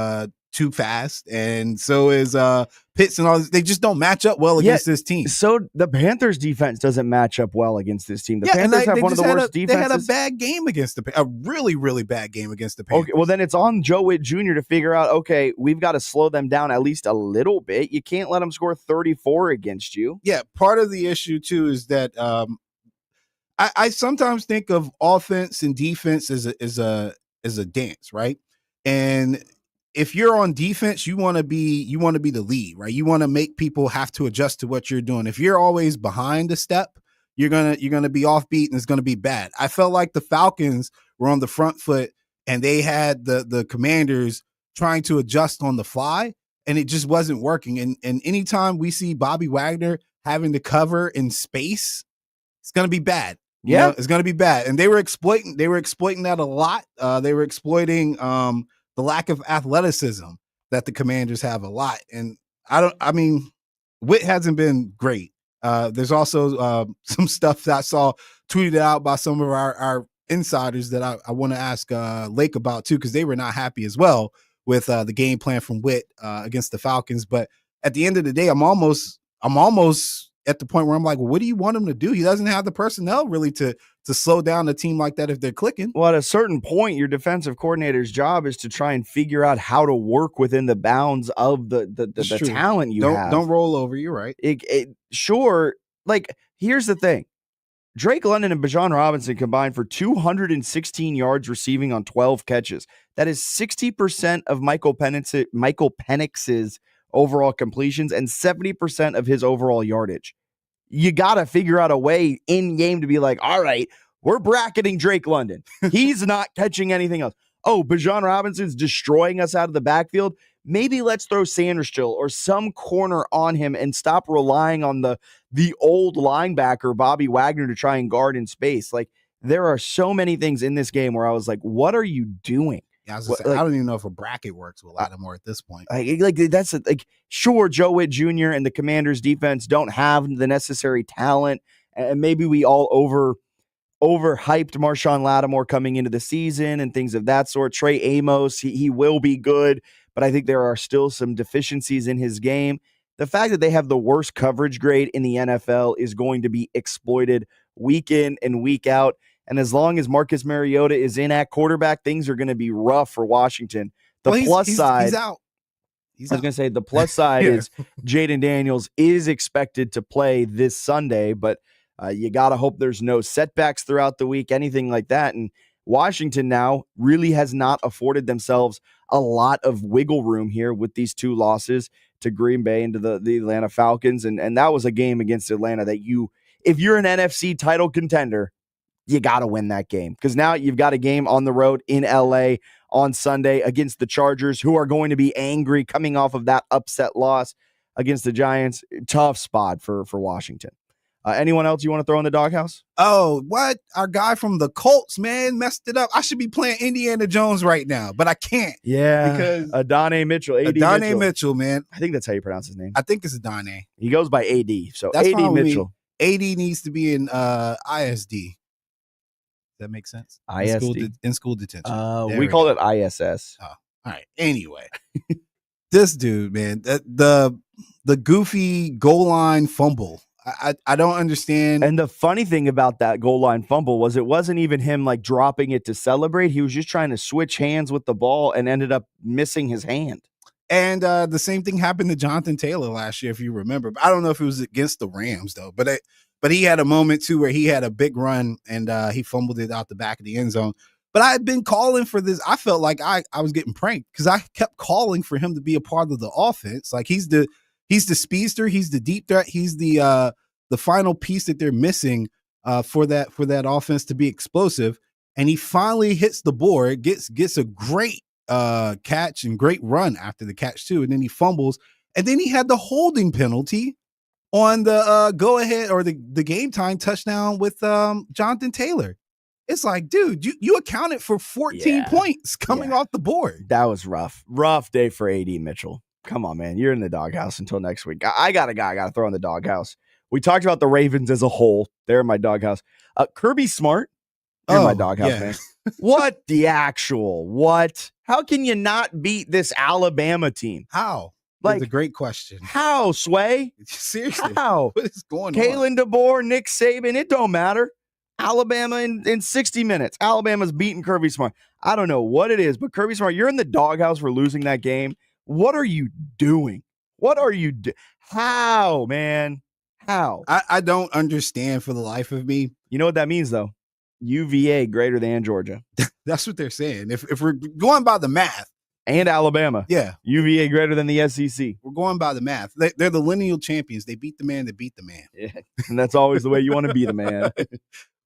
too fast, and so is Pitts and all this. They just don't match up well against this team.
So the Panthers defense doesn't match up well against this team. The Panthers have one of the worst defenses.
They had a bad game against a really, really bad game against the Panthers.
Okay, well then it's on Joe Witt Jr. to figure out, okay, we've got to slow them down at least a little bit. You can't let them score 34 against you.
Yeah, part of the issue too is that I sometimes think of offense and defense as a dance, right? And if you're on defense, you want to be the lead, right? You want to make people have to adjust to what you're doing. If you're always behind a step, you're gonna be offbeat and it's gonna be bad. I felt like the Falcons were on the front foot and they had the Commanders trying to adjust on the fly, and it just wasn't working. And anytime we see Bobby Wagner having to cover in space, it's gonna be bad.
Yeah,
it's gonna be bad. And they were exploiting that a lot. They were exploiting the lack of athleticism that the Commanders have a lot. And Witt hasn't been great. There's also some stuff that I saw tweeted out by some of our insiders that I want to ask Lake about too, because they were not happy as well with the game plan from Witt against the Falcons. But at the end of the day, I'm almost at the point where I'm like, well, what do you want him to do? He doesn't have the personnel really to slow down a team like that if they're clicking.
Well, at a certain point, your defensive coordinator's job is to try and figure out how to work within the bounds of the talent you have.
Don't roll over. You're right.
Sure. Like, here's the thing. Drake London and Bijan Robinson combined for 216 yards receiving on 12 catches. That is 60% of Michael Penix's overall completions and 70% of his overall yardage. You got to figure out a way in game to be like, all right, we're bracketing Drake London. He's not catching anything else. Oh, Bijan Robinson's destroying us out of the backfield. Maybe let's throw Sanderstill or some corner on him and stop relying on the old linebacker, Bobby Wagner, to try and guard in space. Like, there are so many things in this game where I was like, what are you doing?
Yeah, I was gonna say, I don't even know if a bracket works with Lattimore at this point.
Sure, Joe Witt Jr. and the Commanders defense don't have the necessary talent, and maybe we all overhyped Marshawn Lattimore coming into the season and things of that sort. Trey Amos, he will be good, but I think there are still some deficiencies in his game. The fact that they have the worst coverage grade in the NFL is going to be exploited week in and week out. And as long as Marcus Mariota is in at quarterback, things are going to be rough for Washington. He's
out.
I was going to say the plus side is Jaden Daniels is expected to play this Sunday, but you got to hope there's no setbacks throughout the week, anything like that. And Washington now really has not afforded themselves a lot of wiggle room here with these 2 losses to Green Bay and to the Atlanta Falcons. And that was a game against Atlanta that if you're an NFC title contender, you got to win that game, because now you've got a game on the road in LA on Sunday against the Chargers, who are going to be angry coming off of that upset loss against the Giants. Tough spot for Washington. Anyone else you want to throw in the doghouse?
Oh, what? Our guy from the Colts, man, messed it up. I should be playing Indiana Jones right now, but I can't.
Yeah,
because
Adonai Mitchell.
Adonai Mitchell, man.
I think that's how you pronounce his name.
I think it's Adonai.
He goes by AD, so
That's
AD Mitchell.
AD needs to be in ISD. That makes sense.
ISD.
In school detention.
We call it ISS.
Oh, all right. Anyway, this dude, man, the goofy goal line fumble. I don't understand.
And the funny thing about that goal line fumble was it wasn't even him like dropping it to celebrate. He was just trying to switch hands with the ball and ended up missing his hand.
And the same thing happened to Jonathan Taylor last year, if you remember. But I don't know if it was against the Rams though. But he had a moment too where he had a big run and he fumbled it out the back of the end zone. But I had been calling for this. I felt like I was getting pranked because I kept calling for him to be a part of the offense. Like he's the speedster, he's the deep threat, he's the final piece that they're missing for that offense to be explosive. And he finally hits the board, gets a great catch and great run after the catch too, and then he fumbles, and then he had the holding penalty on the go ahead or the game time touchdown with Jonathan Taylor. It's like, dude, you accounted for 14 points coming off the board.
That was rough day for AD Mitchell. Come on, man, you're in the doghouse until next week. I got a guy I got to throw in the doghouse. We talked about the Ravens as a whole. They're in my doghouse. Kirby Smart, you're in my doghouse, man. What the actual what? How can you not beat this Alabama team?
How?
Like,
that's a great question.
How, Sway?
Seriously.
How?
What is going on?
Kalen DeBoer, Nick Saban, it don't matter. Alabama in 60 minutes. Alabama's beating Kirby Smart. I don't know what it is, but Kirby Smart, you're in the doghouse for losing that game. What are you doing? What are you doing? How, man? How?
I don't understand for the life of me.
You know what that means, though? UVA greater than Georgia.
That's what they're saying. If we're going by the math.
And Alabama.
Yeah.
UVA greater than the SEC.
We're going by the math. They're the lineal champions. They beat the man that beat the man.
Yeah. And that's always the way you want to be the man.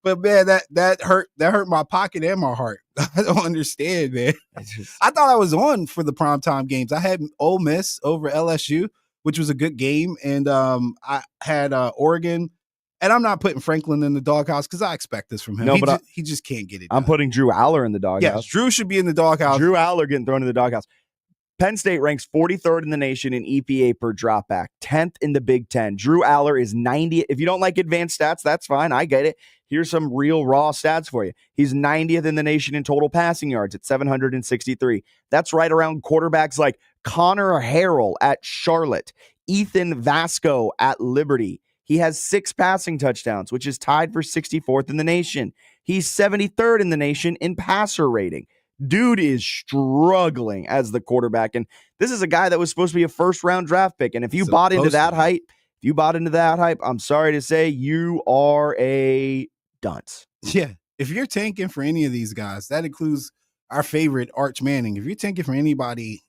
But man, that hurt my pocket and my heart. I don't understand, man. I thought I was on for the primetime games. I had Ole Miss over LSU, which was a good game. And I had Oregon. And I'm not putting Franklin in the doghouse because I expect this from him.
No,
he just can't get it
I'm
done.
putting Drew Aller in the doghouse.
Yes, Drew should be in the doghouse.
Drew Aller getting thrown in the doghouse. Penn State ranks 43rd in the nation in EPA per dropback, 10th in the Big Ten. Drew Aller is 90th. If you don't like advanced stats, that's fine. I get it. Here's some real raw stats for you. He's 90th in the nation in total passing yards at 763. That's right around quarterbacks like Connor Harrell at Charlotte, Ethan Vasco at Liberty. He has 6 passing touchdowns, which is tied for 64th in the nation. He's 73rd in the nation in passer rating. Dude is struggling as the quarterback. And this is a guy that was supposed to be a first-round draft pick. And if you bought into that hype, I'm sorry to say you are a dunce.
Yeah. If you're tanking for any of these guys, that includes our favorite Arch Manning. If you're tanking for anybody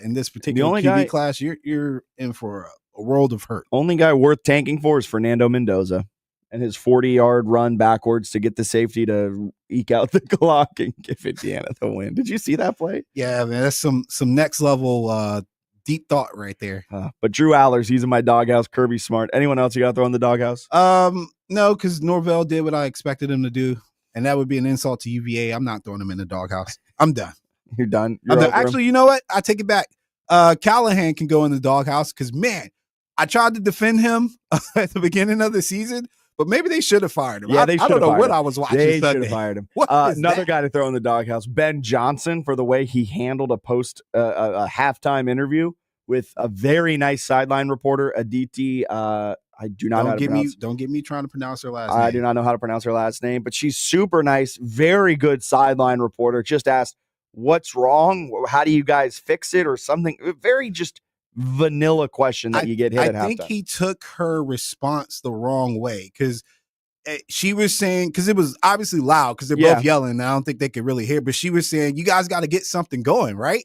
in this particular QB class, you're in for a world of hurt.
Only guy worth tanking for is Fernando Mendoza and his 40-yard run backwards to get the safety to eke out the clock and give Indiana the win. Did you see that play?
Yeah, man, that's some next level deep thought right there.
But Drew Aller's using my doghouse. Kirby Smart. Anyone else you got to throw in the doghouse?
No, because Norvell did what I expected him to do, and that would be an insult to UVA. I'm not throwing him in the doghouse. I'm done.
You're done.
Actually, you know what? I take it back. Callahan can go in the doghouse because, man, I tried to defend him at the beginning of the season, but maybe they should have fired him.
Yeah,
I don't know what I was watching.
They should have fired him. Another guy to throw in the doghouse, Ben Johnson, for the way he handled a halftime interview with a very nice sideline reporter, Aditi I do not know how to pronounce.
Don't get me trying to pronounce her last name.
I do not know how to pronounce her last name, but she's super nice, very good sideline reporter. Just asked, what's wrong? How do you guys fix it or something? Very just vanilla question that you get hit at halftime.
I think he took her response the wrong way because she was saying, because it was obviously loud because they're both yelling. And I don't think they could really hear, but she was saying, you guys got to get something going, right?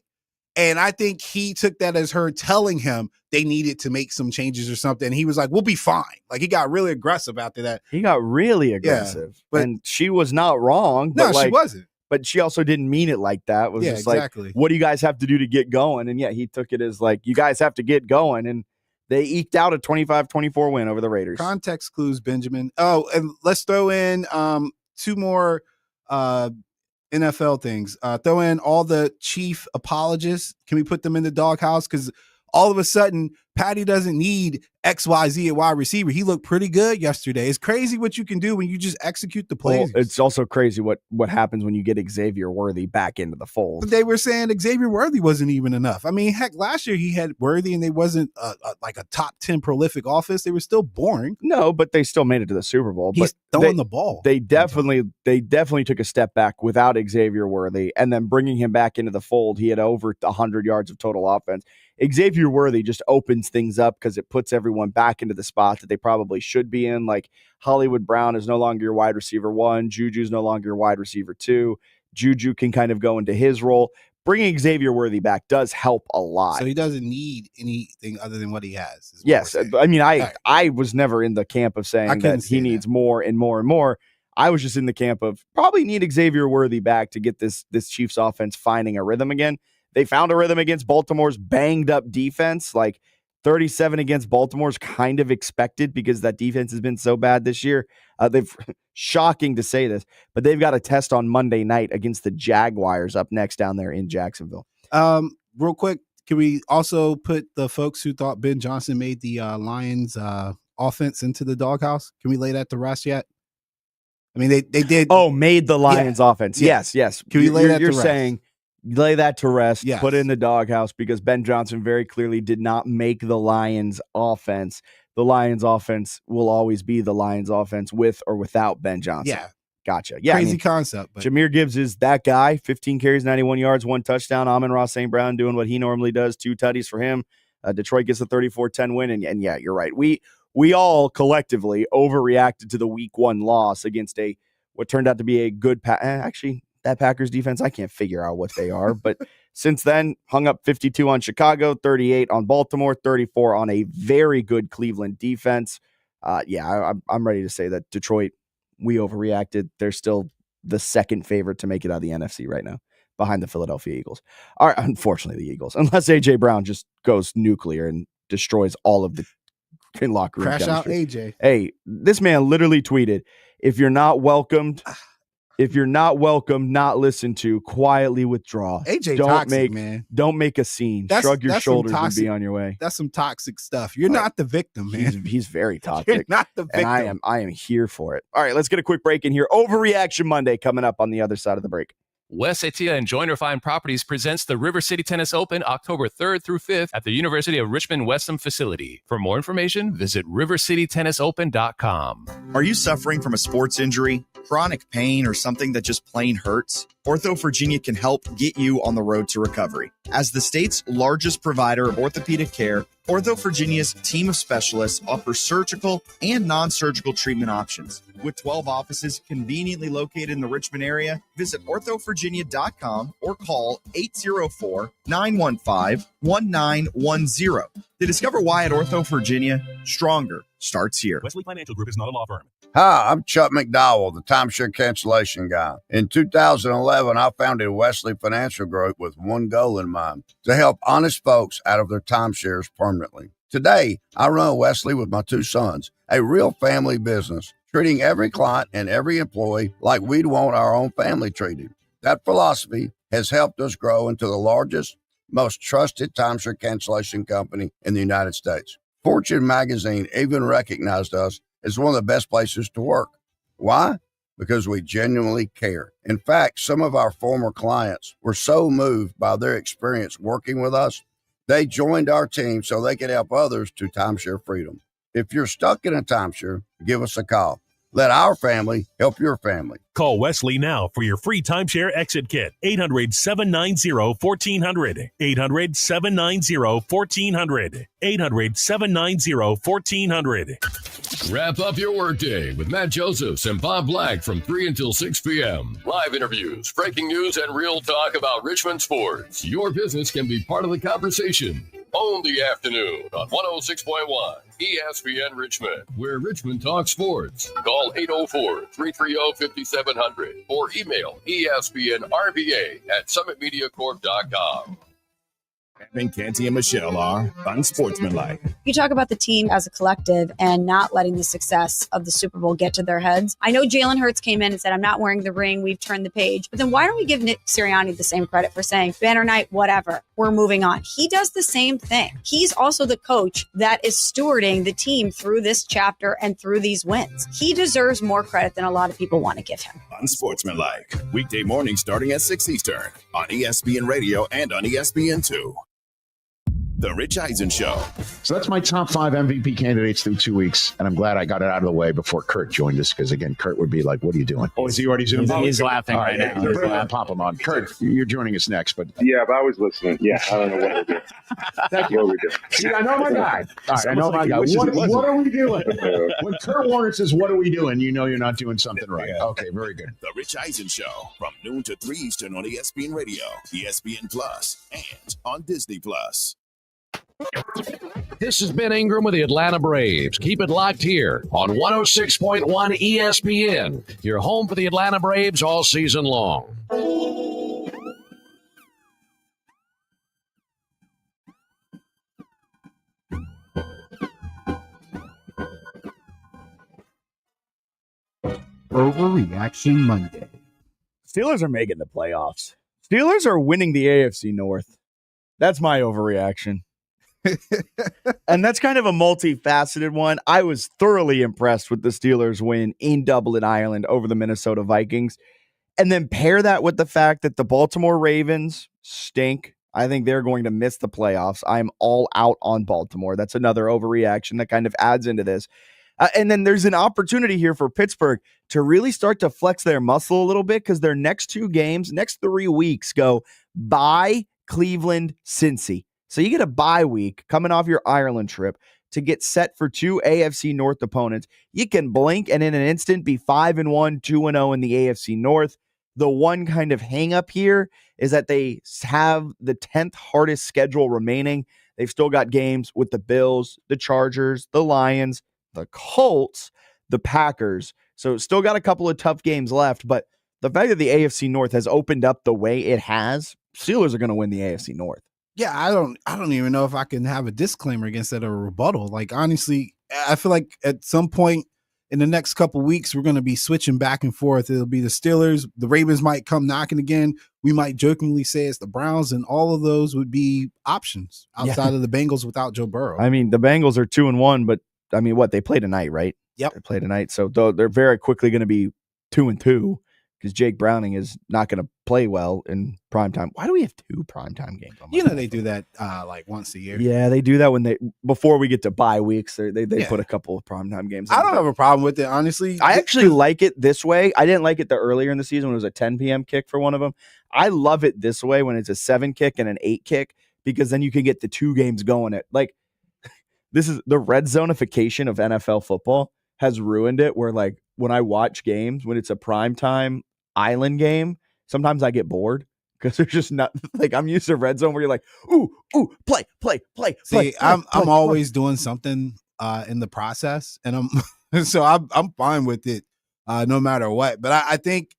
And I think he took that as her telling him they needed to make some changes or something. And he was like, we'll be fine. Like, he got really aggressive after that.
He got really aggressive. Yeah, and she was not wrong. But
she wasn't.
But she also didn't mean it like that. It was just
exactly.
Like, what do you guys have to do to get going? And he took it as like, you guys have to get going. And they eked out a 25-24 win over the Raiders.
Context clues, Benjamin. Oh, and let's throw in 2 more NFL things. Throw in all the chief apologists. Can we put them in the doghouse? Because all of a sudden, Patty doesn't need XYZ at wide receiver. He looked pretty good yesterday. It's crazy what you can do when you just execute the plays.
Well, it's also crazy what happens when you get Xavier Worthy back into the fold.
But they were saying Xavier Worthy wasn't even enough. I mean, heck, last year he had Worthy and they wasn't like a top 10 prolific offense. They were still boring.
No, but they still made it to the Super Bowl.
He's throwing the ball.
They definitely took a step back without Xavier Worthy, and then bringing him back into the fold. He had over 100 yards of total offense. Xavier Worthy just opens things up because it puts everyone back into the spot that they probably should be in. Like, Hollywood Brown is no longer your wide receiver 1. Juju's no longer your wide receiver 2. Juju can kind of go into his role. Bringing Xavier Worthy back does help a lot.
So he doesn't need anything other than what he has.
Yes. I mean, I was never in the camp of saying that he needs more and more and more. I was just in the camp of probably need Xavier Worthy back to get this Chiefs offense finding a rhythm again. They found a rhythm against Baltimore's banged up defense. Like 37 against Baltimore's kind of expected because that defense has been so bad this year. They've shocking to say this, but they've got a test on Monday night against the Jaguars up next down there in Jacksonville.
Real quick, can we also put the folks who thought Ben Johnson made the Lions offense into the doghouse? Can we lay that to rest yet? I mean, they did.
Oh, made the Lions offense. Yes.
Can we lay that to rest?
You're saying lay that to rest,
yes.
Put it in the doghouse because Ben Johnson very clearly did not make the Lions offense. The Lions offense will always be the Lions offense with or without Ben Johnson.
Yeah.
Gotcha. Yeah.
Crazy concept. But
Jahmyr Gibbs is that guy. 15 carries, 91 yards, 1 touchdown. Amon-Ra St. Brown doing what he normally does. 2 tutties for him. Detroit gets a 34-10 win. And yeah, you're right. We all collectively overreacted to the week 1 loss against what turned out to be a good actually, that Packers defense, I can't figure out what they are. But since then, hung up 52 on Chicago, 38 on Baltimore, 34 on a very good Cleveland defense. I'm ready to say that Detroit, we overreacted. They're still the second favorite to make it out of the NFC right now, behind the Philadelphia Eagles. All right, unfortunately, the Eagles, unless A.J. Brown just goes nuclear and destroys all of the locker room
crash
chemistry.
out A.J.
Hey, this man literally tweeted, if you're not welcomed, not listened to, quietly withdraw.
AJ
don't
toxic,
make,
man.
Don't make a scene. Shrug your shoulders and be on your way.
That's some toxic stuff. You're not the victim, man.
He's very toxic.
You're not the victim.
And I am here for it. All right, let's get a quick break in here. Overreaction Monday coming up on the other side of the break.
Wes Atia and Joiner Fine Properties presents the River City Tennis Open October 3rd through 5th at the University of Richmond Westham facility. For more information, visit rivercitytennisopen.com.
Are you suffering from a sports injury, chronic pain, or something that just plain hurts? Ortho Virginia can help get you on the road to recovery. As the state's largest provider of orthopedic care, Ortho Virginia's team of specialists offers surgical and non-surgical treatment options. With 12 offices conveniently located in the Richmond area, visit orthovirginia.com or call 804-915-1910 to discover why at Ortho Virginia, stronger starts here.
Wesley Financial Group is not a law firm.
Hi, I'm Chuck McDowell, the timeshare cancellation guy. In 2011, I founded Wesley Financial Group with one goal in mind, to help honest folks out of their timeshares permanently. Today, I run Wesley with my 2 sons, a real family business, treating every client and every employee like we'd want our own family treated. That philosophy has helped us grow into the largest, most trusted timeshare cancellation company in the United States. Fortune magazine even recognized us as one of the best places to work. Why? Because we genuinely care. In fact, some of our former clients were so moved by their experience working with us, they joined our team so they could help others to timeshare freedom. If you're stuck in a timeshare, give us a call. Let our family help your family.
Call Wesley now for your free timeshare exit kit. 800-790-1400. 800-790-1400. 800-790-1400.
Wrap up your workday with Matt Josephs and Bob Black from 3 until 6 p.m. Live interviews, breaking news, and real talk about Richmond sports. Your business can be part of the conversation. Own the afternoon on 106.1 ESPN Richmond, where Richmond talks sports. Call 804-330-5700 or email espnrba@summitmediacorp.com.
And Canty and Michelle are unsportsmanlike.
You talk about the team as a collective and not letting the success of the Super Bowl get to their heads. I know Jalen Hurts came in and said, I'm not wearing the ring. We've turned the page. But then why don't we give Nick Sirianni the same credit for saying, banner night, whatever, we're moving on. He does the same thing. He's also the coach that is stewarding the team through this chapter and through these wins. He deserves more credit than a lot of people want to give him.
Unsportsmanlike. Weekday morning starting at 6 Eastern on ESPN Radio and on ESPN2. The Rich Eisen Show.
So that's my top 5 MVP candidates through 2 weeks, and I'm glad I got it out of the way before Kurt joined us, because, again, Kurt would be like, what are you doing? Oh, is he already zoomed?
He's laughing right now.
I'll pop him on. Kurt, you're joining us next. But
yeah, but I was listening. Yeah, I don't know what we're doing.
Thank you.
What we're doing.
See, I know my guy. All right, I know my guy. What are we doing? When Kurt Warner says, what are we doing, you know you're not doing something right. Okay, very good.
The Rich Eisen Show from noon to 3 Eastern on ESPN Radio, ESPN Plus, and on Disney Plus.
This has been Ingram with the Atlanta Braves. Keep it locked here on 106.1 ESPN, your home for the Atlanta Braves all season long.
Overreaction Monday.
Steelers are making the playoffs. Steelers are winning the AFC North. That's my overreaction. And that's kind of a multifaceted one. I was thoroughly impressed with the Steelers win in Dublin, Ireland over the Minnesota Vikings. And then pair that with the fact that the Baltimore Ravens stink. I think they're going to miss the playoffs. I'm all out on Baltimore. That's another overreaction that kind of adds into this. And then there's an opportunity here for Pittsburgh to really start to flex their muscle a little bit, because their next 2 games, next 3 weeks go by Cleveland, Cincy. So you get a bye week coming off your Ireland trip to get set for 2 AFC North opponents. You can blink and in an instant be 5-1, 2-0 in the AFC North. The one kind of hang up here is that they have the 10th hardest schedule remaining. They've still got games with the Bills, the Chargers, the Lions, the Colts, the Packers. So still got a couple of tough games left, but the fact that the AFC North has opened up the way it has, Steelers are going to win the AFC North.
Yeah, I don't even know if I can have a disclaimer against that or a rebuttal. Like, honestly, I feel like at some point in the next couple weeks, we're going to be switching back and forth. It'll be the Steelers. The Ravens might come knocking again. We might jokingly say it's the Browns, and all of those would be options outside of the Bengals without Joe Burrow.
I mean, the Bengals are 2-1, but I mean, what? They play tonight, right?
Yep.
They play tonight. So they're very quickly going to be 2-2. Because Jake Browning is not going to play well in primetime. Why do we have 2 primetime games?
You know, they do that like once a year.
Yeah, they do that before we get to bye weeks. They put a couple of primetime games.
I don't have a problem with it, honestly.
I actually like it this way. I didn't like it the earlier in the season when it was a 10 p.m. kick for one of them. I love it this way when it's a 7 kick and an 8 kick, because then you can get the 2 games going. This is the red zonification of NFL football has ruined it, where like when I watch games, when it's a primetime island game, sometimes I get bored because there's just not like I'm used to red zone where you're like, ooh, play.
See, I'm always doing something in the process, and I'm fine with it no matter what. But I think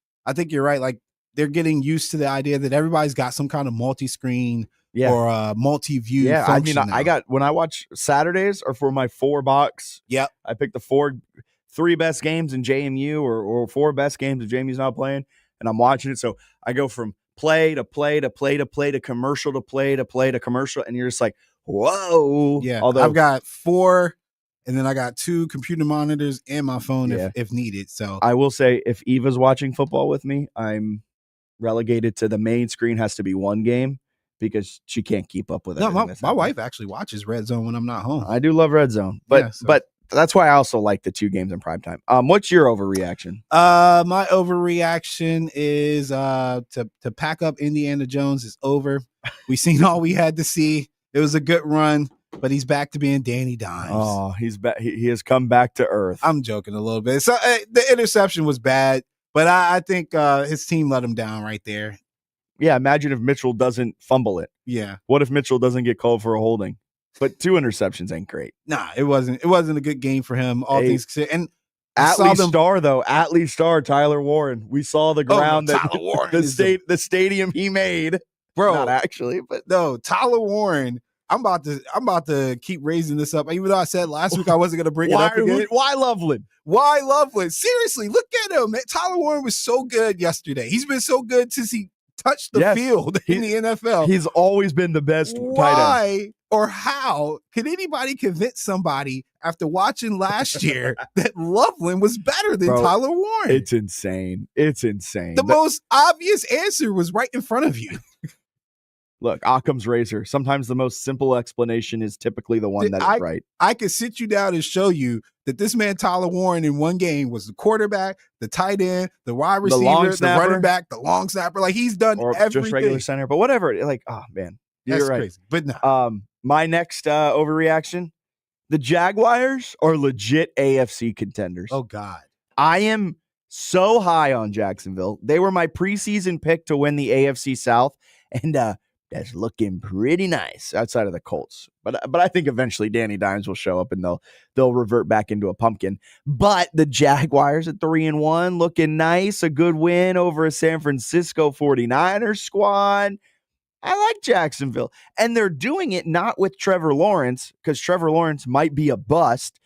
you're right. Like, they're getting used to the idea that everybody's got some kind of multi-screen or multi-view.
Yeah, I mean, I got when I watch Saturdays or for my 4-box.
Yep,
I pick the 3 best games in JMU or 4 best games if JMU's not playing, and I'm watching it. So I go from play to play to play to play to commercial to play to play to commercial, and you're just like, whoa.
Yeah, although I've got 4, and then I got 2 computer monitors and my phone if needed. So
I will say, if Eva's watching football with me, I'm relegated to the main screen has to be 1 game, because she can't keep up with it.
No, my wife actually watches Red Zone when I'm not home.
I do love Red Zone, but That's why I also like the 2 games in primetime. What's your overreaction?
My overreaction is to pack up Indiana Jones is over. We seen all we had to see. It was a good run, but he's back to being Danny Dimes.
Oh, he's back. He has come back to earth.
I'm joking a little bit. So the interception was bad, but I think his team let him down right there.
Yeah, imagine if Mitchell doesn't fumble it.
Yeah.
What if Mitchell doesn't get called for a holding? But 2 interceptions ain't great.
Nah, it wasn't a good game for him. All things considered. And
Atlee Star, Tyler Warren. We saw the ground
Tyler Warren
the stadium he made.
Bro,
not actually, but
no, Tyler Warren. I'm about to keep raising this up. Even though I said last week I wasn't going to bring it up again.
Why Loveland?
Why Loveland? Seriously, look at him. Man. Tyler Warren was so good yesterday. He's been so good since he touched the field in the NFL.
He's always been the best tight end.
Why or how can anybody convince somebody after watching last year that Loveland was better than Tyler Warren?
It's insane.
The most obvious answer was right in front of you.
Look, Occam's razor. Sometimes the most simple explanation is typically the one that is right.
I could sit you down and show you that this man, Tyler Warren, in one game was the quarterback, the tight end, the wide receiver, the running back, the long snapper. Like he's done everything.
Just regular center, but whatever. Like, oh man, you're right.
Crazy. But no.
My next overreaction: the Jaguars are legit AFC contenders.
Oh God,
I am so high on Jacksonville. They were my preseason pick to win the AFC South, and that's looking pretty nice outside of the Colts. But I think eventually Danny Dimes will show up and they'll revert back into a pumpkin. But the Jaguars at 3-1, looking nice. A good win over a San Francisco 49ers squad. I like Jacksonville. And they're doing it not with Trevor Lawrence, because Trevor Lawrence might be a bust.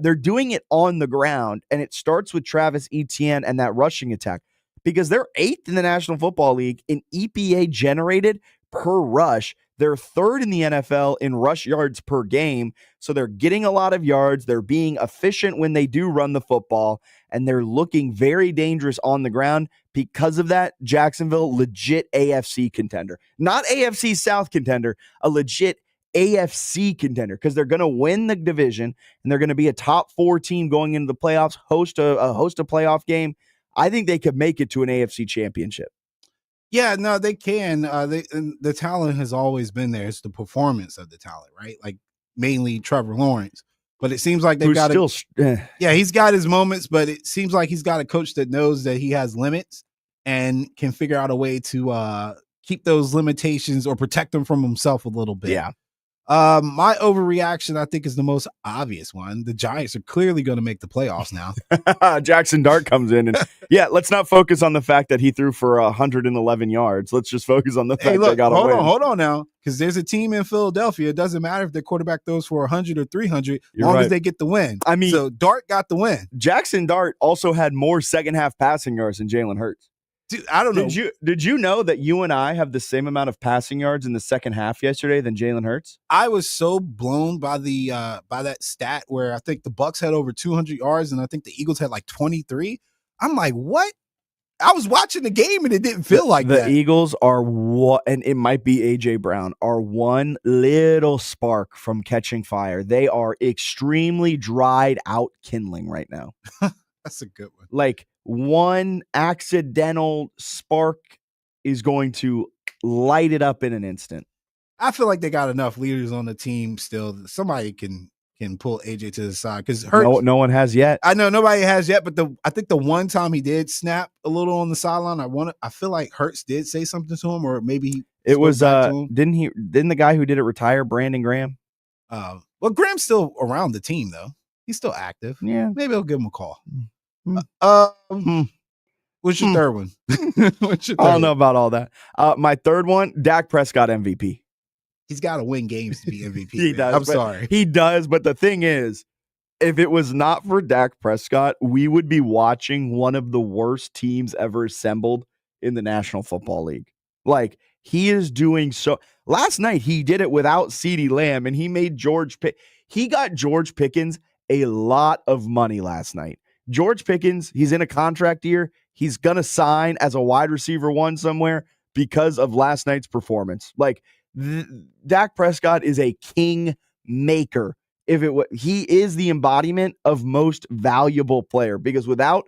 They're doing it on the ground, and it starts with Travis Etienne and that rushing attack, because they're 8th in the National Football League in EPA generated per rush. They're 3rd in the NFL in rush yards per game. So they're getting a lot of yards. They're being efficient when they do run the football, and they're looking very dangerous on the ground. Because of that, Jacksonville, legit AFC contender. Not AFC South contender, a legit AFC contender, because they're going to win the division and they're going to be a top 4 team going into the playoffs, host a playoff game. I think they could make it to an AFC championship.
Yeah, no, they can. The talent has always been there. It's the performance of the talent, right? Like mainly Trevor Lawrence. But it seems like they've got he's got his moments, but it seems like he's got a coach that knows that he has limits and can figure out a way to keep those limitations or protect them from himself a little bit.
Yeah.
My overreaction, I think, is the most obvious one. The Giants are clearly going to make the playoffs now.
Jackson Dart comes in, and let's not focus on the fact that he threw for 111 yards. Let's just focus on the fact they got a win.
Hold on now, because there's a team in Philadelphia. It doesn't matter if their quarterback throws for 100 or 300, as long as they get the win. I mean, so Dart got the win.
Jackson Dart also had more second half passing yards than Jalen Hurts.
Dude, I don't know.
Did you know that you and I have the same amount of passing yards in the second half yesterday than Jalen Hurts?
I was so blown by the by that stat where I think the Bucs had over 200 yards and I think the Eagles had like 23. I'm like, what? I was watching the game and it didn't feel like that.
The Eagles are and it might be AJ Brown, are one little spark from catching fire. They are extremely dried out kindling right now.
That's a good one.
Like, one accidental spark is going to light it up in an instant.
I feel like they got enough leaders on the team still. Somebody can pull AJ to the side, because
no one has yet.
I know nobody has yet, but I think the one time he did snap a little on the sideline, I feel like Hurts did say something to him, or maybe
it was didn't the guy who did it retire, Brandon Graham?
Well, Graham's still around the team though. He's still active.
Yeah,
maybe I'll give him a call. What's your third one?
I don't know about all that. My third one, Dak Prescott MVP.
He's got to win games to be MVP.
He does.
I'm sorry.
He does. But the thing is, if it was not for Dak Prescott, we would be watching one of the worst teams ever assembled in the National Football League. Like, he is doing so. Last night, he did it without CeeDee Lamb, and he made he got George Pickens a lot of money last night. George Pickens, he's in a contract year. He's going to sign as a wide receiver 1 somewhere because of last night's performance. Like, Dak Prescott is a king maker He is the embodiment of most valuable player, because without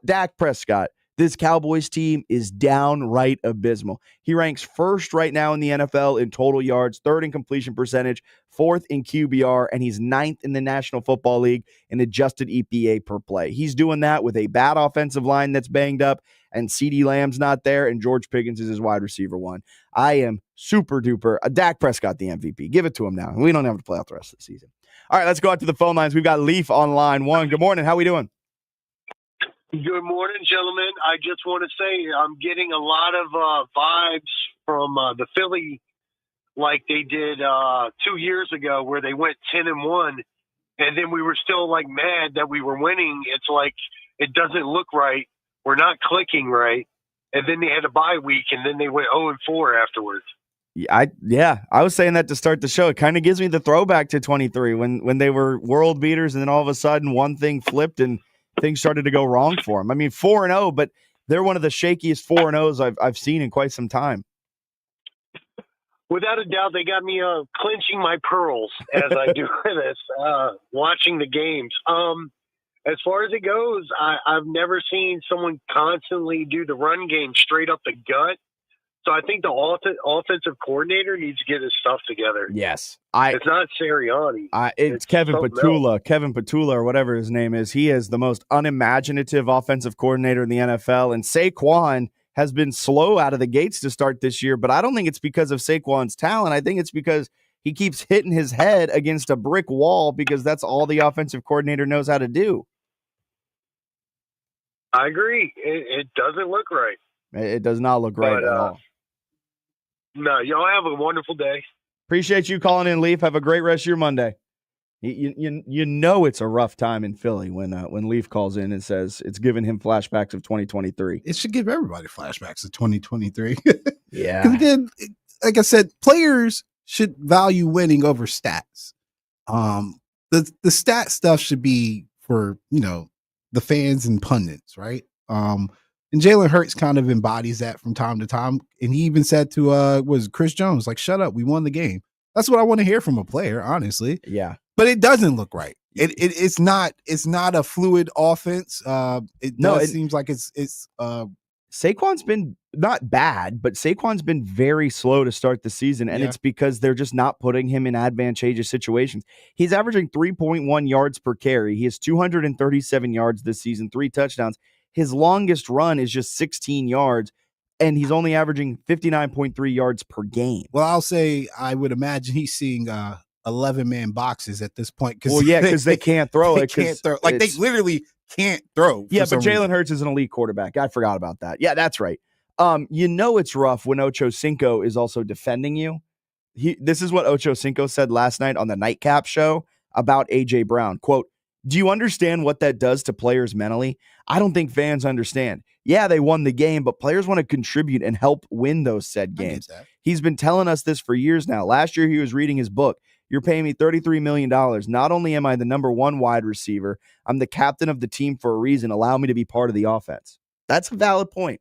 Dak Prescott, this Cowboys team is downright abysmal. He ranks first right now in the NFL in total yards, third in completion percentage, fourth in QBR, and he's ninth in the National Football League in adjusted EPA per play. He's doing that with a bad offensive line that's banged up, and CeeDee Lamb's not there, and George Pickens is his wide receiver one. I am super duper. Dak Prescott, the MVP. Give it to him now. We don't have to play out the rest of the season. All right, let's go out to the phone lines. We've got Leaf on line one. Good morning. How we doing?
Good morning, gentlemen. I just want to say I'm getting a lot of vibes from the Philly like they did 2 years ago, where they went 10-1, and then we were still like mad that we were winning. It's like it doesn't look right. We're not clicking right. And then they had a bye week, and then they went 0-4 afterwards.
Yeah, I was saying that to start the show. It kind of gives me the throwback to 23 when they were world beaters, and then all of a sudden one thing flipped and things started to go wrong for them. I mean, 4-0, but they're one of the shakiest 4-0s I've seen in quite some time.
Without a doubt, they got me clenching my pearls as I do this, watching the games. As far as it goes, I've never seen someone constantly do the run game straight up the gut. So I think the offensive coordinator needs to get his stuff together.
Yes.
It's not Sirianni.
It's Kevin Petula.
Else.
Kevin Petula, or whatever his name is. He is the most unimaginative offensive coordinator in the NFL. And Saquon has been slow out of the gates to start this year, but I don't think it's because of Saquon's talent. I think it's because he keeps hitting his head against a brick wall, because that's all the offensive coordinator knows how to do.
I agree. It doesn't look right.
It does not look right at all.
No, y'all have a wonderful day.
Appreciate you calling in, Leaf. Have a great rest of your Monday. You know it's a rough time in Philly when Leaf calls in and says it's giving him flashbacks of 2023.
It should give everybody flashbacks of 2023.
Yeah.
Because again, like I said, players should value winning over stats. The stat stuff should be for, the fans and pundits, right? And Jalen Hurts kind of embodies that from time to time. And he even said to Chris Jones, like, shut up, we won the game. That's what I want to hear from a player, honestly.
Yeah.
But it doesn't look right. It's not a fluid offense. It seems like it's
Saquon's been not bad, but Saquon's been very slow to start the season, and it's because they're just not putting him in advantageous situations. He's averaging 3.1 yards per carry. He has 237 yards this season, 3 touchdowns. His longest run is just 16 yards, and he's only averaging 59.3 yards per game.
Well, I'll say I would imagine he's seeing 11-man boxes at this point.
Because they can't throw it.
They literally can't throw.
Yeah, but Jalen Hurts is an elite quarterback. I forgot about that. Yeah, that's right. It's rough when Ocho Cinco is also defending you. This is what Ocho Cinco said last night on the Nightcap show about A.J. Brown. Quote, "Do you understand what that does to players mentally? I don't think fans understand. Yeah, they won the game, but players want to contribute and help win those said games. He's been telling us this for years now. Last year, he was reading his book. You're paying me $33 million. Not only am I the number 1 wide receiver, I'm the captain of the team for a reason. Allow me to be part of the offense." That's a valid point.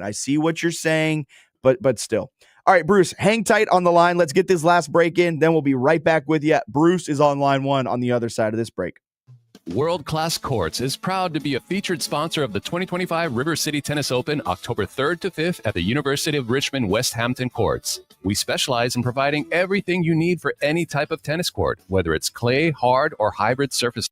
I see what you're saying, but still. All right, Bruce, hang tight on the line. Let's get this last break in. Then we'll be right back with you. Bruce is on line 1 on the other side of this break.
World Class Courts is proud to be a featured sponsor of the 2025 River City Tennis Open, October 3rd to 5th at the University of Richmond West Hampton Courts. We specialize in providing everything you need for any type of tennis court, whether it's clay, hard, or hybrid surface.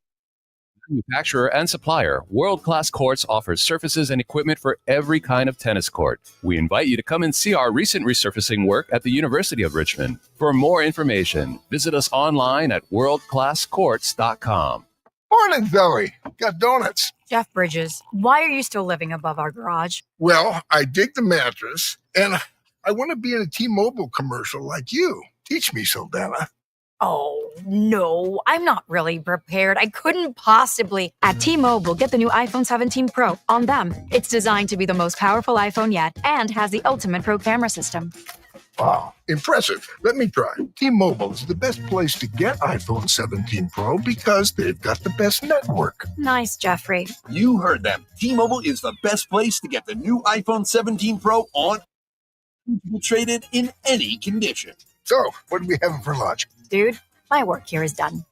Manufacturer and supplier, World Class Courts offers surfaces and equipment for every kind of tennis court. We invite you to come and see our recent resurfacing work at the University of Richmond. For more information, visit us online at worldclasscourts.com.
Morning, Zoe. Got donuts.
Jeff Bridges, why are you still living above our garage?
Well, I dig the mattress, and I want to be in a T-Mobile commercial like you. Teach me, Saldana.
Oh, no, I'm not really prepared. I couldn't possibly. At T-Mobile, get the new iPhone 17 Pro on them. It's designed to be the most powerful iPhone yet and has the ultimate pro camera system.
Wow, impressive. Let me try. T-Mobile is the best place to get iPhone 17 Pro because they've got the best network.
Nice, Jeffrey.
You heard them. T-Mobile is the best place to get the new iPhone 17 Pro on traded in any condition.
So, what are we having for lunch?
Dude, My work here is done.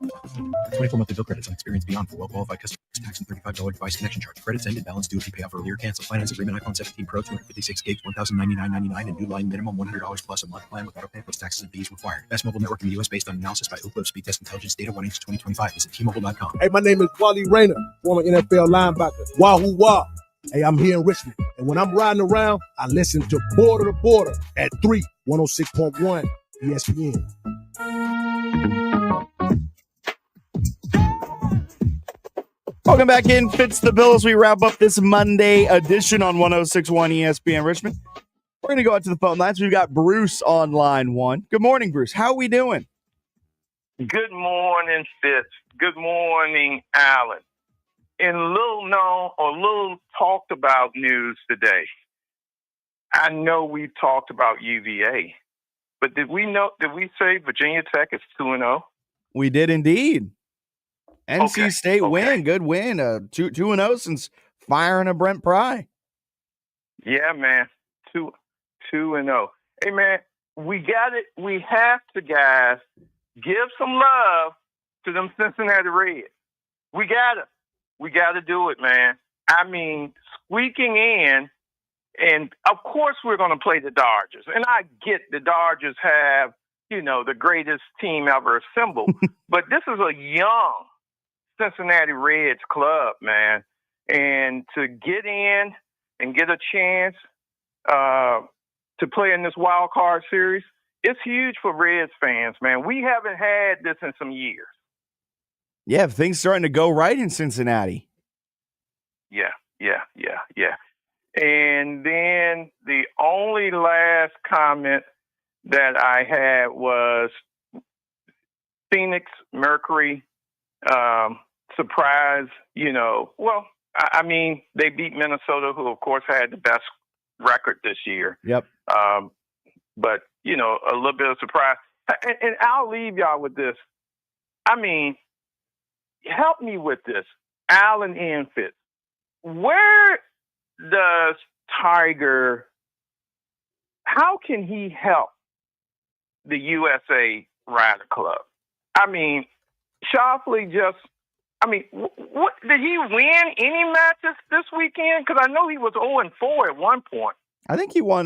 24 monthly bill credits on experience beyond for well-qualified customers. Tax and $35 device connection charge. Credits ended. Balance due if you pay off earlier. Cancel finance agreement. iPhone 17 Pro, 256 gigs, $1,099.99, and new line minimum $100 plus a month plan with auto pay plus taxes and fees required. Best mobile network in the U.S. based on analysis by Ookla Speed Test Intelligence Data 1H2025. Visit T-Mobile.com.
Hey, my name is Wally Rayner, former NFL linebacker. Wahoo Wah. Hey, I'm here in Richmond, and when I'm riding around, I listen to Border to Border at 106.1 ESPN.
Welcome back in, Fitz the Bill, as we wrap up this Monday edition on 106.1 ESPN Richmond. We're going to go out to the phone lines. We've got Bruce on line one. Good morning, Bruce. How are we doing?
Good morning, Fitz. Good morning, Alan. In little known or little talked about news today, I know we've talked about UVA, but did we say Virginia Tech is 2-0?
We did indeed. NC State win, good win. 2-0 since firing a Brent Pry.
Yeah, man. 2-0. Hey, man, we got it. We have to, guys, give some love to them Cincinnati Reds. We got to do it, man. I mean, squeaking in, and of course we're going to play the Dodgers. And I get the Dodgers have, the greatest team ever assembled. But this is a young Cincinnati Reds club, man. And to get in and get a chance to play in this wild card series, it's huge for Reds fans, man. We haven't had this in some years.
Yeah, things starting to go right in Cincinnati.
Yeah. And then the only last comment that I had was Phoenix Mercury surprise, I mean, they beat Minnesota, who, of course, had the best record this year.
Yep.
But, a little bit of surprise. And I'll leave y'all with this. I mean, help me with this, Alan and Fitz. Where does Tiger, how can he help the USA Ryder Club? I mean, Shoffley what did he win any matches this weekend? Because I know he was 0-4 at one point.
I think he won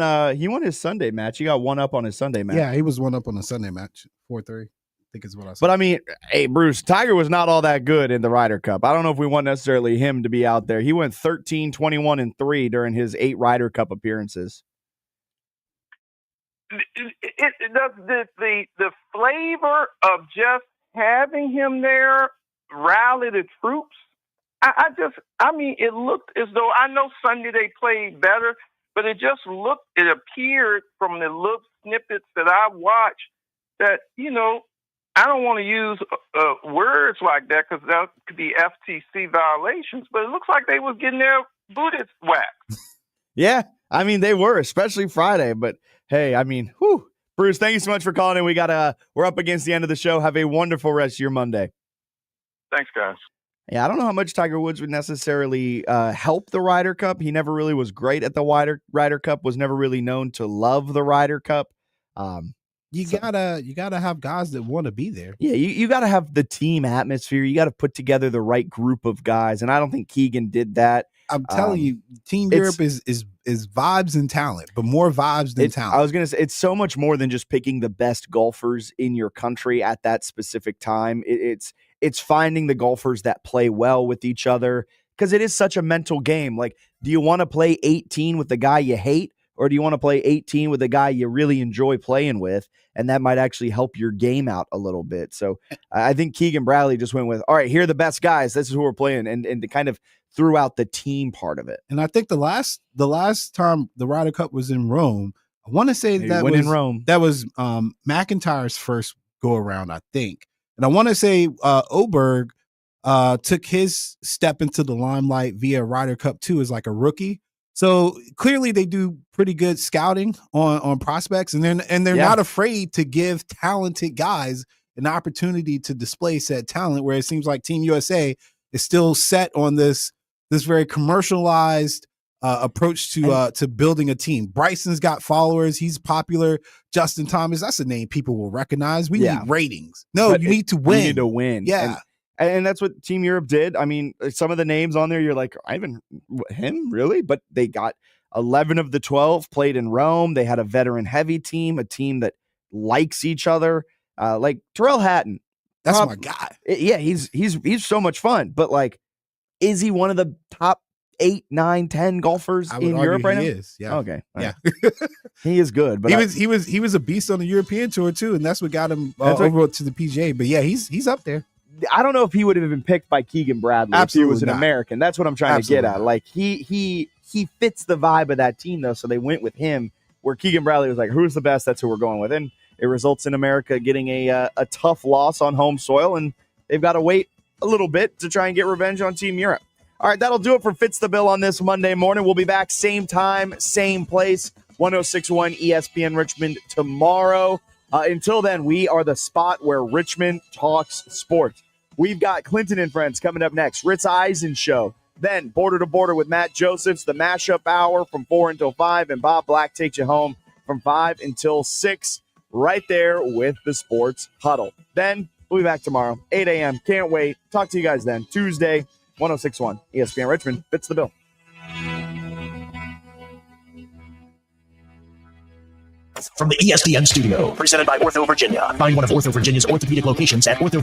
his Sunday match. He got one up on his Sunday match.
Yeah, he was one up on a Sunday match, 4-3. I think is what I said.
But I mean, hey, Bruce, Tiger was not all that good in the Ryder Cup. I don't know if we want necessarily him to be out there. He went 13, 21, and 3 during his 8 Ryder Cup appearances.
The flavor of just having him there rally the troops. It looked as though, I know Sunday they played better, but it appeared from the little snippets that I watched that, I don't want to use words like that because that could be FTC violations, but it looks like they was getting their booties whacked.
Yeah, I mean, they were, especially Friday. But hey, I mean, Bruce, thank you so much for calling in. We're up against the end of the show. Have a wonderful rest of your Monday.
Thanks, guys.
Yeah, I don't know how much Tiger Woods would necessarily help the Ryder Cup. He never really was great at the Ryder Cup, was never really known to love the Ryder Cup.
You gotta have guys that want to be there.
Yeah, you gotta have the team atmosphere. You gotta put together the right group of guys, and I don't think Keegan did that.
I'm telling you, Team Europe is vibes and talent, but more vibes than talent.
I was gonna say it's so much more than just picking the best golfers in your country at that specific time. It's finding the golfers that play well with each other, because it is such a mental game. Like, do you want to play 18 with the guy you hate, or do you want to play 18 with the guy you really enjoy playing with? And that might actually help your game out a little bit. So I think Keegan Bradley just went with, all right, here are the best guys. This is who we're playing, and kind of threw out the team part of it.
And I think the last time the Ryder Cup was in Rome, I want to say that was in Rome. That was McIntyre's first go around, I think. And I want to say Oberg took his step into the limelight via Ryder Cup 2 as like a rookie. So clearly they do pretty good scouting on prospects, and they're not afraid to give talented guys an opportunity to display said talent, where it seems like Team USA is still set on this very commercialized approach to building a team. Bryson's got followers. He's popular. Justin Thomas, that's a name people will recognize. We need ratings. No,
But
you need to win.
You need to win.
Yeah.
And that's what Team Europe did. I mean, some of the names on there, you're like, him? Really? But they got 11 of the 12 played in Rome. They had a veteran-heavy team, a team that likes each other. Like Terrell Hatton.
That's my guy.
Yeah, he's so much fun. But, like, is he one of the top 8, 9, 10 golfers in Europe right now?
He is. Yeah.
Okay.
Yeah.
He is good. But
he was a beast on the European tour, too, and that's what got him over to the PGA. But, yeah, he's up there.
I don't know if he would have been picked by Keegan Bradley if he was an American. That's what I'm trying to get at. Like he fits the vibe of that team though, so they went with him. Where Keegan Bradley was like, "Who's the best? That's who we're going with." And it results in America getting a tough loss on home soil, and they've got to wait a little bit to try and get revenge on Team Europe. All right, that'll do it for Fitz the Bill on this Monday morning. We'll be back same time, same place, 106.1 ESPN Richmond tomorrow. Until then, we are the spot where Richmond talks sports. We've got Clinton and Friends coming up next. Ritz Eisen Show. Then Border to Border with Matt Josephs, the Mashup Hour from 4 until 5, and Bob Black takes you home from 5 until 6, right there with the Sports Huddle. Then we'll be back tomorrow, 8 a.m. Can't wait. Talk to you guys then. Tuesday, 106.1 ESPN Richmond. Fitz the Bill.
From the ESPN studio, presented by Ortho Virginia. Find one of Ortho Virginia's orthopedic locations at Ortho